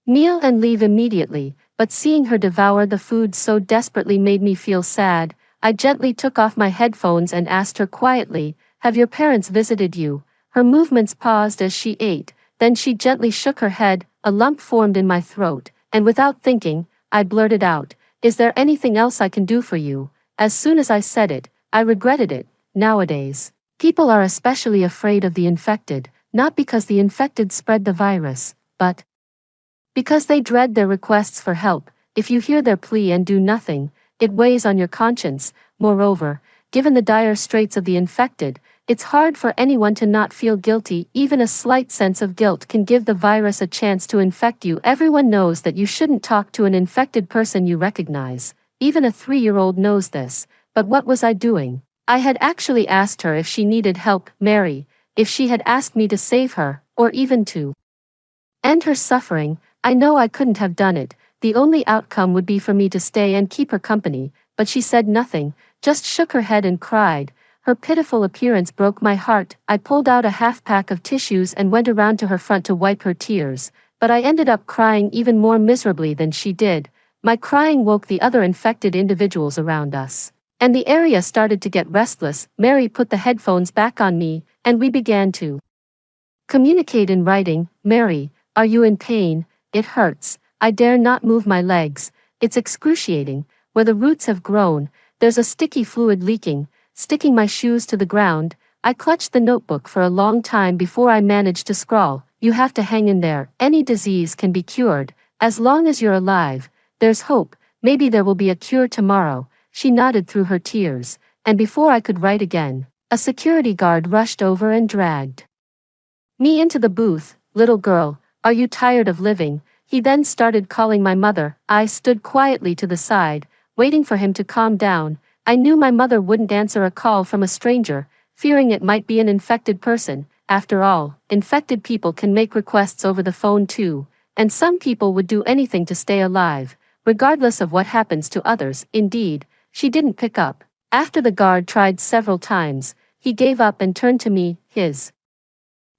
meal and leave immediately, but seeing her devour the food so desperately made me feel sad. I gently took off my headphones and asked her quietly, "Have your parents visited you?" Her movements paused as she ate, then she gently shook her head. A lump formed in my throat, and without thinking, I blurted out, "Is there anything else I can do for you?" As soon as I said it, I regretted it. Nowadays, people are especially afraid of the infected, not because the infected spread the virus, but because they dread their requests for help. If you hear their plea and do nothing, it weighs on your conscience. Moreover, given the dire straits of the infected, it's hard for anyone to not feel guilty. Even a slight sense of guilt can give the virus a chance to infect you. Everyone knows that you shouldn't talk to an infected person you recognize. Even a 3-year-old knows this. But what was I doing? I had actually asked her if she needed help. Mary, if she had asked me to save her, or even to end her suffering, I know I couldn't have done it. The only outcome would be for me to stay and keep her company, but she said nothing, just shook her head and cried. Her pitiful appearance broke my heart. I pulled out a half-pack of tissues and went around to her front to wipe her tears, but I ended up crying even more miserably than she did. My crying woke the other infected individuals around us, and the area started to get restless. Mary put the headphones back on me, and we began to communicate in writing. "Mary, are you in pain? It hurts. I dare not move my legs. It's excruciating. Where the roots have grown, there's a sticky fluid leaking, sticking my shoes to the ground." I clutched the notebook for a long time before I managed to scrawl, "You have to hang in there. Any disease can be cured. As long as you're alive, there's hope. Maybe there will be a cure tomorrow." She nodded through her tears, and before I could write again, a security guard rushed over and dragged me into the booth. "Little girl, are you tired of living?" He then started calling my mother. I stood quietly to the side, waiting for him to calm down. I knew my mother wouldn't answer a call from a stranger, fearing it might be an infected person. After all, infected people can make requests over the phone too, and some people would do anything to stay alive, regardless of what happens to others. Indeed, she didn't pick up. After the guard tried several times, he gave up and turned to me, his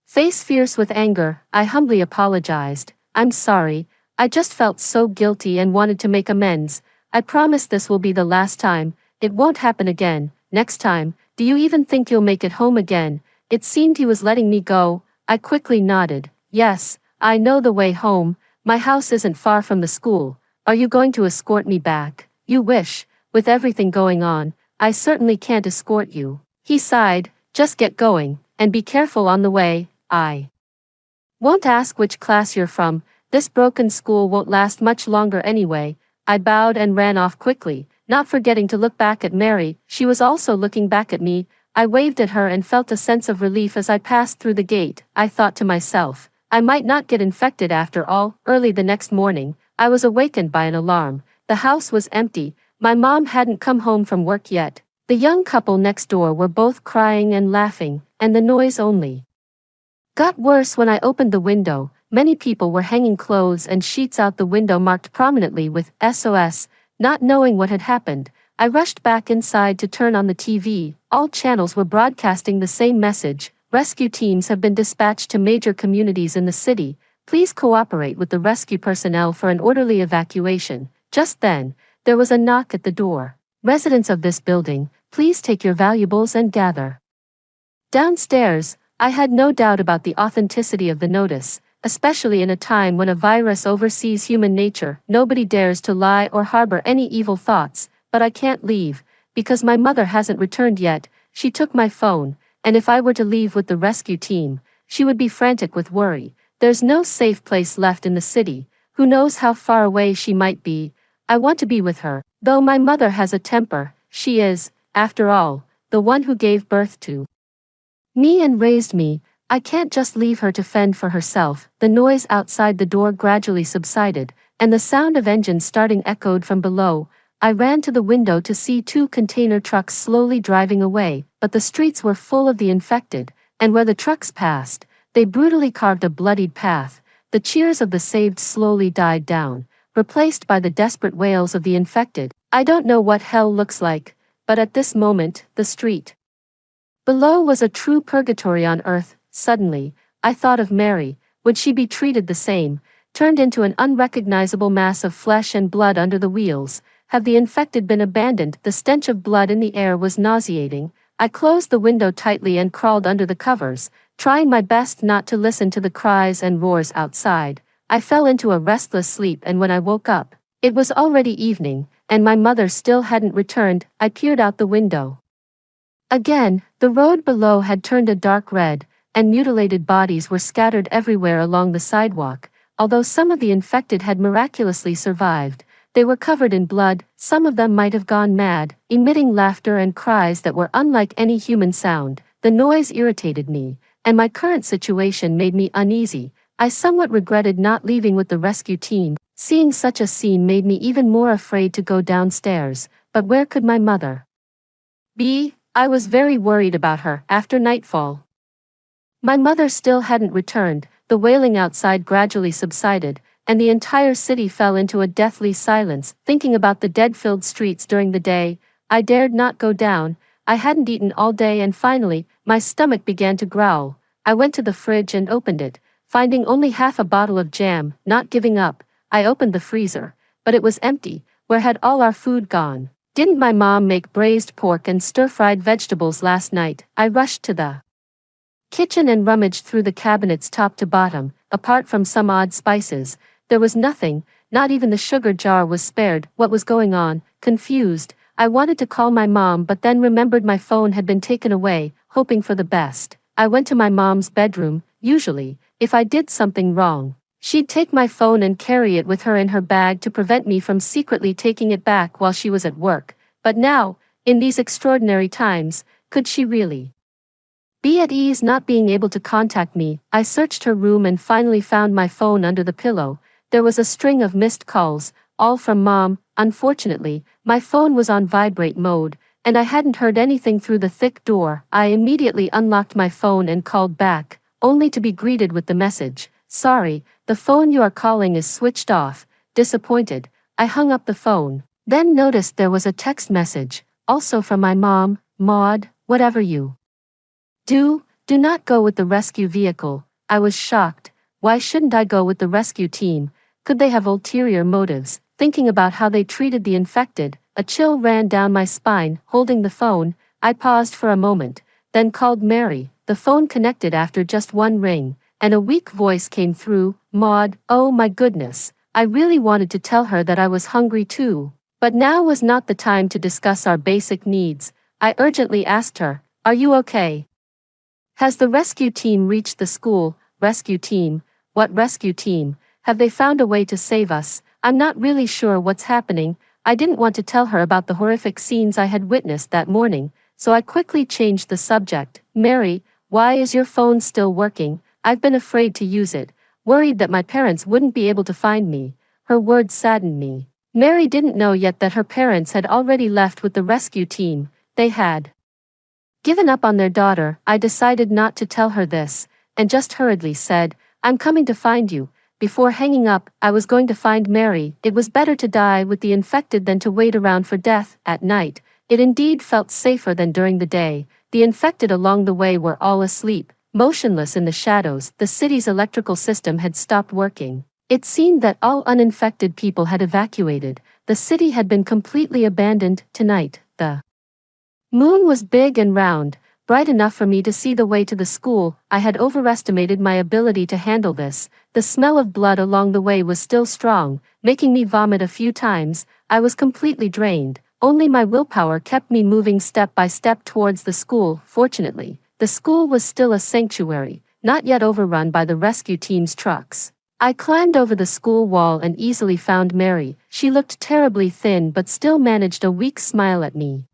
face fierce with anger. I humbly apologized. "I'm sorry, I just felt so guilty and wanted to make amends. I promise this will be the last time. It won't happen again. Next time, do you even think you'll make it home again?" It seemed he was letting me go. I quickly nodded. "Yes, I know the way home. My house isn't far from the school. Are you going to escort me back?" "You wish. With everything going on, I certainly can't escort you." He sighed. "Just get going, and be careful on the way. I won't ask which class you're from. This broken school won't last much longer anyway." I bowed and ran off quickly, not forgetting to look back at Mary. She was also looking back at me. I waved at her and felt a sense of relief as I passed through the gate. I thought to myself, I might not get infected after all. Early the next morning, I was awakened by an alarm. The house was empty. My mom hadn't come home from work yet. The young couple next door were both crying and laughing, and the noise only got worse when I opened the window. Many people were hanging clothes and sheets out the window marked prominently with SOS. Not knowing what had happened, I rushed back inside to turn on the TV. All channels were broadcasting the same message. "Rescue teams have been dispatched to major communities in the city. Please cooperate with the rescue personnel for an orderly evacuation." Just then, there was a knock at the door. "Residents of this building, please take your valuables and gather downstairs." I had no doubt about the authenticity of the notice, especially in a time when a virus oversees human nature. Nobody dares to lie or harbor any evil thoughts, but I can't leave, because my mother hasn't returned yet. She took my phone, and if I were to leave with the rescue team, she would be frantic with worry. There's no safe place left in the city. Who knows how far away she might be? I want to be with her. Though my mother has a temper, she is, after all, the one who gave birth to me and raised me. I can't just leave her to fend for herself. The noise outside the door gradually subsided, and the sound of engines starting echoed from below. I ran to the window to see two container trucks slowly driving away, but the streets were full of the infected, and where the trucks passed, they brutally carved a bloodied path. The cheers of the saved slowly died down, replaced by the desperate wails of the infected. I don't know what hell looks like, but at this moment, the street below was a true purgatory on earth. Suddenly, I thought of Mary. Would she be treated the same, turned into an unrecognizable mass of flesh and blood under the wheels? Have the infected been abandoned? The stench of blood in the air was nauseating. I closed the window tightly and crawled under the covers, trying my best not to listen to the cries and roars outside. I fell into a restless sleep, and when I woke up, it was already evening, and my mother still hadn't returned. I peered out the window. Again, the road below had turned a dark red, and mutilated bodies were scattered everywhere along the sidewalk. Although some of the infected had miraculously survived, they were covered in blood. Some of them might have gone mad, emitting laughter and cries that were unlike any human sound. The noise irritated me, and my current situation made me uneasy. I somewhat regretted not leaving with the rescue team. Seeing such a scene made me even more afraid to go downstairs. But where could my mother be? I was very worried about her. After nightfall, my mother still hadn't returned. The wailing outside gradually subsided, and the entire city fell into a deathly silence. Thinking about the dead-filled streets during the day, I dared not go down. I hadn't eaten all day, and finally, my stomach began to growl. I went to the fridge and opened it, finding only half a bottle of jam. Not giving up, I opened the freezer, but it was empty. Where had all our food gone? Didn't my mom make braised pork and stir-fried vegetables last night? I rushed to the kitchen and rummaged through the cabinets top to bottom. Apart from some odd spices, there was nothing. Not even the sugar jar was spared. What was going on? Confused, I wanted to call my mom, but then remembered my phone had been taken away. Hoping for the best, I went to my mom's bedroom. Usually, if I did something wrong, she'd take my phone and carry it with her in her bag to prevent me from secretly taking it back while she was at work. But now, in these extraordinary times, could she really be at ease not being able to contact me? I searched her room and finally found my phone under the pillow. There was a string of missed calls, all from Mom. Unfortunately, my phone was on vibrate mode, and I hadn't heard anything through the thick door. I immediately unlocked my phone and called back, only to be greeted with the message, "Sorry, the phone you are calling is switched off." Disappointed, I hung up the phone, then noticed there was a text message, also from my mom. "Maud, whatever you do not go with the rescue vehicle." I was shocked. Why shouldn't I go with the rescue team? Could they have ulterior motives? Thinking about how they treated the infected, a chill ran down my spine. Holding the phone, I paused for a moment, then called Mary. The phone connected after just one ring, and a weak voice came through. "Maud, oh my goodness." I really wanted to tell her that I was hungry too. But now was not the time to discuss our basic needs. I urgently asked her, "Are you okay? Has the rescue team reached the school?" "Rescue team? What rescue team? Have they found a way to save us?" I'm not really sure what's happening. I didn't want to tell her about the horrific scenes I had witnessed that morning, so I quickly changed the subject. "Mary, why is your phone still working? I've been afraid to use it, worried that my parents wouldn't be able to find me." Her words saddened me. Mary didn't know yet that her parents had already left with the rescue team. They had given up on their daughter. I decided not to tell her this, and just hurriedly said, "I'm coming to find you." Before hanging up, I was going to find Mary. It was better to die with the infected than to wait around for death. At night, it indeed felt safer than during the day. The infected along the way were all asleep, motionless in the shadows. The city's electrical system had stopped working. It seemed that all uninfected people had evacuated. The city had been completely abandoned. Tonight, the moon was big and round, bright enough for me to see the way to the school. I had overestimated my ability to handle this. The smell of blood along the way was still strong, making me vomit a few times. I was completely drained. Only my willpower kept me moving step by step towards the school. Fortunately, the school was still a sanctuary, not yet overrun by the rescue team's trucks. I climbed over the school wall and easily found Mary. She looked terribly thin but still managed a weak smile at me,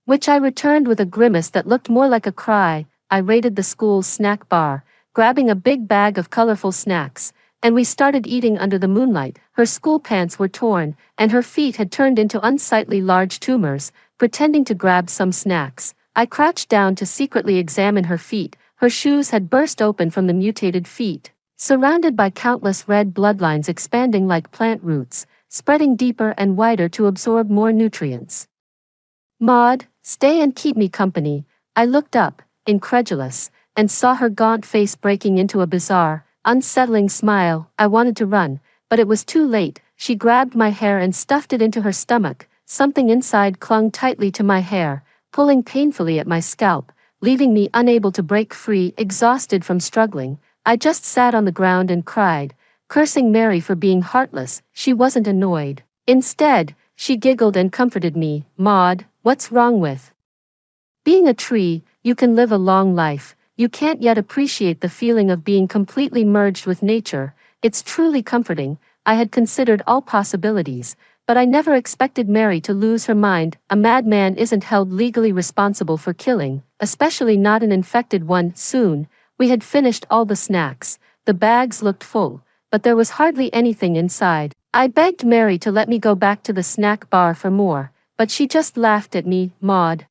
which I returned with a grimace that looked more like a cry. I raided the school's snack bar, grabbing a big bag of colorful snacks, and we started eating under the moonlight. Her school pants were torn, and her feet had turned into unsightly large tumors. Pretending to grab some snacks, I crouched down to secretly examine her feet. Her shoes had burst open from the mutated feet, surrounded by countless red bloodlines expanding like plant roots, spreading deeper and wider to absorb more nutrients. "Maud, stay and keep me company." I looked up, incredulous, and saw her gaunt face breaking into a bizarre, unsettling smile. I wanted to run, but it was too late. She grabbed my hair and stuffed it into her stomach. Something inside clung tightly to my hair, pulling painfully at my scalp, leaving me unable to break free. Exhausted from struggling, I just sat on the ground and cried, cursing Mary for being heartless. She wasn't annoyed. Instead, she giggled and comforted me. "Maud, what's wrong with being a tree? You can live a long life. You can't yet appreciate the feeling of being completely merged with nature. It's truly comforting." I had considered all possibilities, but I never expected Mary to lose her mind. A madman isn't held legally responsible for killing, especially not an infected one. Soon, we had finished all the snacks. The bags looked full, but there was hardly anything inside. I begged Mary to let me go back to the snack bar for more, but she just laughed at me. "Maud,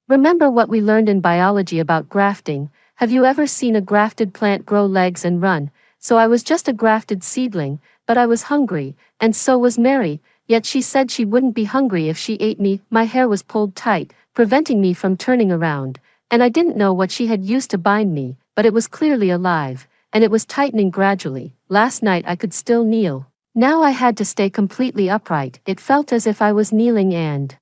remember what we learned in biology about grafting? Have you ever seen a grafted plant grow legs and run?" So I was just a grafted seedling, but I was hungry, and so was Mary, yet she said she wouldn't be hungry if she ate me. My hair was pulled tight, preventing me from turning around, and I didn't know what she had used to bind me, but it was clearly alive, and it was tightening gradually. Last night I could still kneel. Now I had to stay completely upright. It felt as if I was kneeling and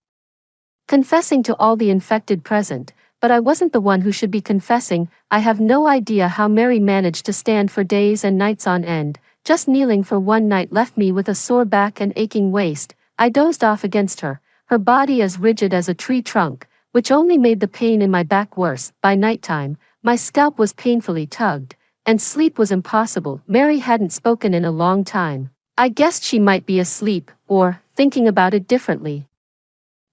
confessing to all the infected present, but I wasn't the one who should be confessing. I have no idea how Mary managed to stand for days and nights on end. Just kneeling for one night left me with a sore back and aching waist. I dozed off against her, her body as rigid as a tree trunk, which only made the pain in my back worse. By nighttime, my scalp was painfully tugged, and sleep was impossible. Mary hadn't spoken in a long time. I guessed she might be asleep, or thinking about it differently.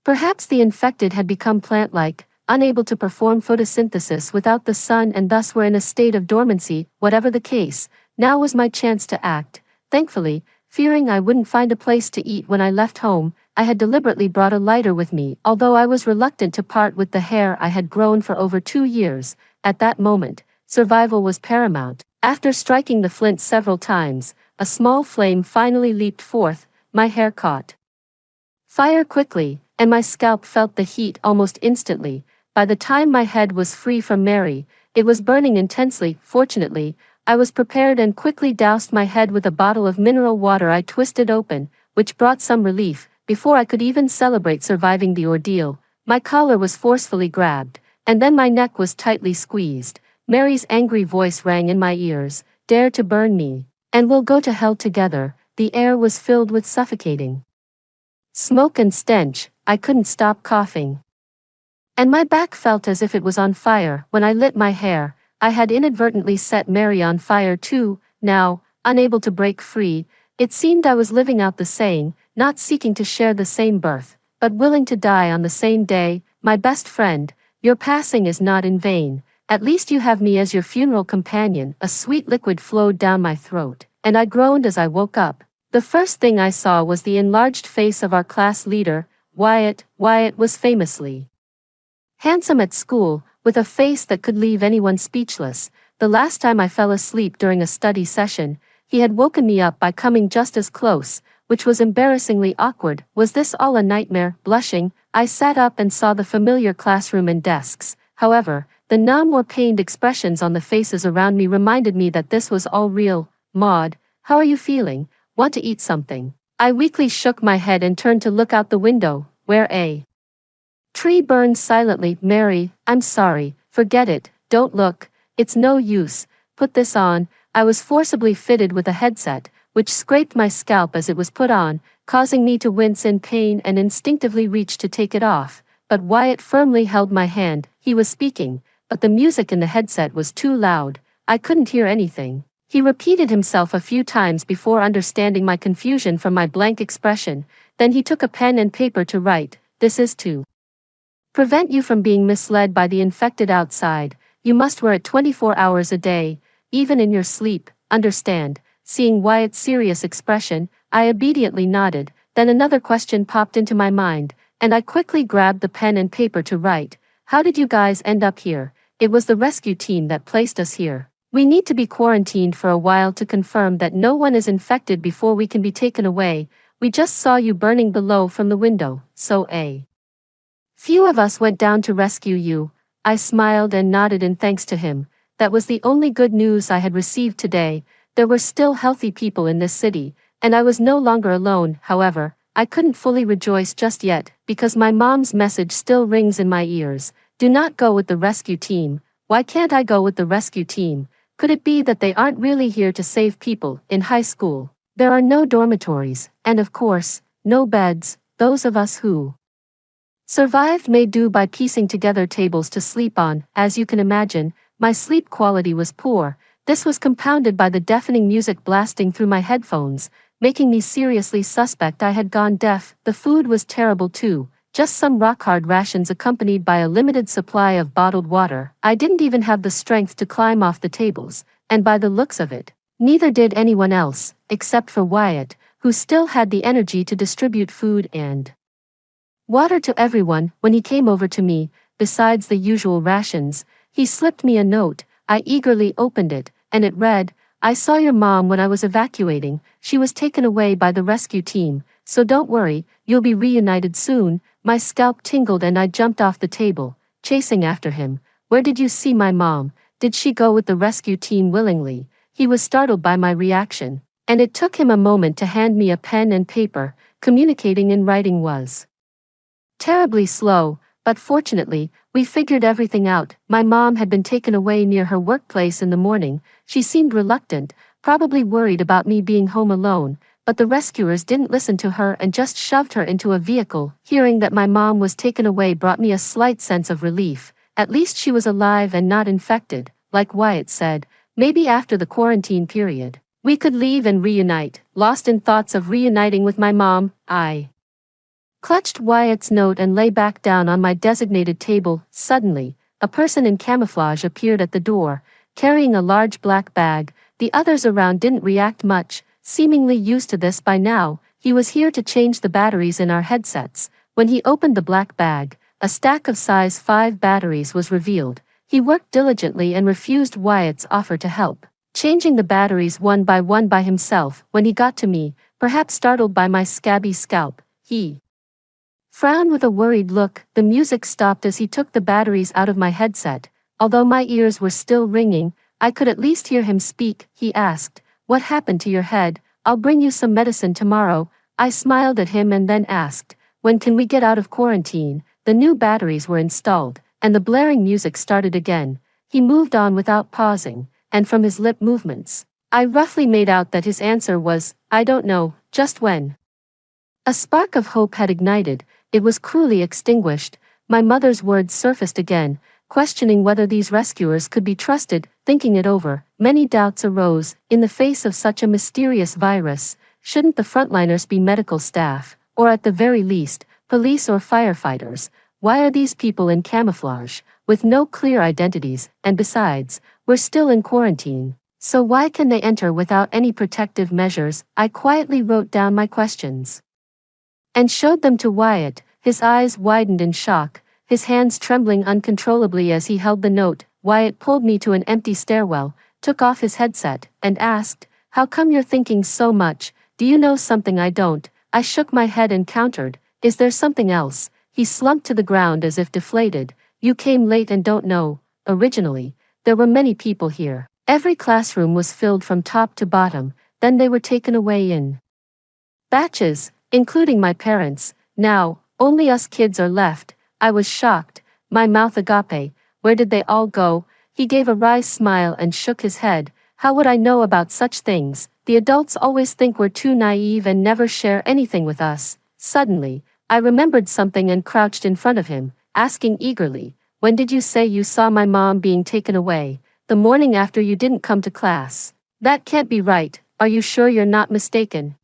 Perhaps the infected had become plant-like, unable to perform photosynthesis without the sun and thus were in a state of dormancy. Whatever the case, now was my chance to act. Thankfully, fearing I wouldn't find a place to eat when I left home, I had deliberately brought a lighter with me. Although I was reluctant to part with the hair I had grown for over 2 years, at that moment, survival was paramount. After striking the flint several times, a small flame finally leaped forth. My hair caught fire quickly, and my scalp felt the heat almost instantly. By the time my head was free from Mary, it was burning intensely. Fortunately, I was prepared and quickly doused my head with a bottle of mineral water I twisted open, which brought some relief. Before I could even celebrate surviving the ordeal, my collar was forcefully grabbed, and then my neck was tightly squeezed. Mary's angry voice rang in my ears, "Dare to burn me, and we'll go to hell together." The air was filled with suffocating smoke and stench. I couldn't stop coughing, and my back felt as if it was on fire. When I lit my hair, I had inadvertently set Mary on fire too. Now, unable to break free, it seemed I was living out the saying, not seeking to share the same birth, but willing to die on the same day. "My best friend, your passing is not in vain. At least you have me as your funeral companion." A sweet liquid flowed down my throat, and I groaned as I woke up. The first thing I saw was the enlarged face of our class leader, Wyatt. Wyatt was famously handsome at school, with a face that could leave anyone speechless. The last time I fell asleep during a study session, he had woken me up by coming just as close, which was embarrassingly awkward. Was this all a nightmare? Blushing, I sat up and saw the familiar classroom and desks. However, the numb or pained expressions on the faces around me reminded me that this was all real. "Maud, how are you feeling? Want to eat something?" I weakly shook my head and turned to look out the window, where a Tree burns silently. Mary, I'm sorry, forget it, don't look, it's no use, put this on. I was forcibly fitted with a headset, which scraped my scalp as it was put on, causing me to wince in pain and instinctively reach to take it off, but Wyatt firmly held my hand. He was speaking, but the music in the headset was too loud, I couldn't hear anything. He repeated himself a few times before understanding my confusion from my blank expression, then he took a pen and paper to write, "This is to prevent you from being misled by the infected outside. You must wear it 24 hours a day, even in your sleep, understand?" Seeing Wyatt's serious expression, I obediently nodded, then another question popped into my mind, and I quickly grabbed the pen and paper to write, "How did you guys end up here? It was the rescue team that placed us here. We need to be quarantined for a while to confirm that no one is infected before we can be taken away. We just saw you burning below from the window, so a few of us went down to rescue you." I smiled and nodded in thanks to him. That was the only good news I had received today. There were still healthy people in this city, and I was no longer alone. However, I couldn't fully rejoice just yet, because my mom's message still rings in my ears. Do not go with the rescue team. Why can't I go with the rescue team? Could it be that they aren't really here to save people? In high school, there are no dormitories, and of course, no beds. Those of us who survived made do by piecing together tables to sleep on. As you can imagine, my sleep quality was poor. This was compounded by the deafening music blasting through my headphones, making me seriously suspect I had gone deaf. The food was terrible too, just some rock-hard rations accompanied by a limited supply of bottled water. I didn't even have the strength to climb off the tables, and by the looks of it, neither did anyone else, except for Wyatt, who still had the energy to distribute food and water to everyone. When he came over to me, besides the usual rations, he slipped me a note. I eagerly opened it, and it read, "I saw your mom when I was evacuating. She was taken away by the rescue team, so don't worry, you'll be reunited soon." My scalp tingled and I jumped off the table, chasing after him. "Where did you see my mom? Did she go with the rescue team willingly?" He was startled by my reaction, and it took him a moment to hand me a pen and paper. Communicating in writing was terribly slow, but fortunately, we figured everything out. My mom had been taken away near her workplace in the morning. She seemed reluctant, probably worried about me being home alone, but the rescuers didn't listen to her and just shoved her into a vehicle. Hearing that my mom was taken away brought me a slight sense of relief. At least she was alive and not infected. Like Wyatt said, maybe after the quarantine period, we could leave and reunite. Lost in thoughts of reuniting with my mom, I clutched Wyatt's note and lay back down on my designated table. Suddenly, a person in camouflage appeared at the door, carrying a large black bag. The others around didn't react much, seemingly used to this by now. He was here to change the batteries in our headsets. When he opened the black bag, a stack of size 5 batteries was revealed. He worked diligently and refused Wyatt's offer to help, changing the batteries one by himself. When he got to me, perhaps startled by my scabby scalp, he frowned with a worried look. The music stopped as he took the batteries out of my headset. Although my ears were still ringing, I could at least hear him speak. He asked, "What happened to your head? I'll bring you some medicine tomorrow." I smiled at him and then asked, "When can we get out of quarantine?" The new batteries were installed, and the blaring music started again. He moved on without pausing, and from his lip movements, I roughly made out that his answer was, "I don't know." Just when a spark of hope had ignited, it was cruelly extinguished. My mother's words surfaced again, questioning whether these rescuers could be trusted. Thinking it over, many doubts arose. In the face of such a mysterious virus, shouldn't the frontliners be medical staff, or at the very least, police or firefighters? Why are these people in camouflage, with no clear identities? And besides, we're still in quarantine, so why can they enter without any protective measures? I quietly wrote down my questions and showed them to Wyatt. His eyes widened in shock, his hands trembling uncontrollably as he held the note. Wyatt pulled me to an empty stairwell, took off his headset, and asked, "How come you're thinking so much? Do you know something I don't?" I shook my head and countered, "Is there something else?" He slumped to the ground as if deflated. "You came late and don't know. Originally, there were many people here. Every classroom was filled from top to bottom, then they were taken away in batches, including my parents. Now, only us kids are left." I was shocked. My mouth agape. Where did they all go? He gave a wry smile and shook his head. How would I know about such things? The adults always think we're too naive and never share anything with us. Suddenly, I remembered something and crouched in front of him, asking eagerly, when did you say you saw my mom being taken away? The morning after you didn't come to class. That can't be right. Are you sure you're not mistaken?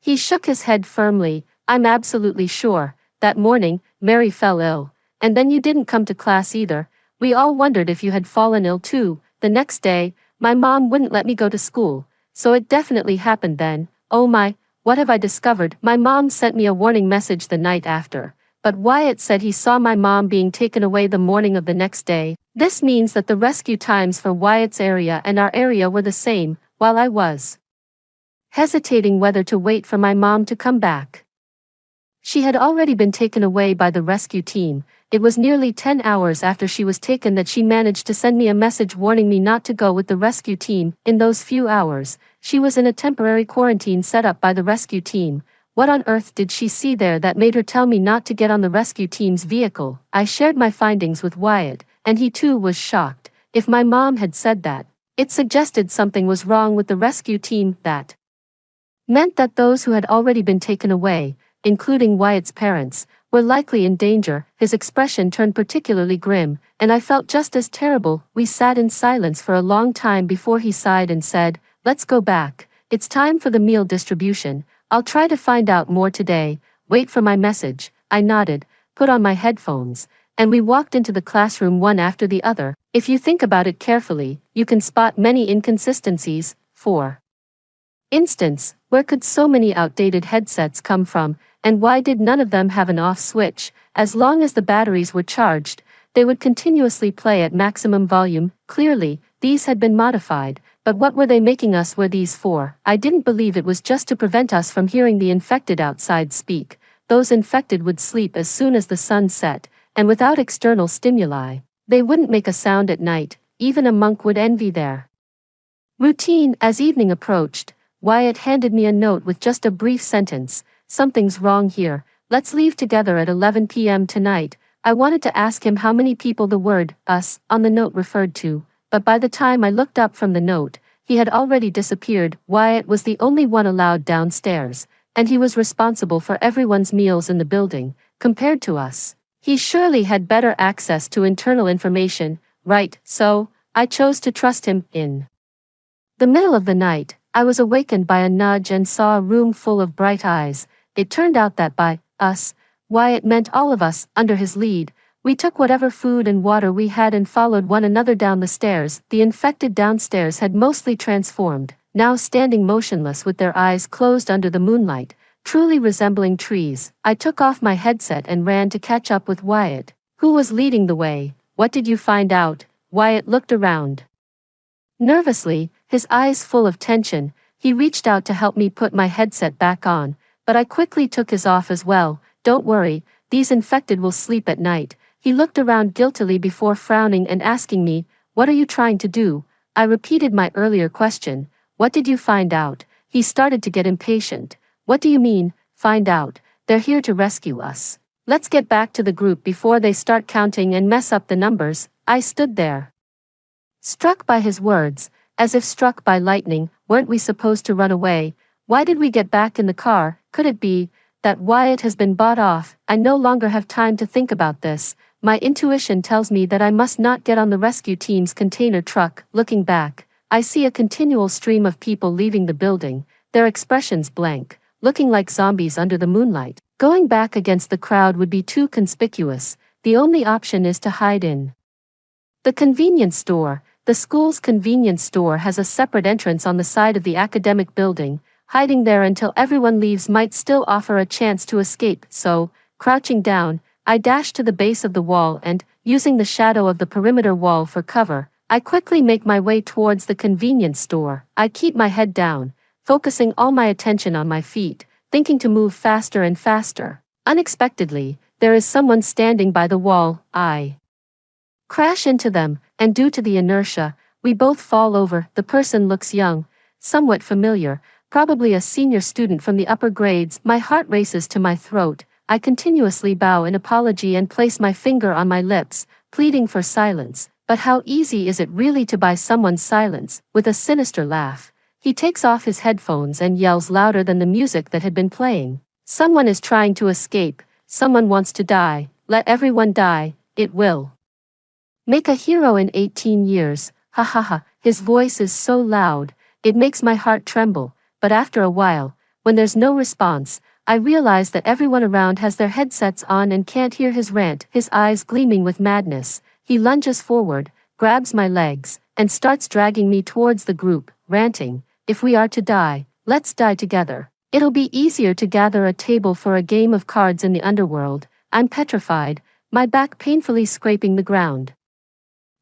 He shook his head firmly. I'm absolutely sure. That morning, Mary fell ill. And then you didn't come to class either. We all wondered if you had fallen ill too. The next day, my mom wouldn't let me go to school. So it definitely happened then. Oh my, what have I discovered? My mom sent me a warning message the night after. But Wyatt said he saw my mom being taken away the morning of the next day. This means that the rescue times for Wyatt's area and our area were the same, while I was hesitating whether to wait for my mom to come back. She had already been taken away by the rescue team. It was nearly 10 hours after she was taken that she managed to send me a message warning me not to go with the rescue team. In those few hours, she was in a temporary quarantine set up by the rescue team. What on earth did she see there that made her tell me not to get on the rescue team's vehicle? I shared my findings with Wyatt, and he too was shocked. If my mom had said that, it suggested something was wrong with the rescue team. That meant that those who had already been taken away, including Wyatt's parents, were likely in danger. His expression turned particularly grim, and I felt just as terrible. We sat in silence for a long time before he sighed and said, let's go back. It's time for the meal distribution. I'll try to find out more today. Wait for my message. I nodded, put on my headphones, and we walked into the classroom one after the other. If you think about it carefully, you can spot many inconsistencies. For instance, where could so many outdated headsets come from, and why did none of them have an off switch? As long as the batteries were charged, they would continuously play at maximum volume. Clearly, these had been modified, but what were they making us wear these for? I didn't believe it was just to prevent us from hearing the infected outside speak. Those infected would sleep as soon as the sun set, and without external stimuli, they wouldn't make a sound at night. Even a monk would envy their routine. As evening approached, Wyatt handed me a note with just a brief sentence. Something's wrong here. Let's leave together at 11 p.m. tonight. I wanted to ask him how many people the word us on the note referred to, but by the time I looked up from the note, he had already disappeared. Wyatt was the only one allowed downstairs, and he was responsible for everyone's meals in the building. Compared to us, he surely had better access to internal information, right? So, I chose to trust him. In the middle of the night, I was awakened by a nudge and saw a room full of bright eyes. It turned out that by us, Wyatt meant all of us. Under his lead, we took whatever food and water we had and followed one another down the stairs. The infected downstairs had mostly transformed, now standing motionless with their eyes closed under the moonlight, truly resembling trees. I took off my headset and ran to catch up with Wyatt, who was leading the way. What did you find out? Wyatt looked around nervously, his eyes full of tension. He reached out to help me put my headset back on, but I quickly took his off as well. Don't worry, these infected will sleep at night. He looked around guiltily before frowning and asking me, what are you trying to do? I repeated my earlier question. What did you find out? He started to get impatient. What do you mean, find out? They're here to rescue us. Let's get back to the group before they start counting and mess up the numbers. I stood there, struck by his words, as if struck by lightning. Weren't we supposed to run away? Why did we get back in the car? Could it be that Wyatt has been bought off? I no longer have time to think about this. My intuition tells me that I must not get on the rescue team's container truck. Looking back, I see a continual stream of people leaving the building, their expressions blank, looking like zombies under the moonlight. Going back against the crowd would be too conspicuous. The only option is to hide in the convenience store. The school's convenience store has a separate entrance on the side of the academic building. Hiding there until everyone leaves might still offer a chance to escape. So, crouching down, I dashed to the base of the wall and, using the shadow of the perimeter wall for cover, I quickly make my way towards the convenience store. I keep my head down, focusing all my attention on my feet, thinking to move faster and faster. Unexpectedly, there is someone standing by the wall. I crash into them, and due to the inertia, we both fall over. The person looks young, somewhat familiar, probably a senior student from the upper grades. My heart races to my throat. I continuously bow in apology and place my finger on my lips, pleading for silence. But how easy is it really to buy someone's silence? With a sinister laugh, he takes off his headphones and yells louder than the music that had been playing. Someone is trying to escape, someone wants to die, let everyone die, it will make a hero in 18 years, ha ha ha. His voice is so loud, it makes my heart tremble, but after a while, when there's no response, I realize that everyone around has their headsets on and can't hear his rant. His eyes gleaming with madness, he lunges forward, grabs my legs, and starts dragging me towards the group, ranting, "If we are to die, let's die together. It'll be easier to gather a table for a game of cards in the underworld." I'm petrified, my back painfully scraping the ground.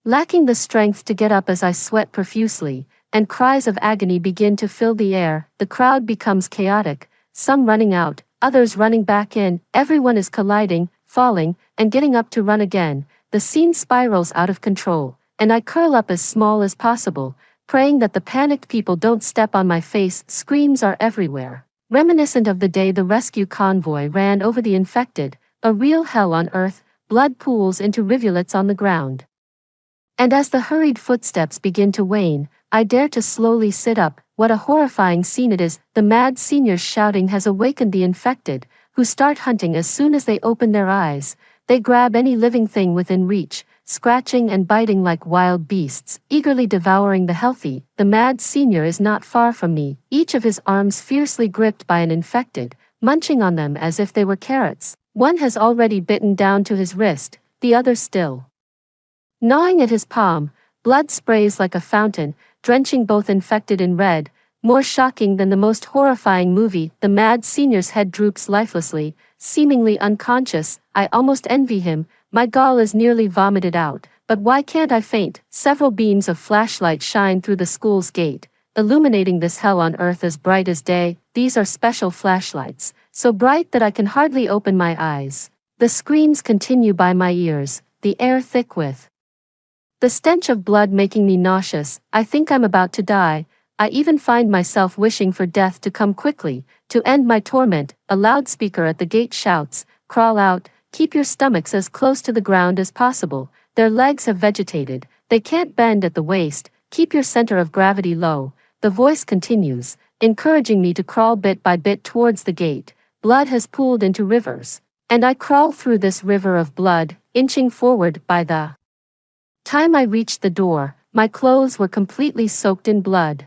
Lacking the strength to get up as I sweat profusely, and cries of agony begin to fill the air. The crowd becomes chaotic, some running out, others running back in, everyone is colliding, falling, and getting up to run again. The scene spirals out of control, and I curl up as small as possible, praying that the panicked people don't step on my face. Screams are everywhere, reminiscent of the day the rescue convoy ran over the infected, a real hell on earth. Blood pools into rivulets on the ground. And as the hurried footsteps begin to wane, I dare to slowly sit up. What a horrifying scene it is. The mad seniors shouting has awakened the infected, who start hunting as soon as they open their eyes. They grab any living thing within reach, scratching and biting like wild beasts, eagerly devouring the healthy. The mad senior is not far from me, each of his arms fiercely gripped by an infected, munching on them as if they were carrots. One has already bitten down to his wrist, the other still gnawing at his palm. Blood sprays like a fountain, drenching both infected in red. More shocking than the most horrifying movie, the mad senior's head droops lifelessly, seemingly unconscious. I almost envy him, my gall is nearly vomited out. But why can't I faint? Several beams of flashlight shine through the school's gate, illuminating this hell on earth as bright as day. These are special flashlights, so bright that I can hardly open my eyes. The screams continue by my ears, the air thick with the stench of blood making me nauseous. I think I'm about to die. I even find myself wishing for death to come quickly, to end my torment. A loudspeaker at the gate shouts, "Crawl out, keep your stomachs as close to the ground as possible. Their legs have vegetated, they can't bend at the waist, keep your center of gravity low." The voice continues, encouraging me to crawl bit by bit towards the gate. Blood has pooled into rivers, and I crawl through this river of blood, inching forward. By the time I reached the door, my clothes were completely soaked in blood.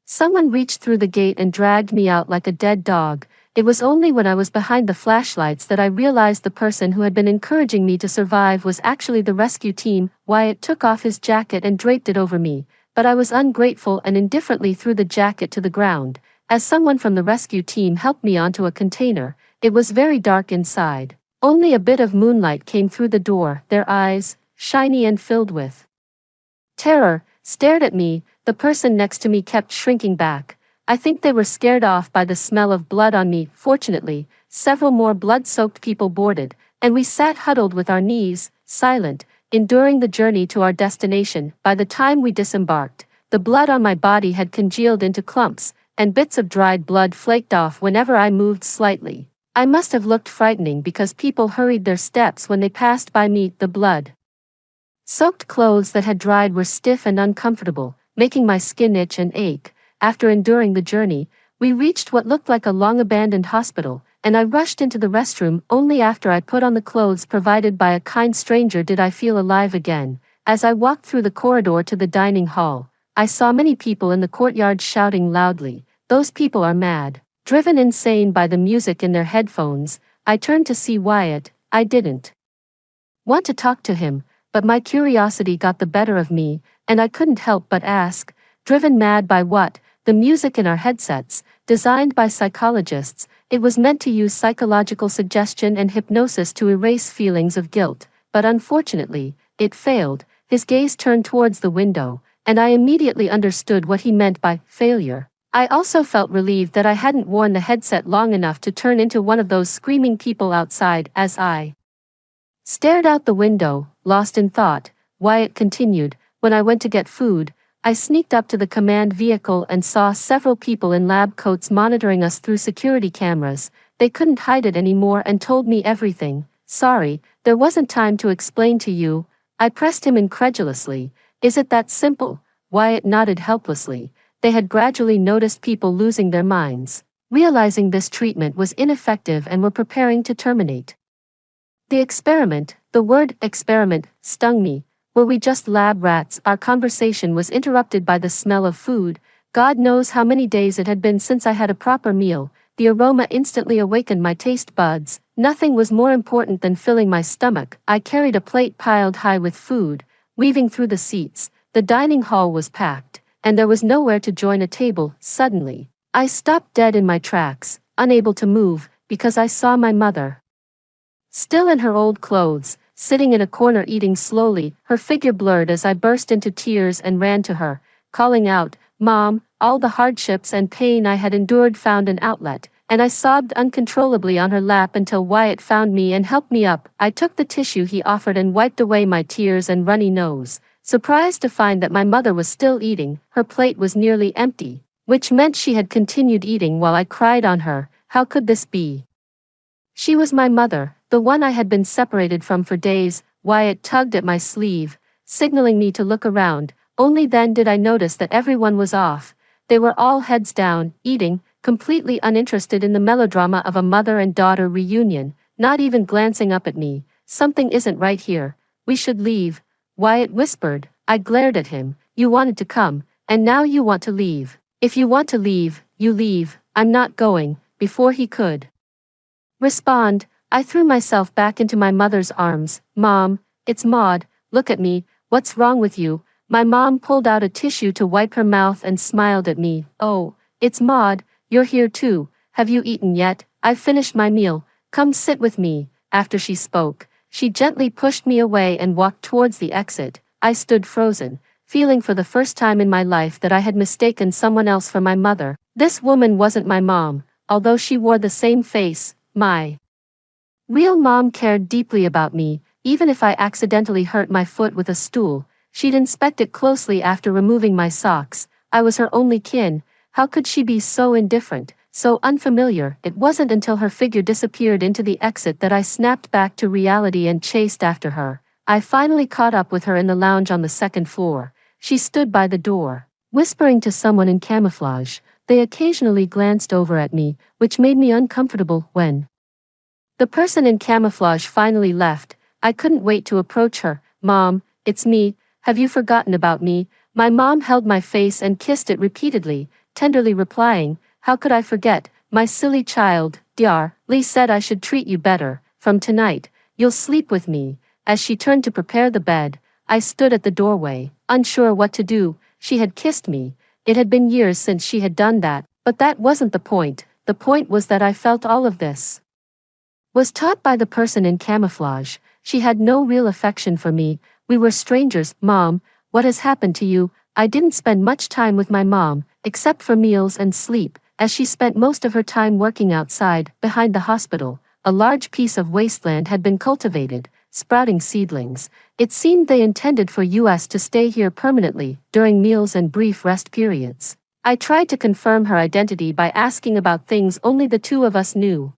Someone reached through the gate and dragged me out like a dead dog. It was only when I was behind the flashlights that I realized the person who had been encouraging me to survive was actually the rescue team. Wyatt took off his jacket and draped it over me, but I was ungrateful and indifferently threw the jacket to the ground, as someone from the rescue team helped me onto a container. It was very dark inside. Only a bit of moonlight came through the door. Their eyes, shiny and filled with terror, stared at me. The person next to me kept shrinking back. I think they were scared off by the smell of blood on me. Fortunately, several more blood-soaked people boarded, and we sat huddled with our knees, silent, enduring the journey to our destination. By the time we disembarked, the blood on my body had congealed into clumps, and bits of dried blood flaked off whenever I moved slightly. I must have looked frightening because people hurried their steps when they passed by me. The blood-soaked clothes that had dried were stiff and uncomfortable, making my skin itch and ache. After enduring the journey, we reached what looked like a long-abandoned hospital, and I rushed into the restroom. Only after I put on the clothes provided by a kind stranger did I feel alive again. As I walked through the corridor to the dining hall, I saw many people in the courtyard shouting loudly. Those people are mad, driven insane by the music in their headphones. I turned to see Wyatt. I didn't want to talk to him, but my curiosity got the better of me, and I couldn't help but ask, driven mad by what? The music in our headsets, designed by psychologists, it was meant to use psychological suggestion and hypnosis to erase feelings of guilt, but unfortunately, it failed. His gaze turned towards the window, and I immediately understood what he meant by failure. I also felt relieved that I hadn't worn the headset long enough to turn into one of those screaming people outside. As I stared out the window, lost in thought, Wyatt continued, "When I went to get food, I sneaked up to the command vehicle and saw several people in lab coats monitoring us through security cameras. They couldn't hide it anymore and told me everything. Sorry, there wasn't time to explain to you. I pressed him incredulously. Is it that simple? Wyatt nodded helplessly. They had gradually noticed people losing their minds, realizing this treatment was ineffective and were preparing to terminate the experiment. The word experiment stung me. Were we just lab rats? Our conversation was interrupted by the smell of food. God knows how many days it had been since I had a proper meal. The aroma instantly awakened my taste buds. Nothing was more important than filling my stomach. I carried a plate piled high with food, weaving through the seats. The dining hall was packed, and there was nowhere to join a table. Suddenly, I stopped dead in my tracks, unable to move, because I saw my mother, still in her old clothes, sitting in a corner eating slowly, her figure blurred as I burst into tears and ran to her, calling out, "Mom!" All the hardships and pain I had endured found an outlet, and I sobbed uncontrollably on her lap until Wyatt found me and helped me up. I took the tissue he offered and wiped away my tears and runny nose, surprised to find that my mother was still eating. Her plate was nearly empty, which meant she had continued eating while I cried on her. How could this be? She was my mother, the one I had been separated from for days. Wyatt tugged at my sleeve, signaling me to look around. Only then did I notice that everyone was off. They were all heads down, eating, completely uninterested in the melodrama of a mother and daughter reunion, not even glancing up at me. Something isn't right here. We should leave, Wyatt whispered. I glared at him. You wanted to come, and now you want to leave. If you want to leave, you leave. I'm not going. Before he could respond, I threw myself back into my mother's arms. Mom, it's Maud. Look at me. What's wrong with you? My mom pulled out a tissue to wipe her mouth and smiled at me. Oh, it's Maud. You're here too. Have you eaten yet? I've finished my meal. Come sit with me. After she spoke, she gently pushed me away and walked towards the exit. I stood frozen, feeling for the first time in my life that I had mistaken someone else for my mother. This woman wasn't my mom, although she wore the same face. My real mom cared deeply about me. Even if I accidentally hurt my foot with a stool, she'd inspect it closely after removing my socks. I was her only kin. How could she be so indifferent, so unfamiliar? It wasn't until her figure disappeared into the exit that I snapped back to reality and chased after her. I finally caught up with her in the lounge on the second floor. She stood by the door, whispering to someone in camouflage. They occasionally glanced over at me, which made me uncomfortable. When the person in camouflage finally left, I couldn't wait to approach her. Mom, it's me. Have you forgotten about me? My mom held my face and kissed it repeatedly, tenderly replying, how could I forget, my silly child. Dr. Lee said I should treat you better. From tonight, you'll sleep with me. As she turned to prepare the bed, I stood at the doorway, unsure what to do. She had kissed me. It had been years since she had done that, but that wasn't the point. The point was that I felt all of this was taught by the person in camouflage. She had no real affection for me. We were strangers. Mom, what has happened to you? I didn't spend much time with my mom, except for meals and sleep, as she spent most of her time working outside, behind the hospital. A large piece of wasteland had been cultivated, sprouting seedlings. It seemed they intended for us to stay here permanently, during meals and brief rest periods. I tried to confirm her identity by asking about things only the two of us knew.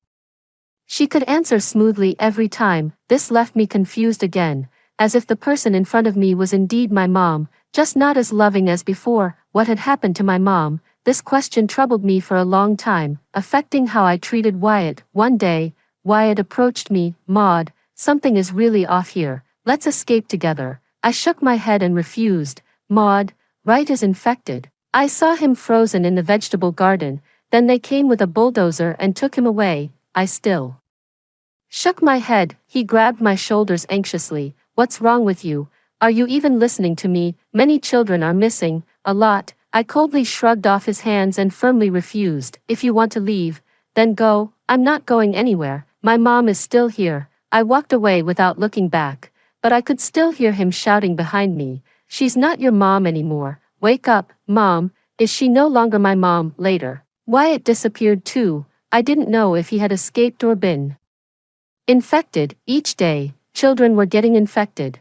She could answer smoothly every time. This left me confused again, as if the person in front of me was indeed my mom, just not as loving as before. What had happened to my mom? This question troubled me for a long time, affecting how I treated Wyatt. One day, Wyatt approached me. Maud, something is really off here. Let's escape together. I shook my head and refused. Maud, Wright is infected. I saw him frozen in the vegetable garden. Then they came with a bulldozer and took him away. I still shook my head. He grabbed my shoulders anxiously. What's wrong with you? Are you even listening to me? Many children are missing. A lot. I coldly shrugged off his hands and firmly refused. If you want to leave, then go. I'm not going anywhere. My mom is still here. I walked away without looking back, but I could still hear him shouting behind me. She's not your mom anymore. Wake up, Mom. Is she no longer my mom? Later, Wyatt disappeared too. I didn't know if he had escaped or been infected. Each day, children were getting infected,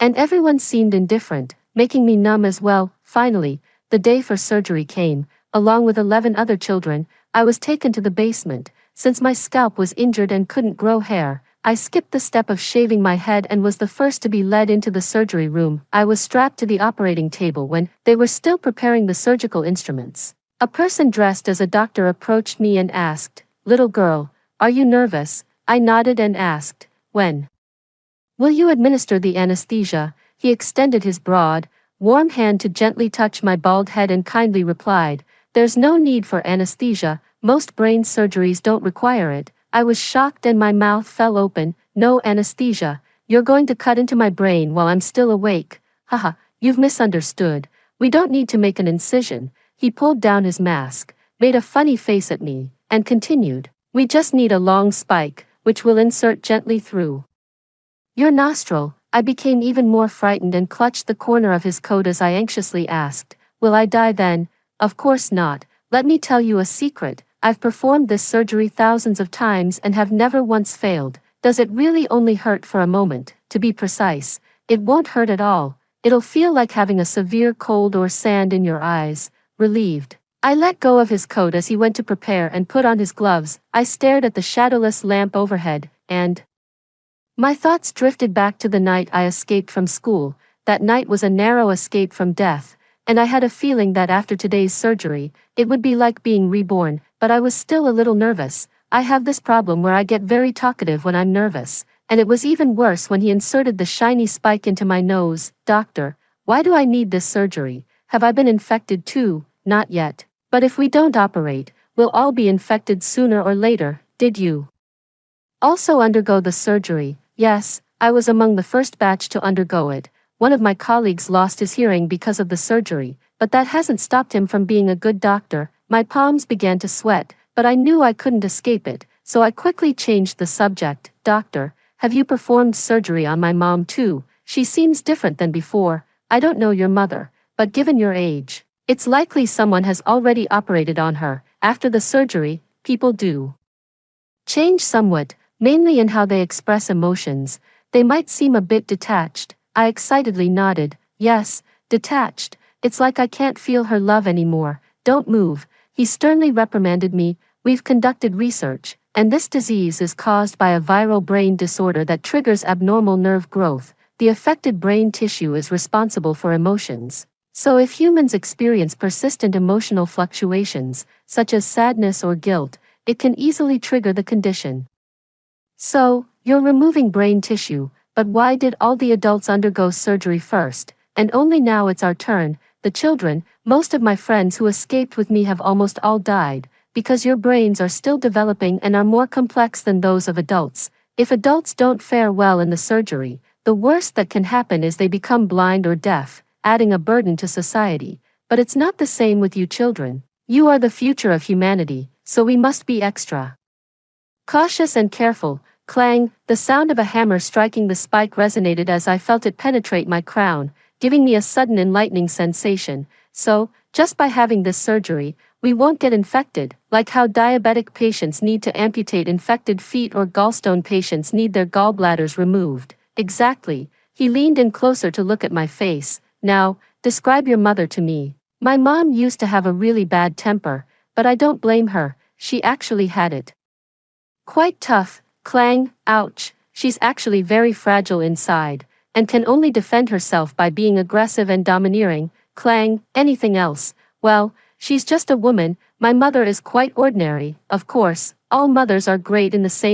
and everyone seemed indifferent, making me numb as well. Finally, the day for surgery came. Along with 11 other children, I was taken to the basement. Since my scalp was injured and couldn't grow hair, I skipped the step of shaving my head and was the first to be led into the surgery room. I was strapped to the operating table when they were still preparing the surgical instruments. A person dressed as a doctor approached me and asked, "Little girl, are you nervous?" I nodded and asked, "When will you administer the anesthesia?" He extended his broad, warm hand to gently touch my bald head and kindly replied, "There's no need for anesthesia, most brain surgeries don't require it." I was shocked and my mouth fell open. "No anesthesia? You're going to cut into my brain while I'm still awake? Haha, you've misunderstood. We don't need to make an incision." He pulled down his mask, made a funny face at me, and continued, "We just need a long spike, which we'll insert gently through your nostril." I became even more frightened and clutched the corner of his coat as I anxiously asked, "Will I die then?" "Of course not. Let me tell you a secret. I've performed this surgery thousands of times and have never once failed." "Does it really only hurt for a moment?" "To be precise, it won't hurt at all. It'll feel like having a severe cold or sand in your eyes." Relieved, I let go of his coat as he went to prepare and put on his gloves. I stared at the shadowless lamp overhead, and my thoughts drifted back to the night I escaped from school. That night was a narrow escape from death, and I had a feeling that after today's surgery, it would be like being reborn, but I was still a little nervous. I have this problem where I get very talkative when I'm nervous, and it was even worse when he inserted the shiny spike into my nose. "Doctor, why do I need this surgery? Have I been infected too?" "Not yet. But if we don't operate, we'll all be infected sooner or later." "Did you also undergo the surgery?" "Yes, I was among the first batch to undergo it. One of my colleagues lost his hearing because of the surgery, but that hasn't stopped him from being a good doctor." My palms began to sweat, but I knew I couldn't escape it, so I quickly changed the subject. "Doctor, have you performed surgery on my mom too? She seems different than before." "I don't know your mother, but given your age, it's likely someone has already operated on her." After the surgery, people do change somewhat, mainly in how they express emotions. They might seem a bit detached. I excitedly nodded. "Yes, detached. It's like I can't feel her love anymore." "Don't move." He sternly reprimanded me. "We've conducted research, and this disease is caused by a viral brain disorder that triggers abnormal nerve growth. The affected brain tissue is responsible for emotions. So if humans experience persistent emotional fluctuations, such as sadness or guilt, it can easily trigger the condition." "So, you're removing brain tissue, but why did all the adults undergo surgery first, and only now it's our turn?" "The children, most of my friends who escaped with me have almost all died, because your brains are still developing and are more complex than those of adults. If adults don't fare well in the surgery, the worst that can happen is they become blind or deaf, adding a burden to society. But it's not the same with you children. You are the future of humanity, so we must be extra cautious and careful." Clang, the sound of a hammer striking the spike resonated as I felt it penetrate my crown, giving me a sudden enlightening sensation. "So, just by having this surgery, we won't get infected, like how diabetic patients need to amputate infected feet or gallstone patients need their gallbladders removed." "Exactly." He leaned in closer to look at my face. "Now, describe your mother to me." "My mom used to have a really bad temper, but I don't blame her. She actually had it quite tough." Clang, ouch. "She's actually very fragile inside, and can only defend herself by being aggressive and domineering." Clang, anything else? "Well, she's just a woman. My mother is quite ordinary." Of course, all mothers are great in the same